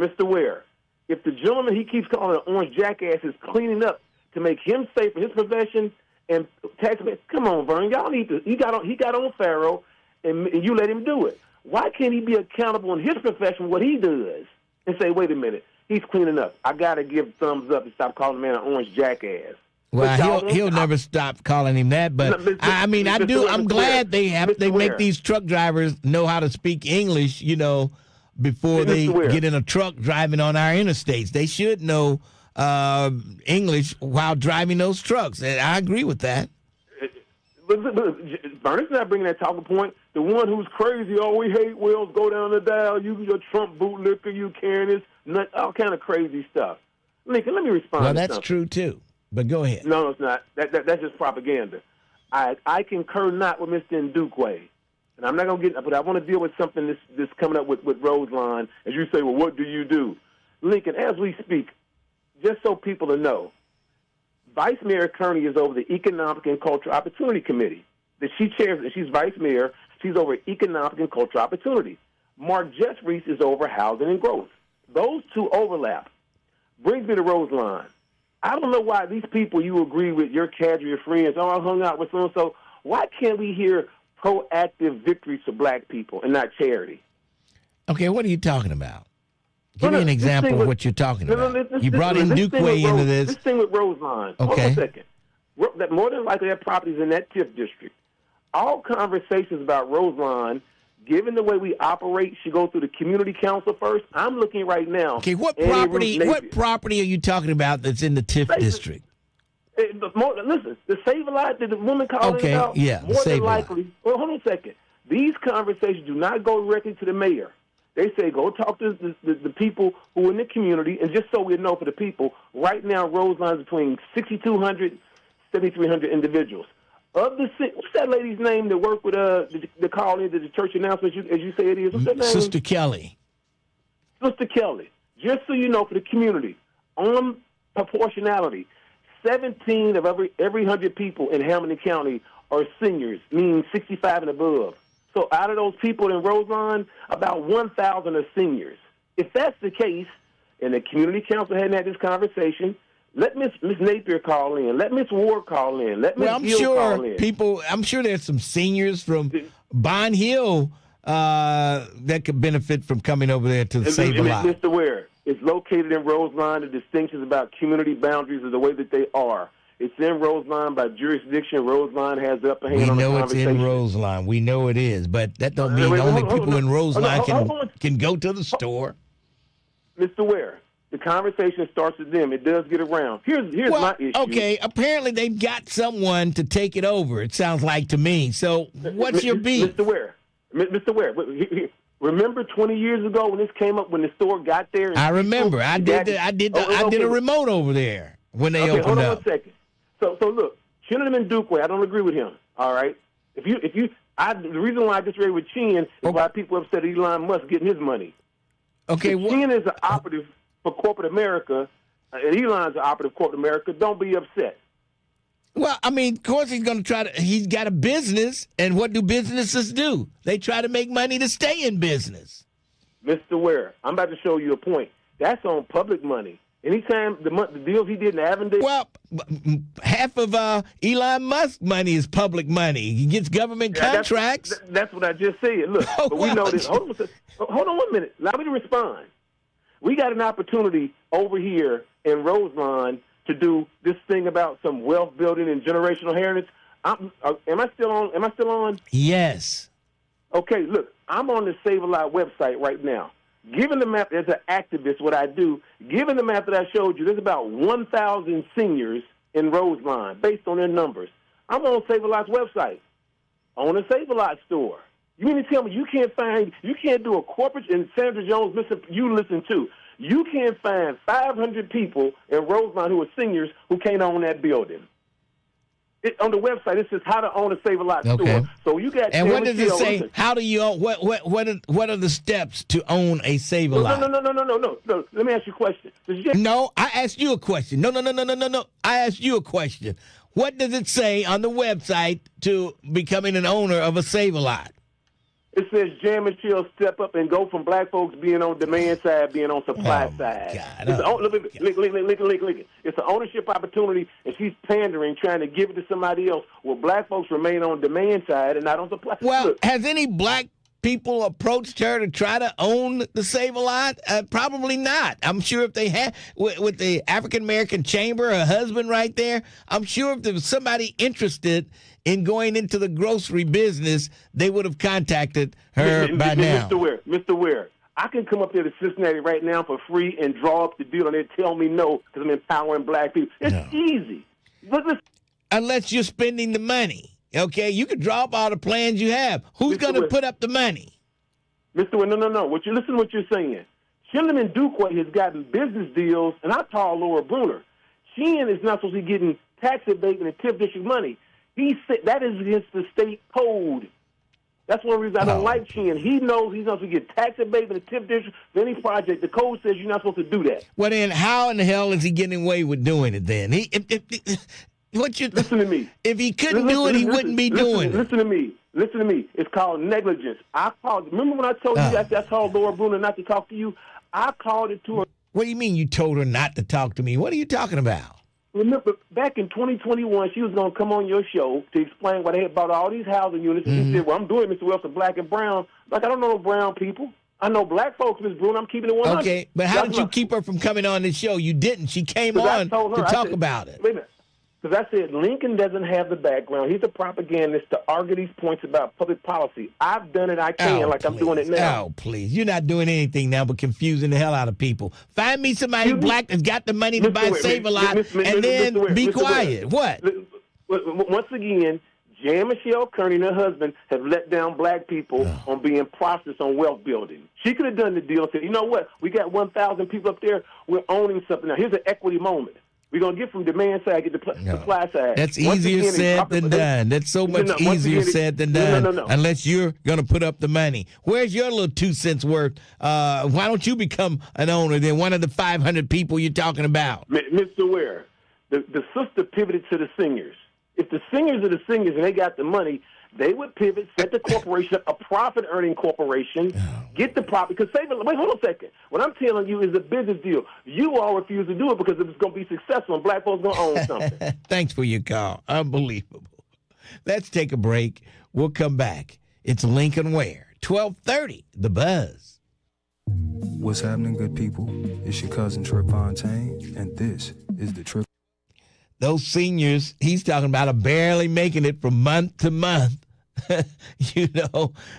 if the gentleman he keeps calling an orange jackass is cleaning up to make him safe for his profession and taxpayers, come on, Vernon, y'all need to. He got on Pharaoh, and you let him do it. Why can't he be accountable in his profession what he does and say, wait a minute, he's cleaning up. I got to give thumbs up and stop calling the man an orange jackass. Well, he'll never stop calling him that, but I'm glad they make these truck drivers know how to speak English, before they get in a truck driving on our interstates. They should know English while driving those trucks. And I agree with that. Vernon's not bringing that talking point. The one who's crazy, we hate wheels, go down the dial, you your Trump bootlicker, you carrying this, all kind of crazy stuff. Lincoln, let me respond. Well, that's true too. But go ahead. No, it's not. That's just propaganda. I concur not with Mr. Ndukwe. And I'm not going to get, but I want to deal with something that's coming up with Roseline. As you say, well, what do you do? Lincoln, as we speak, just so people know, Vice Mayor Kearney is over the Economic and Cultural Opportunity Committee that she chairs. She's Vice Mayor. She's over Economic and Cultural Opportunity. Mark Jeffries is over Housing and Growth. Those two overlap. Brings me to Roseline. I don't know why these people you agree with, your cadre of friends, I hung out with so-and-so. Why can't we hear proactive victories for black people and not charity? Okay, what are you talking about? Give me an example of what you're talking about. You brought in Ndukwe into this. This thing with Roseline. Okay. Hold on a second. That more than likely that property's in that TIF district. All conversations about Roseline, given the way we operate, should go through the community council first. I'm looking right now. Okay, what property are you talking about that's in the TIF district? Listen, the Save-A-Lot that the woman called about, more than likely. Well, hold on a second. These conversations do not go directly to the mayor. They say go talk to the people who are in the community, and just so we know for the people, right now Roseline's between 6,200, 7,300 individuals. What's that lady's name that worked with the call into the church announcements, as you say it is? What's that name? Sister Kelly. Sister Kelly. Just so you know for the community, on proportionality, 17 of every 100 people in Hamilton County are seniors, meaning 65 and above. So out of those people in Roseline, about 1,000 are seniors. If that's the case, and the community council hadn't had this conversation, let Miss Napier call in. Let Miss Ward call in. Let Miss Gill call in. I'm sure there's some seniors from Bond Hill that could benefit from coming over there to Save-A-Lot. Mr. Ware, it's located in Roseline. The distinctions about community boundaries are the way that they are. It's in Roseline by jurisdiction. Roseline has the upper hand on the conversation. We know it's in Roseline. We know it is, but that don't mean only people in Roseline can go to the store. Mr. Ware, the conversation starts with them. It does get around. Here's my issue. Okay, apparently they've got someone to take it over, it sounds like to me. So what's your beef? Mr. Ware, remember 20 years ago when this came up, when the store got there? I remember. I did a remote over there when they opened up. Hold on 1 second. So look, Chin Ndukwe, I don't agree with him, all right? The reason why I disagree with Chin is why people are upset at Elon Musk getting his money. Okay, Chin is an operative for corporate America, and Elon's an operative for corporate America. Don't be upset. Well, I mean, of course he's going to try to. He's got a business, and what do businesses do? They try to make money to stay in business. Mr. Ware, I'm about to show you a point. That's on public money. Anytime the deals he did in Avondale. Well, half of Elon Musk's money is public money. He gets government contracts. That's what I just said. Look, but we know this. Hold on 1 minute. Allow me to respond. We got an opportunity over here in Roseland to do this thing about some wealth building and generational heritage. Am I still on? Yes. Okay, look, I'm on the Save a Lot website right now. Given the map, as an activist, what I do, given the map that I showed you, there's about 1,000 seniors in Roseline, based on their numbers. I'm on Save a Lot's website, on a Save a Lot store. You mean to tell me you can't do a corporate, and Sandra Jones, you listen too, you can't find 500 people in Roseline who are seniors who can't own that building. On the website, it says how to own a Save a Lot store. So you got. And what does it say? Listen. How do you own? What are the steps to own a Save a Lot? No. Let me ask you a question. No, I asked you a question. No. I asked you a question. What does it say on the website to becoming an owner of a Save a Lot? It says Jam and Chill step up and go from black folks being on demand side, being on supply side. It's an ownership opportunity, and she's pandering, trying to give it to somebody else, where black folks remain on demand side and not on supply. Well, has any black people approached her to try to own the Save a Lot? Probably not. I'm sure if they had, with the African American Chamber, her husband right there, I'm sure if there was somebody interested in going into the grocery business, they would have contacted her by now. Mr. Ware, I can come up there to Cincinnati right now for free and draw up the deal, and they tell me no because I'm empowering black people. It's easy. Unless you're spending the money. Okay, you can draw up all the plans you have. Who's going to put up the money? Mr. Ware, no. Listen to what you're saying. Chin Ndukwe has gotten business deals, and I call Laura Bruner. Chin is not supposed to be getting tax abatement and TIF district money. He said that is against the state code. That's one reason I don't like Chin. He knows he's not supposed to get tax abatement and TIF district for any project. The code says you're not supposed to do that. Well, then how in the hell is he getting away with doing it then? Listen to me. If he couldn't do it, he wouldn't be doing it. Listen to me. It's called negligence. Remember when I told you I told Laura Bruner not to talk to you? I called it to her. What do you mean you told her not to talk to me? What are you talking about? Remember, back in 2021, she was going to come on your show to explain why they had bought all these housing units. And she said, well, I'm doing Mr. Wilson, black and brown. Like, I don't know brown people. I know black folks, Ms. Bruner. I'm keeping it 100. Okay, but how did you keep her from coming on the show? You didn't. She came on to talk about it. Wait a minute. Because I said Lincoln doesn't have the background. He's a propagandist to argue these points about public policy. I've done it. I can, I'm doing it now. Oh, please. You're not doing anything now but confusing the hell out of people. Find me somebody black that's got the money to buy Save a Lot, and then be quiet. What? Once again, Jan Michelle Kearney and her husband have let down black people on being processed on wealth building. She could have done the deal and said, you know what? We got 1,000 people up there. We're owning something. Now, here's an equity moment. We're going to get from demand side, get the supply side. That's easier said than done. That's so much easier said than done. No. Unless you're going to put up the money. Where's your little 2 cents worth? Why don't you become an owner than one of the 500 people you're talking about? Mr. Ware, the sister pivoted to the singers. If the singers are the singers and they got the money, they would pivot, set the corporation up, a profit-earning corporation, get the profit. Because wait, hold on a second. What I'm telling you is a business deal. You all refuse to do it because it's going to be successful and black folks going to own something. Thanks for your call. Unbelievable. Let's take a break. We'll come back. It's Lincoln Ware, 1230, The Buzz. What's happening, good people? It's your cousin Trip Fontaine, and this is the Trip. Those seniors, he's talking about, are barely making it from month to month.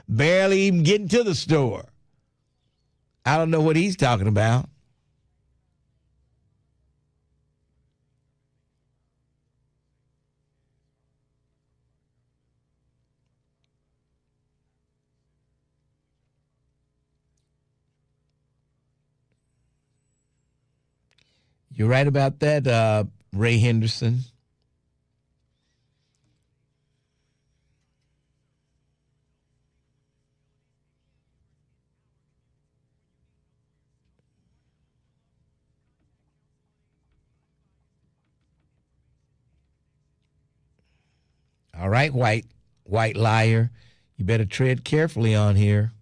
Barely even getting to the store. I don't know what he's talking about. You're right about that, Ray Henderson. All right, white liar. You better tread carefully on here.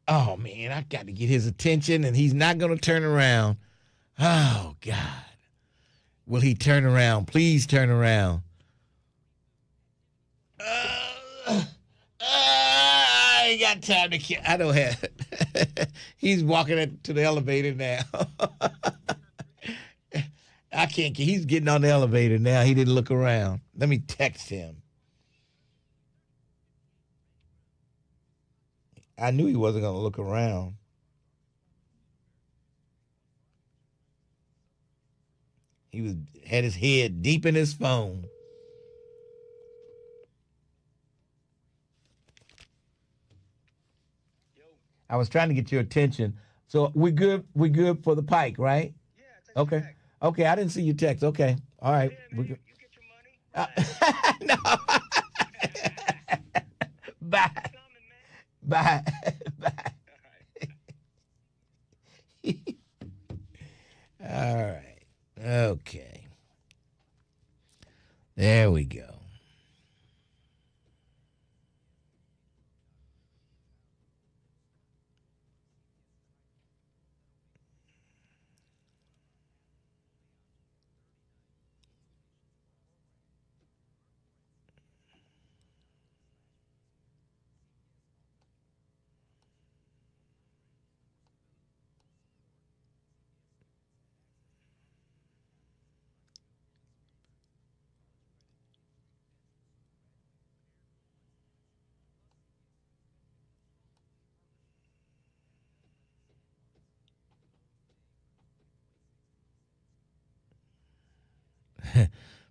Oh, man, I got to get his attention, and he's not going to turn around. Oh, God. Will he turn around? Please turn around. I ain't got time to... I don't have... He's walking to the elevator now. I can't... He's getting on the elevator now. He didn't look around. Let me text him. I knew he wasn't going to look around. He had his head deep in his phone. I was trying to get your attention. So we're good for the Pike, right? Yeah. Okay. Okay, I didn't see your text. Okay. All right. Yeah, man, you get your money? No. Bye. Bye. Bye. All right. Okay. There we go.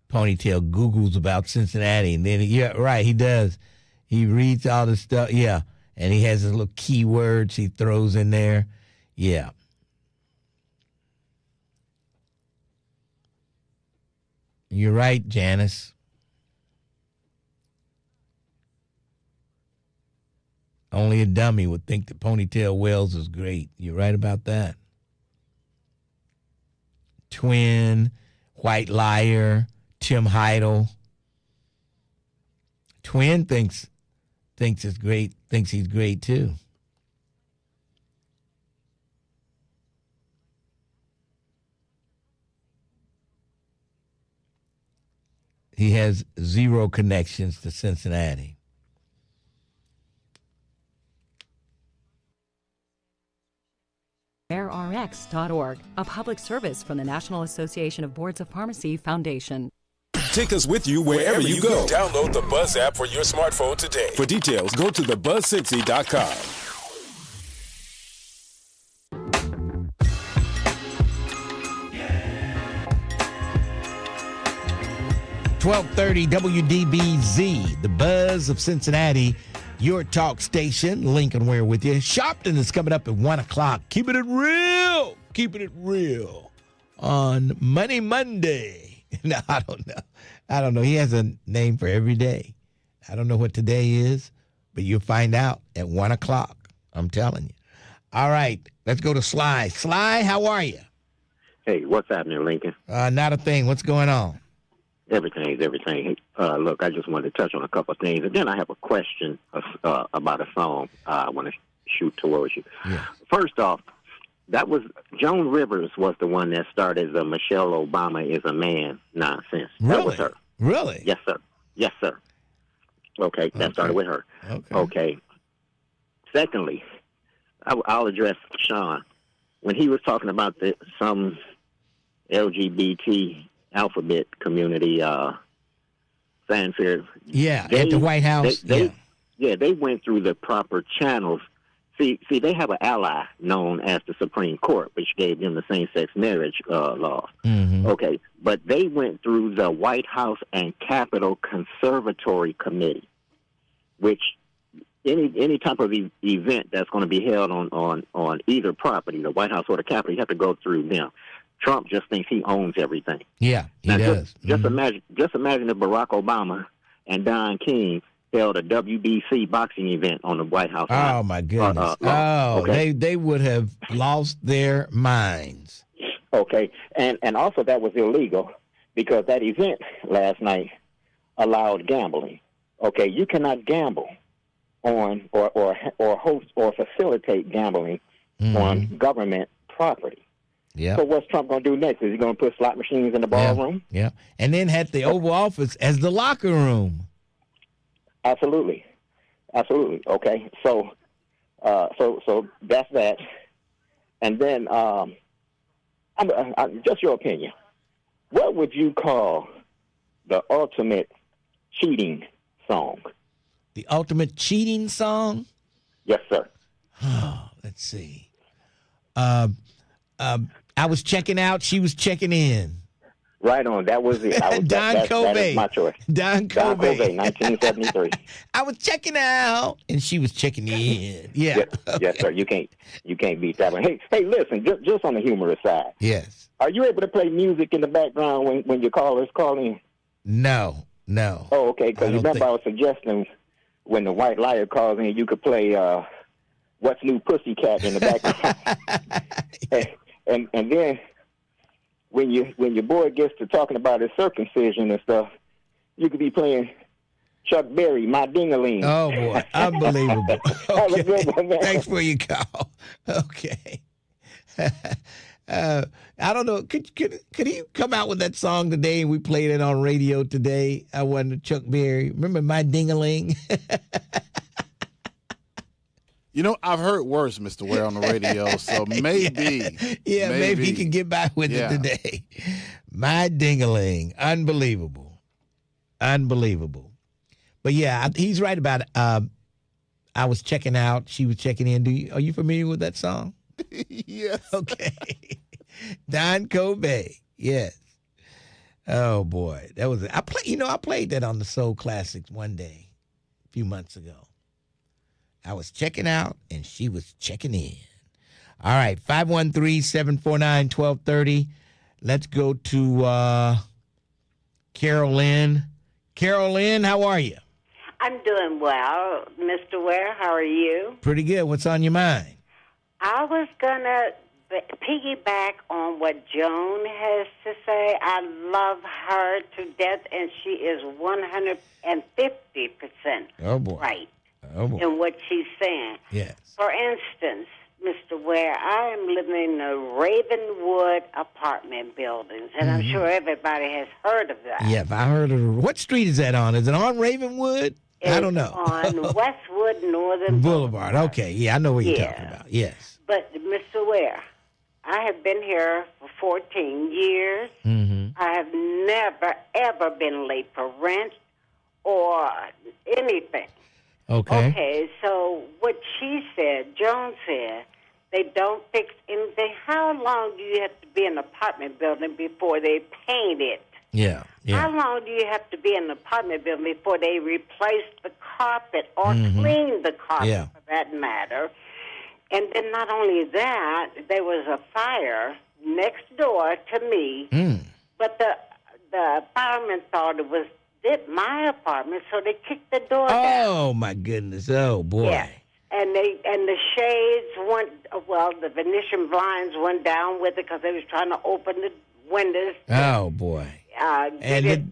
Ponytail Googles about Cincinnati, and then he does. He reads all this stuff, and he has his little keywords he throws in there, yeah. You're right, Janice. Only a dummy would think that Ponytail Wells is great. You're right about that. Twin, White Liar, Tim Heidel. Twin thinks it's great, thinks he's great too. He has zero connections to Cincinnati. WareRx.org, a public service from the National Association of Boards of Pharmacy Foundation. Take us with you wherever you go. Download the Buzz app for your smartphone today. For details, go to thebuzzsixty.com. .1230 WDBZ, the Buzz of Cincinnati, your talk station. Lincoln Ware with you. Sharpton is coming up at 1 o'clock. Keeping it real. Keeping it real on Money Monday. No, I don't know. He has a name for every day. I don't know what today is, but you'll find out at 1 o'clock. I'm telling you. All right, let's go to Sly. Sly, how are you? Hey, what's happening, Lincoln? Not a thing. What's going on? Everything's everything. Look, I just wanted to touch on a couple of things, and then I have a question about a song I want to shoot towards you. Yeah. First off, that was Joan Rivers was the one that started the Michelle Obama is a man nonsense. Really? That was her. Really? Yes, sir. Yes, sir. Okay, that started with her. Okay. Secondly, I'll address Sean. When he was talking about some LGBT alphabet community fanfare. Yeah, at the White House. They went through the proper channels. See, they have an ally known as the Supreme Court, which gave them the same-sex marriage law. Mm-hmm. Okay, but they went through the White House and Capitol Conservatory Committee, which any type of event that's going to be held on either property, the White House or the Capitol, you have to go through them. Trump just thinks he owns everything. Yeah, he does. Just imagine if Barack Obama and Don King held a WBC boxing event on the White House. Oh, my goodness. They would have lost their minds. Okay, and also that was illegal because that event last night allowed gambling. Okay, you cannot gamble on or host or facilitate gambling on government property. Yeah. So what's Trump going to do next? Is he going to put slot machines in the ballroom? Yeah. And then had the Oval Office as the locker room. Absolutely. Okay. So that's that. And then, just your opinion. What would you call the ultimate cheating song? The ultimate cheating song? Yes, sir. Let's see. I was checking out. She was checking in. Right on. That was it. Don Kobe. That is my choice. Don Kobe. 1973. I was checking out, and she was checking in. Yeah. Yes, sir. You can't beat that one. Hey, listen. Just on the humorous side. Yes. Are you able to play music in the background when your callers call in? No. Oh, okay. Because remember I was suggesting when the White Liar calls in, you could play "What's New Pussycat" in the background, and then. When your boy gets to talking about his circumcision and stuff, you could be playing Chuck Berry, My Ding-a-ling. Oh, boy. Unbelievable. Have a good one, man. Thanks for your call. Okay. I don't know. Could he come out with that song today and we played it on radio today? I wanted Chuck Berry. Remember My Ding-a-ling? You know, I've heard worse, Mr. Ware, on the radio, so maybe. Maybe he can get by with it today. My ding-a-ling. Unbelievable. But yeah, he's right about it. I was checking out. She was checking in. Are you familiar with that song? Yes. Okay. Don Kobe. Yes. Oh, boy. That was it. I played that on the Soul Classics one day a few months ago. I was checking out, and she was checking in. All right, 513-749-1230. Let's go to Carolyn. Carolyn, how are you? I'm doing well. Mr. Ware, how are you? Pretty good. What's on your mind? I was going to piggyback on what Joan has to say. I love her to death, and she is 150% right. Oh, boy. In what she's saying. Yes. For instance, Mr. Ware, I am living in the Ravenwood apartment buildings, and I'm sure everybody has heard of that. Yeah, I heard of it. What street is that on? Is it on Ravenwood? I don't know. On Westwood Northern Boulevard. Okay, yeah, I know what you're talking about. Yes. But, Mr. Ware, I have been here for 14 years. I have never, ever been late for rent or anything. Okay, so what she said, Joan said, they don't fix anything. How long do you have to be in an apartment building before they paint it? Yeah. How long do you have to be in an apartment building before they replace the carpet or clean the carpet, for that matter? And then not only that, there was a fire next door to me, but the firemen thought it was my apartment, so they kicked the door down. Oh, my goodness. Oh, boy. Yeah. And the shades went, the Venetian blinds went down with it because they was trying to open the windows. Oh, boy. And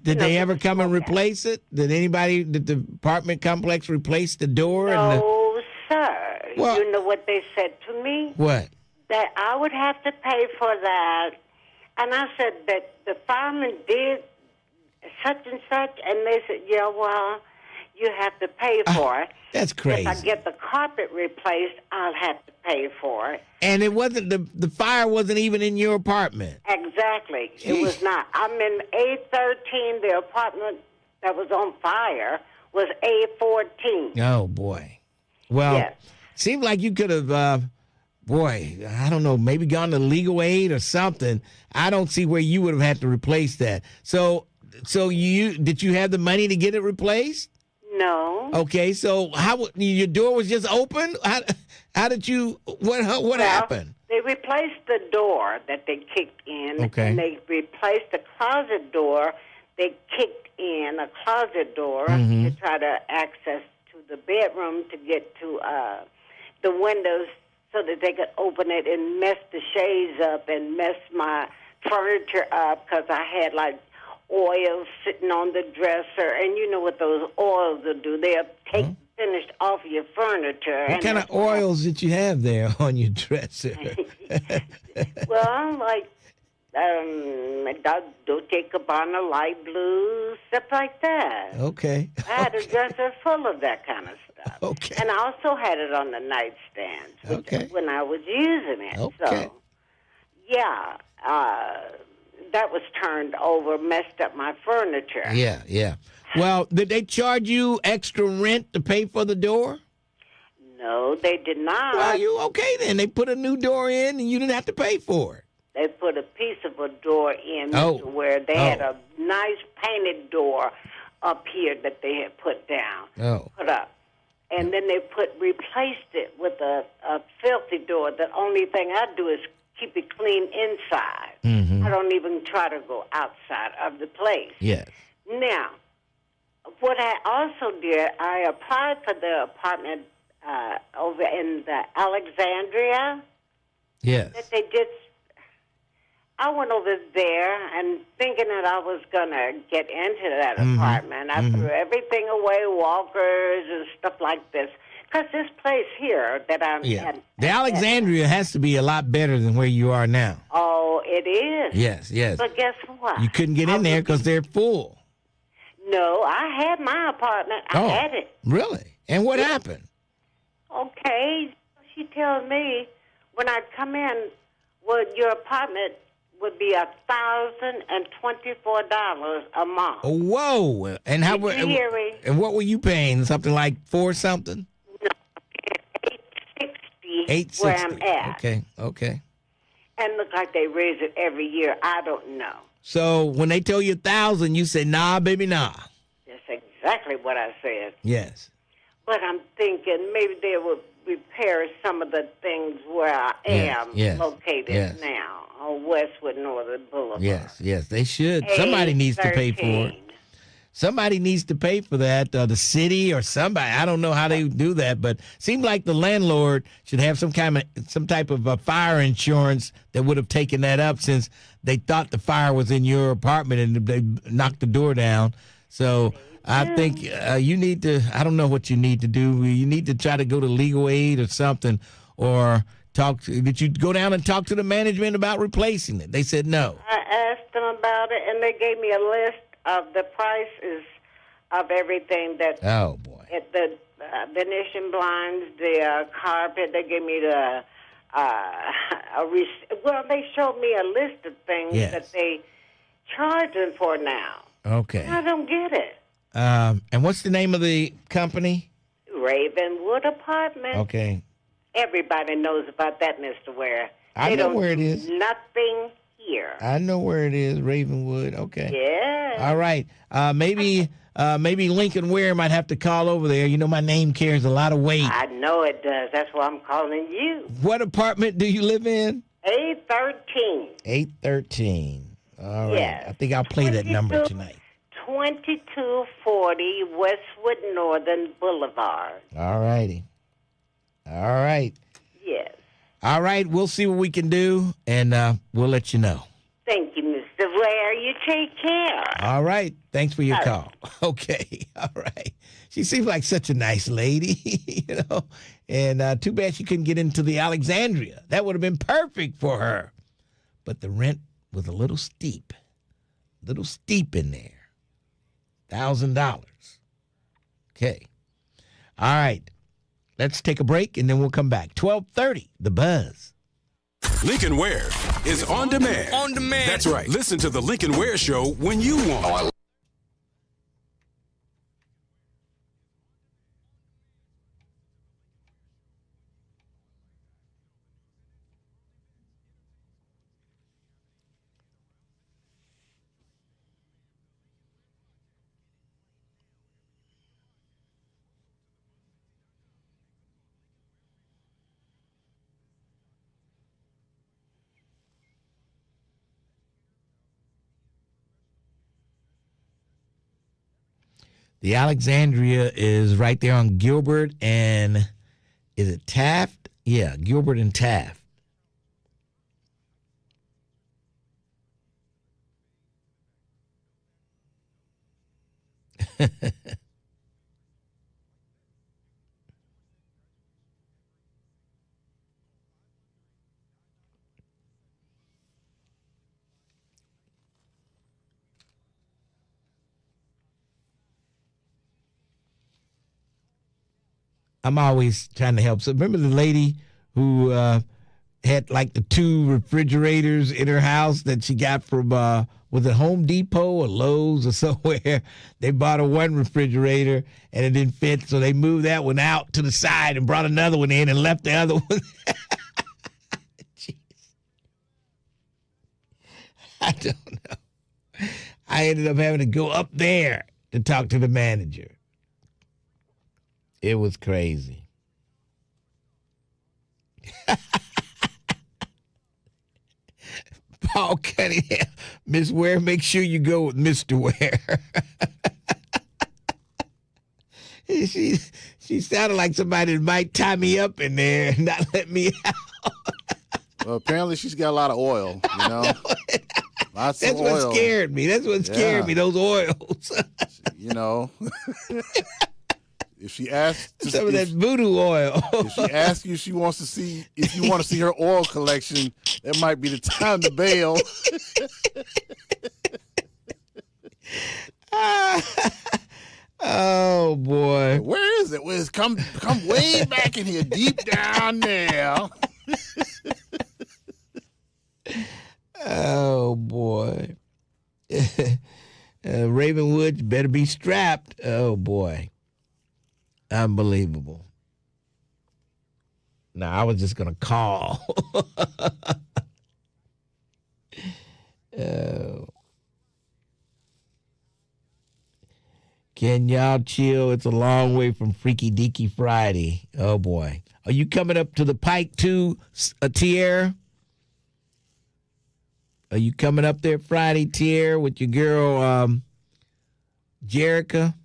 did they ever come and replace it? Did the apartment complex replace the door? No, sir. Well, you know what they said to me? What? That I would have to pay for that. And I said that the fireman did such and such, and they said, yeah, well, you have to pay for it. That's crazy. If I get the carpet replaced, I'll have to pay for it. And it wasn't, the fire wasn't even in your apartment. Exactly. Jeez. It was not. I'm in A13. The apartment that was on fire was A14. Oh, boy. Well, seemed like you could have, I don't know, maybe gone to legal aid or something. I don't see where you would have had to replace that. So did you have the money to get it replaced? No. Okay, so your door was just open? How did you? What happened? They replaced the door that they kicked in. Okay. And they replaced the closet door. they kicked in a closet door Mm-hmm. to try to access to the bedroom to get to the windows so that they could open it and mess the shades up and mess my furniture up because I had like oil sitting on the dresser. And you know what those oils will do. They'll take finished off your furniture. What kind of oils did you have there on your dresser? Well, like Dolce & Gabbana light blue, stuff like that. Okay. I had a dresser full of that kind of stuff. Okay. And I also had it on the nightstand when I was using it. Okay. So, yeah, that was turned over, messed up my furniture. Yeah, yeah. Well, did they charge you extra rent to pay for the door? No, they did not. Well, you okay then. They put a new door in and you didn't have to pay for it. They put a piece of a door in Oh. where they had a nice painted door up here that they had put down, put up. And then they replaced it with a filthy door. The only thing I do is keep it clean inside. Mm-hmm. I don't even try to go outside of the place. Yes. Now, what I also did, I applied for the apartment over in the Alexandria. Yes. That they just, I went over there and thinking that I was going to get into that apartment. I threw everything away, walkers and stuff like this. Because this place here that I'm at. The Alexandria has to be a lot better than where you are now. Oh, it is. Yes, yes. But guess what? You couldn't get in there because they're full. No, I had my apartment. I had it. Really? And what happened? Okay. She tells me when I come in, well, your apartment would be $1,024 a month. Oh, whoa! And how? Did you hear me? And what were you paying? Something like $4 something? No, $860 where I'm at. Okay. And look like they raise it every year. I don't know. So when they tell you $1,000, you say, "Nah, baby, nah." That's exactly what I said. Yes. But I'm thinking maybe they will repair some of the things where I am located now on Westwood Northern Boulevard. Yes, they should. Somebody needs to pay for it. Somebody needs to pay for that. The city or somebody. I don't know how they do that, but seems like the landlord should have some type of fire insurance that would have taken that up since they thought the fire was in your apartment and they knocked the door down. So I think you need to. I don't know what you need to do. You need to try to go to legal aid or something, or did you go down and talk to the management about replacing it? They said no. I asked them about it, and they gave me a list of the prices of everything that. Oh boy! The Venetian blinds, the carpet. They gave me the. Well, they showed me a list of things that they charging for now. Okay. I don't get it. And what's the name of the company? Ravenwood Apartments. Okay. Everybody knows about that, Mr. Ware. I know where it is. Nothing here. I know where it is, Ravenwood. Okay. Yeah. All right. Maybe Lincoln Ware might have to call over there. You know, my name carries a lot of weight. I know it does. That's why I'm calling you. What apartment do you live in? 813. 813. All right. Yes. I think I'll play that number tonight. 2240 Westwood Northern Boulevard. All righty. All right. Yes. All right. We'll see what we can do, and we'll let you know. Thank you, Mr. Ware. You take care. All right. Thanks for your call. Okay. All right. She seems like such a nice lady, you know, and too bad she couldn't get into the Alexandria. That would have been perfect for her. But the rent was a little steep in there. $1,000. Okay. All right. Let's take a break, and then we'll come back. 12:30, The Buzz. Lincoln Ware is on demand. On demand. That's right. Listen to the Lincoln Ware Show when you want. The Alexandria is right there on Gilbert and, is it Taft? Yeah, Gilbert and Taft. I'm always trying to help. So remember the lady who had like the 2 refrigerators in her house that she got from, was it Home Depot or Lowe's or somewhere? They bought her one refrigerator and it didn't fit, so they moved that one out to the side and brought another one in and left the other one. Jeez. I don't know. I ended up having to go up there to talk to the manager. It was crazy. Paul Cunningham, Miss Ware, make sure you go with Mr. Ware. She sounded like somebody that might tie me up in there and not let me out. Well, apparently she's got a lot of oil, you know. Lots That's of oil. what scared me. That's what scared me, those oils. You know. If she asks some of that voodoo oil. If she asks you if you want to see her oil collection, that might be the time to bail. Oh boy. Where is it? Where's come way back in here, deep down there. Oh boy. Ravenwood better be strapped. Oh boy. Unbelievable. Now, I was just going to call. Oh. Can y'all chill? It's a long way from Freaky Deaky Friday. Oh, boy. Are you coming up to the Pike too, Tierra? Are you coming up there Friday, Tierra, with your girl, Jerica?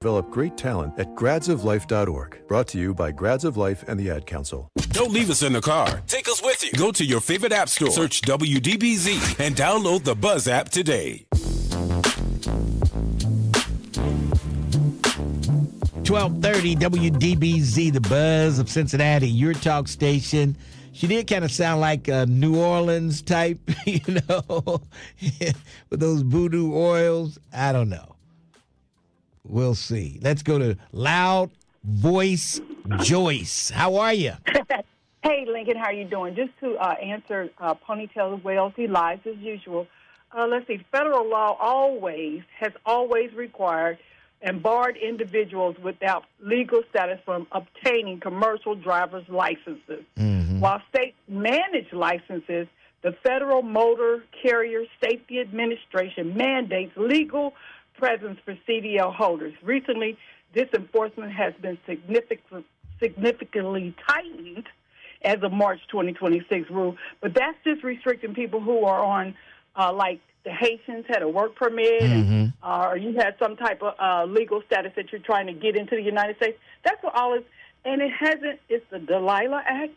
Develop great talent at gradsoflife.org. Brought to you by Grads of Life and the Ad Council. Don't leave us in the car. Take us with you. Go to your favorite app store, search WDBZ, and download the Buzz app today. 1230 WDBZ, the Buzz of Cincinnati, your talk station. She did kind of sound like a New Orleans type, you know, with those voodoo oils. I don't know. We'll see. Let's go to Loud Voice Joyce. How are you? Hey, Lincoln, how are you doing? Just to answer Ponytail Wells, he lies as usual. Let's see. Federal law has always required and barred individuals without legal status from obtaining commercial driver's licenses. Mm-hmm. While states manage licenses, the Federal Motor Carrier Safety Administration mandates legal presence for CDL holders. Recently, this enforcement has been significantly tightened as of March 2026 rule, but that's just restricting people who are on, like the Haitians had a work permit, mm-hmm. Or you had some type of legal status that you're trying to get into the United States. That's what all is, and it hasn't, it's the Delilah Act.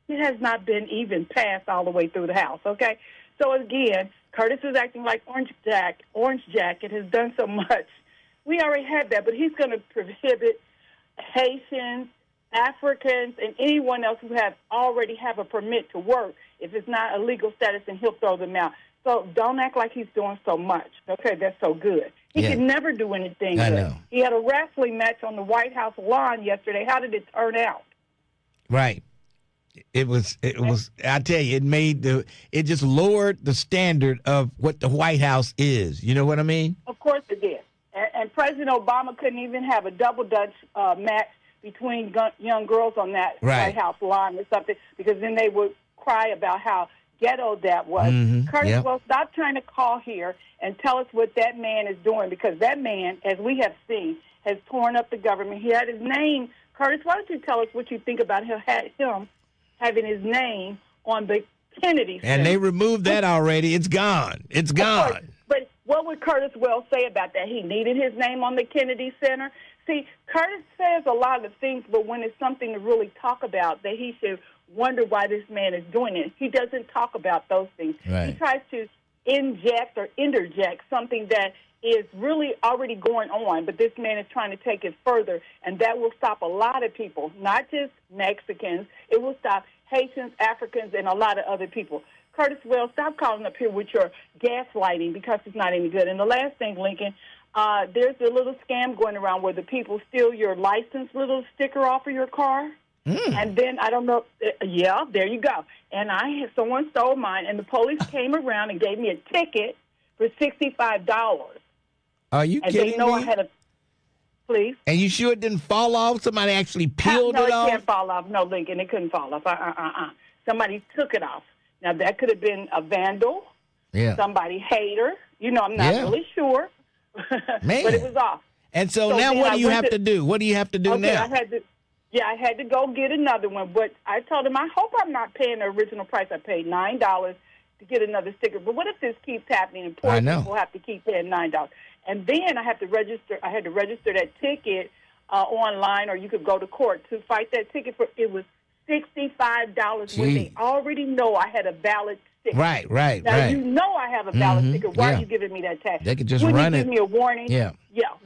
It has not been even passed all the way through the House, okay? So again, Curtis is acting like Orange Jacket has done so much. We already had that, but he's going to prohibit Haitians, Africans, and anyone else who already have a permit to work. If it's not a legal status, then he'll throw them out. So don't act like he's doing so much. Okay, that's so good. He can never do anything I good. know. He had a wrestling match on the White House lawn yesterday. How did it turn out? Right. It was, I tell you, it just lowered the standard of what the White House is. You know what I mean? Of course it did. And President Obama couldn't even have a double dutch match between young girls on that White House lawn or something, because then they would cry about how ghetto that was. Mm-hmm. Curtis, well, stop trying to call here and tell us what that man is doing, because that man, as we have seen, has torn up the government. He had his name. Curtis, why don't you tell us what you think about him having his name on the Kennedy Center. And they removed that already. It's gone. It's gone. But what would Curtis Wells say about that? He needed his name on the Kennedy Center. See, Curtis says a lot of things, but when it's something to really talk about, that he should wonder why this man is doing it, he doesn't talk about those things. Right. He tries to inject or interject something that is really already going on, but this man is trying to take it further, and that will stop a lot of people, not just Mexicans. It will stop Haitians, Africans, and a lot of other people. Curtis Wells, stop calling up here with your gaslighting because it's not any good. And the last thing, Lincoln, there's a little scam going around where the people steal your license little sticker off of your car. And then, I don't know, yeah, there you go. And someone stole mine, and the police came around and gave me a ticket for $65. Are you and kidding they know me? I had a, please? And you sure it didn't fall off? Somebody actually peeled no, it off? No, it can't fall off. No, Lincoln, it couldn't fall off. Somebody took it off. Now, that could have been a vandal, somebody hater. You know, I'm not really sure. Man. But it was off. And so now what do you have to do? What do you have to do okay, now? I had to go get another one. But I told him, I hope I'm not paying the original price. I paid $9 to get another sticker. But what if this keeps happening and poor people have to keep paying $9? And then I have to register. I had to register that ticket online, or you could go to court to fight that ticket for. It was $65 when they already know I had a valid sticker. Right. Now you know I have a valid sticker. Why are you giving me that tax? They could just Wouldn't run you it. give me a warning? Yeah.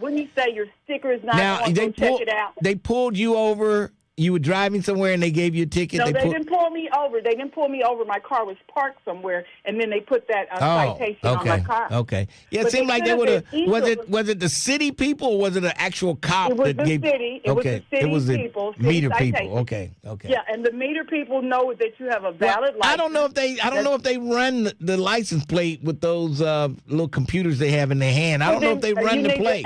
Wouldn't you say your sticker is not Now on? Go check it out. they pulled you over. You were driving somewhere and they gave you a ticket. No, they didn't pull me over. They didn't pull me over. My car was parked somewhere, and then they put that citation on my car. Okay. Yeah, it But seemed like they would have. Was it the city people or was it an actual cop It was that the gave? city. It was the city it was the people. meter city people. citation. Okay. Yeah, and the meter people know that you have a valid license. I don't know if they run the license plate with those little computers they have in their hand. I don't know if they run the plate.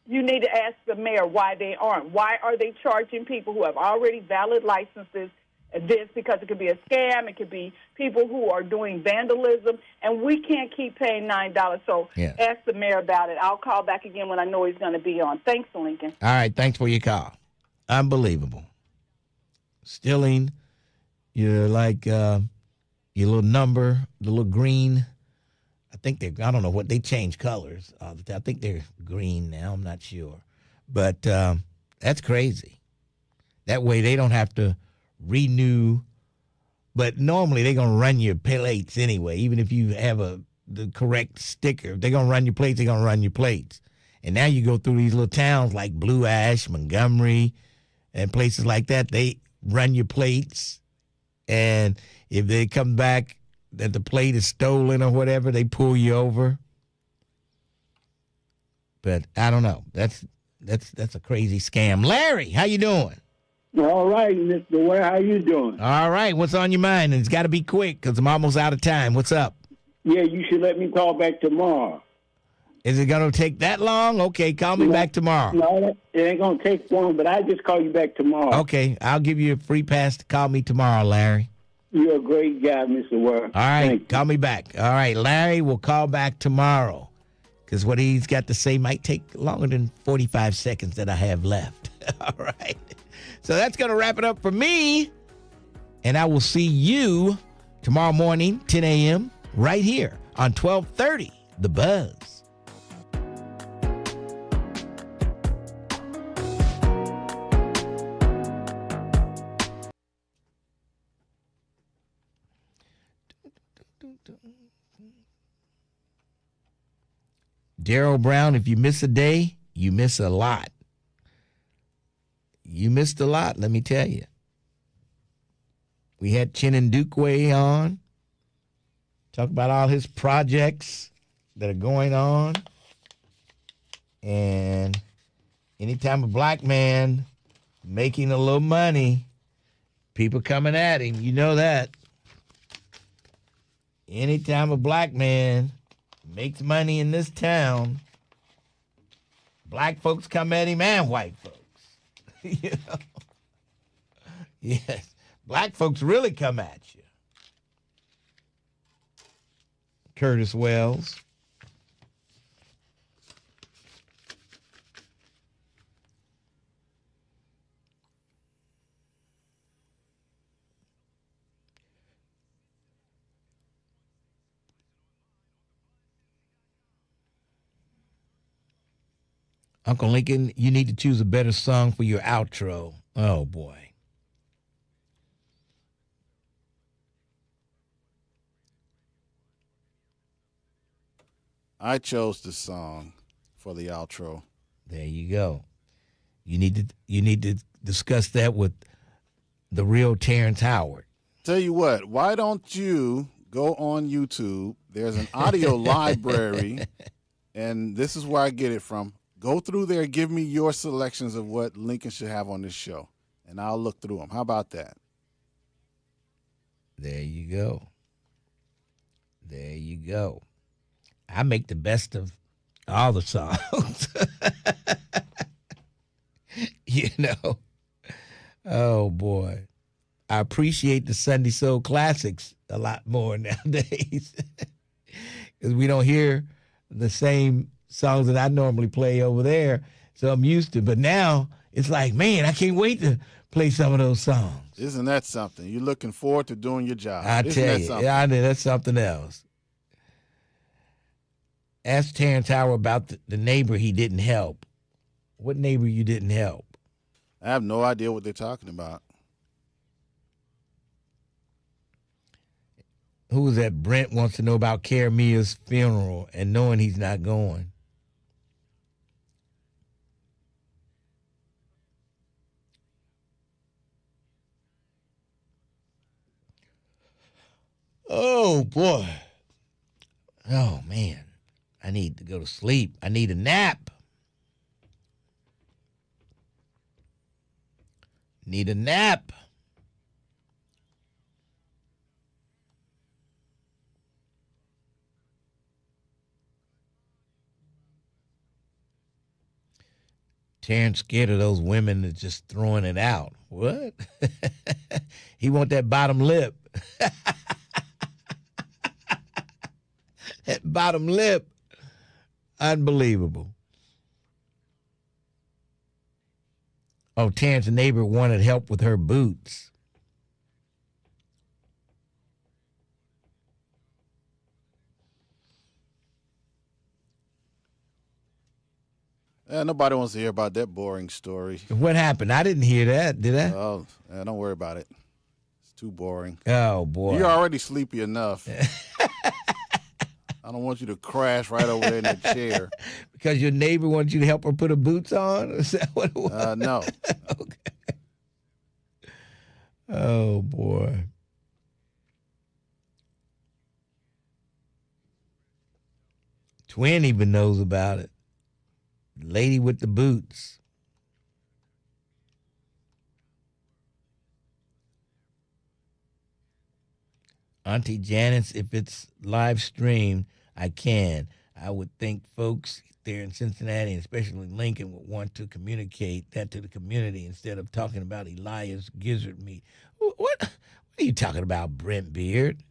You need to ask the mayor why they aren't. Why are they charging people who have already valid licenses this? Because it could be a scam. It could be people who are doing vandalism, and we can't keep paying $9. So ask the mayor about it. I'll call back again when I know he's going to be on. Thanks, Lincoln. All right, thanks for your call. Unbelievable. Stealing your your little number, the little green. I don't know what they change colors all the time. I think they're green now. I'm not sure. But that's crazy. That way they don't have to renew. But normally they're going to run your plates anyway, even if you have the correct sticker. If they're going to run your plates, they're going to run your plates. And now you go through these little towns like Blue Ash, Montgomery, and places like that. They run your plates. And if they come back that the plate is stolen or whatever, they pull you over. But I don't know. That's a crazy scam. Larry, how you doing? All right, Mr. Ware, how you doing? All right, what's on your mind? And it's got to be quick because I'm almost out of time. What's up? Yeah, you should let me call back tomorrow. Is it going to take that long? Okay, call me back tomorrow. No, it ain't going to take long, but I'll just call you back tomorrow. Okay, I'll give you a free pass to call me tomorrow, Larry. You're a great guy, Mr. Ware. All right, call me back. All right, Larry will call back tomorrow because what he's got to say might take longer than 45 seconds that I have left. All right. So that's going to wrap it up for me. And I will see you tomorrow morning, 10 a.m., right here on 1230, The Buzz. Daryl Brown, if you miss a day, you miss a lot. You missed a lot, let me tell you. We had Chin Ndukwe on, talk about all his projects that are going on. And anytime a black man making a little money, people coming at him, you know that. Anytime a black man makes money in this town, black folks come at him and white folks. You know? Yes. Black folks really come at you. Curtis Wells. Uncle Lincoln, you need to choose a better song for your outro. Oh, boy. I chose the song for the outro. There you go. You need to discuss that with the real Terrence Howard. Tell you what, why don't you go on YouTube? There's an audio library, and this is where I get it from. Go through there, give me your selections of what Lincoln should have on this show, and I'll look through them. How about that? There you go. There you go. I make the best of all the songs. You know. Oh, boy. I appreciate the Sunday Soul Classics a lot more nowadays because we don't hear the same songs that I normally play over there, so I'm used to. But now it's like, man, I can't wait to play some of those songs. Isn't that something? You're looking forward to doing your job. I tell you, that's something else. Ask Terrence Howard about the neighbor he didn't help. What neighbor you didn't help? I have no idea what they're talking about. Who was that? Brent wants to know about Karamia's funeral and knowing he's not going. Oh, boy. Oh, man. I need to go to sleep. I need a nap. Need a nap. Terrence scared of those women that's just throwing it out. What? He want that bottom lip. That bottom lip. Unbelievable. Oh, Terrence's neighbor wanted help with her boots. Nobody wants to hear about that boring story. What happened? I didn't hear that, did I? Oh, don't worry about it. It's too boring. Oh, boy. You're already sleepy enough. I don't want you to crash right over there in that chair. Because your neighbor wants you to help her put her boots on? Is that what it was? No. Okay. Oh, boy. Twin even knows about it. Lady with the boots. Auntie Janice, if it's live streamed, I can. I would think folks there in Cincinnati, and especially Lincoln, would want to communicate that to the community instead of talking about Elias gizzard meat. What are you talking about, Brent Beard?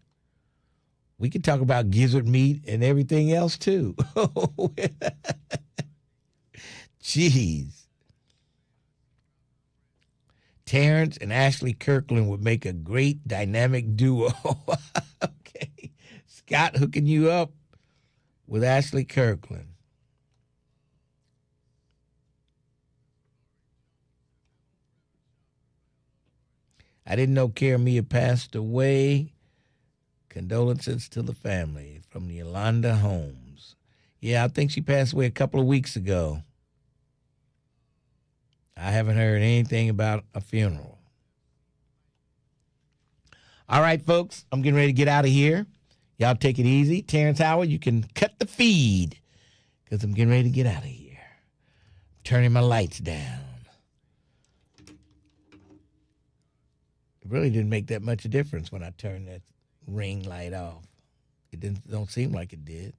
We could talk about gizzard meat and everything else, too. Jeez. Terrence and Ashley Kirkland would make a great dynamic duo. Okay. Scott hooking you up with Ashley Kirkland. I didn't know Karamia passed away. Condolences to the family from Yolanda Holmes. Yeah, I think she passed away a couple of weeks ago. I haven't heard anything about a funeral. All right, folks, I'm getting ready to get out of here. Y'all take it easy. Terrence Howard, you can cut the feed because I'm getting ready to get out of here. I'm turning my lights down. It really didn't make that much a difference when I turned that ring light off. Don't seem like it did.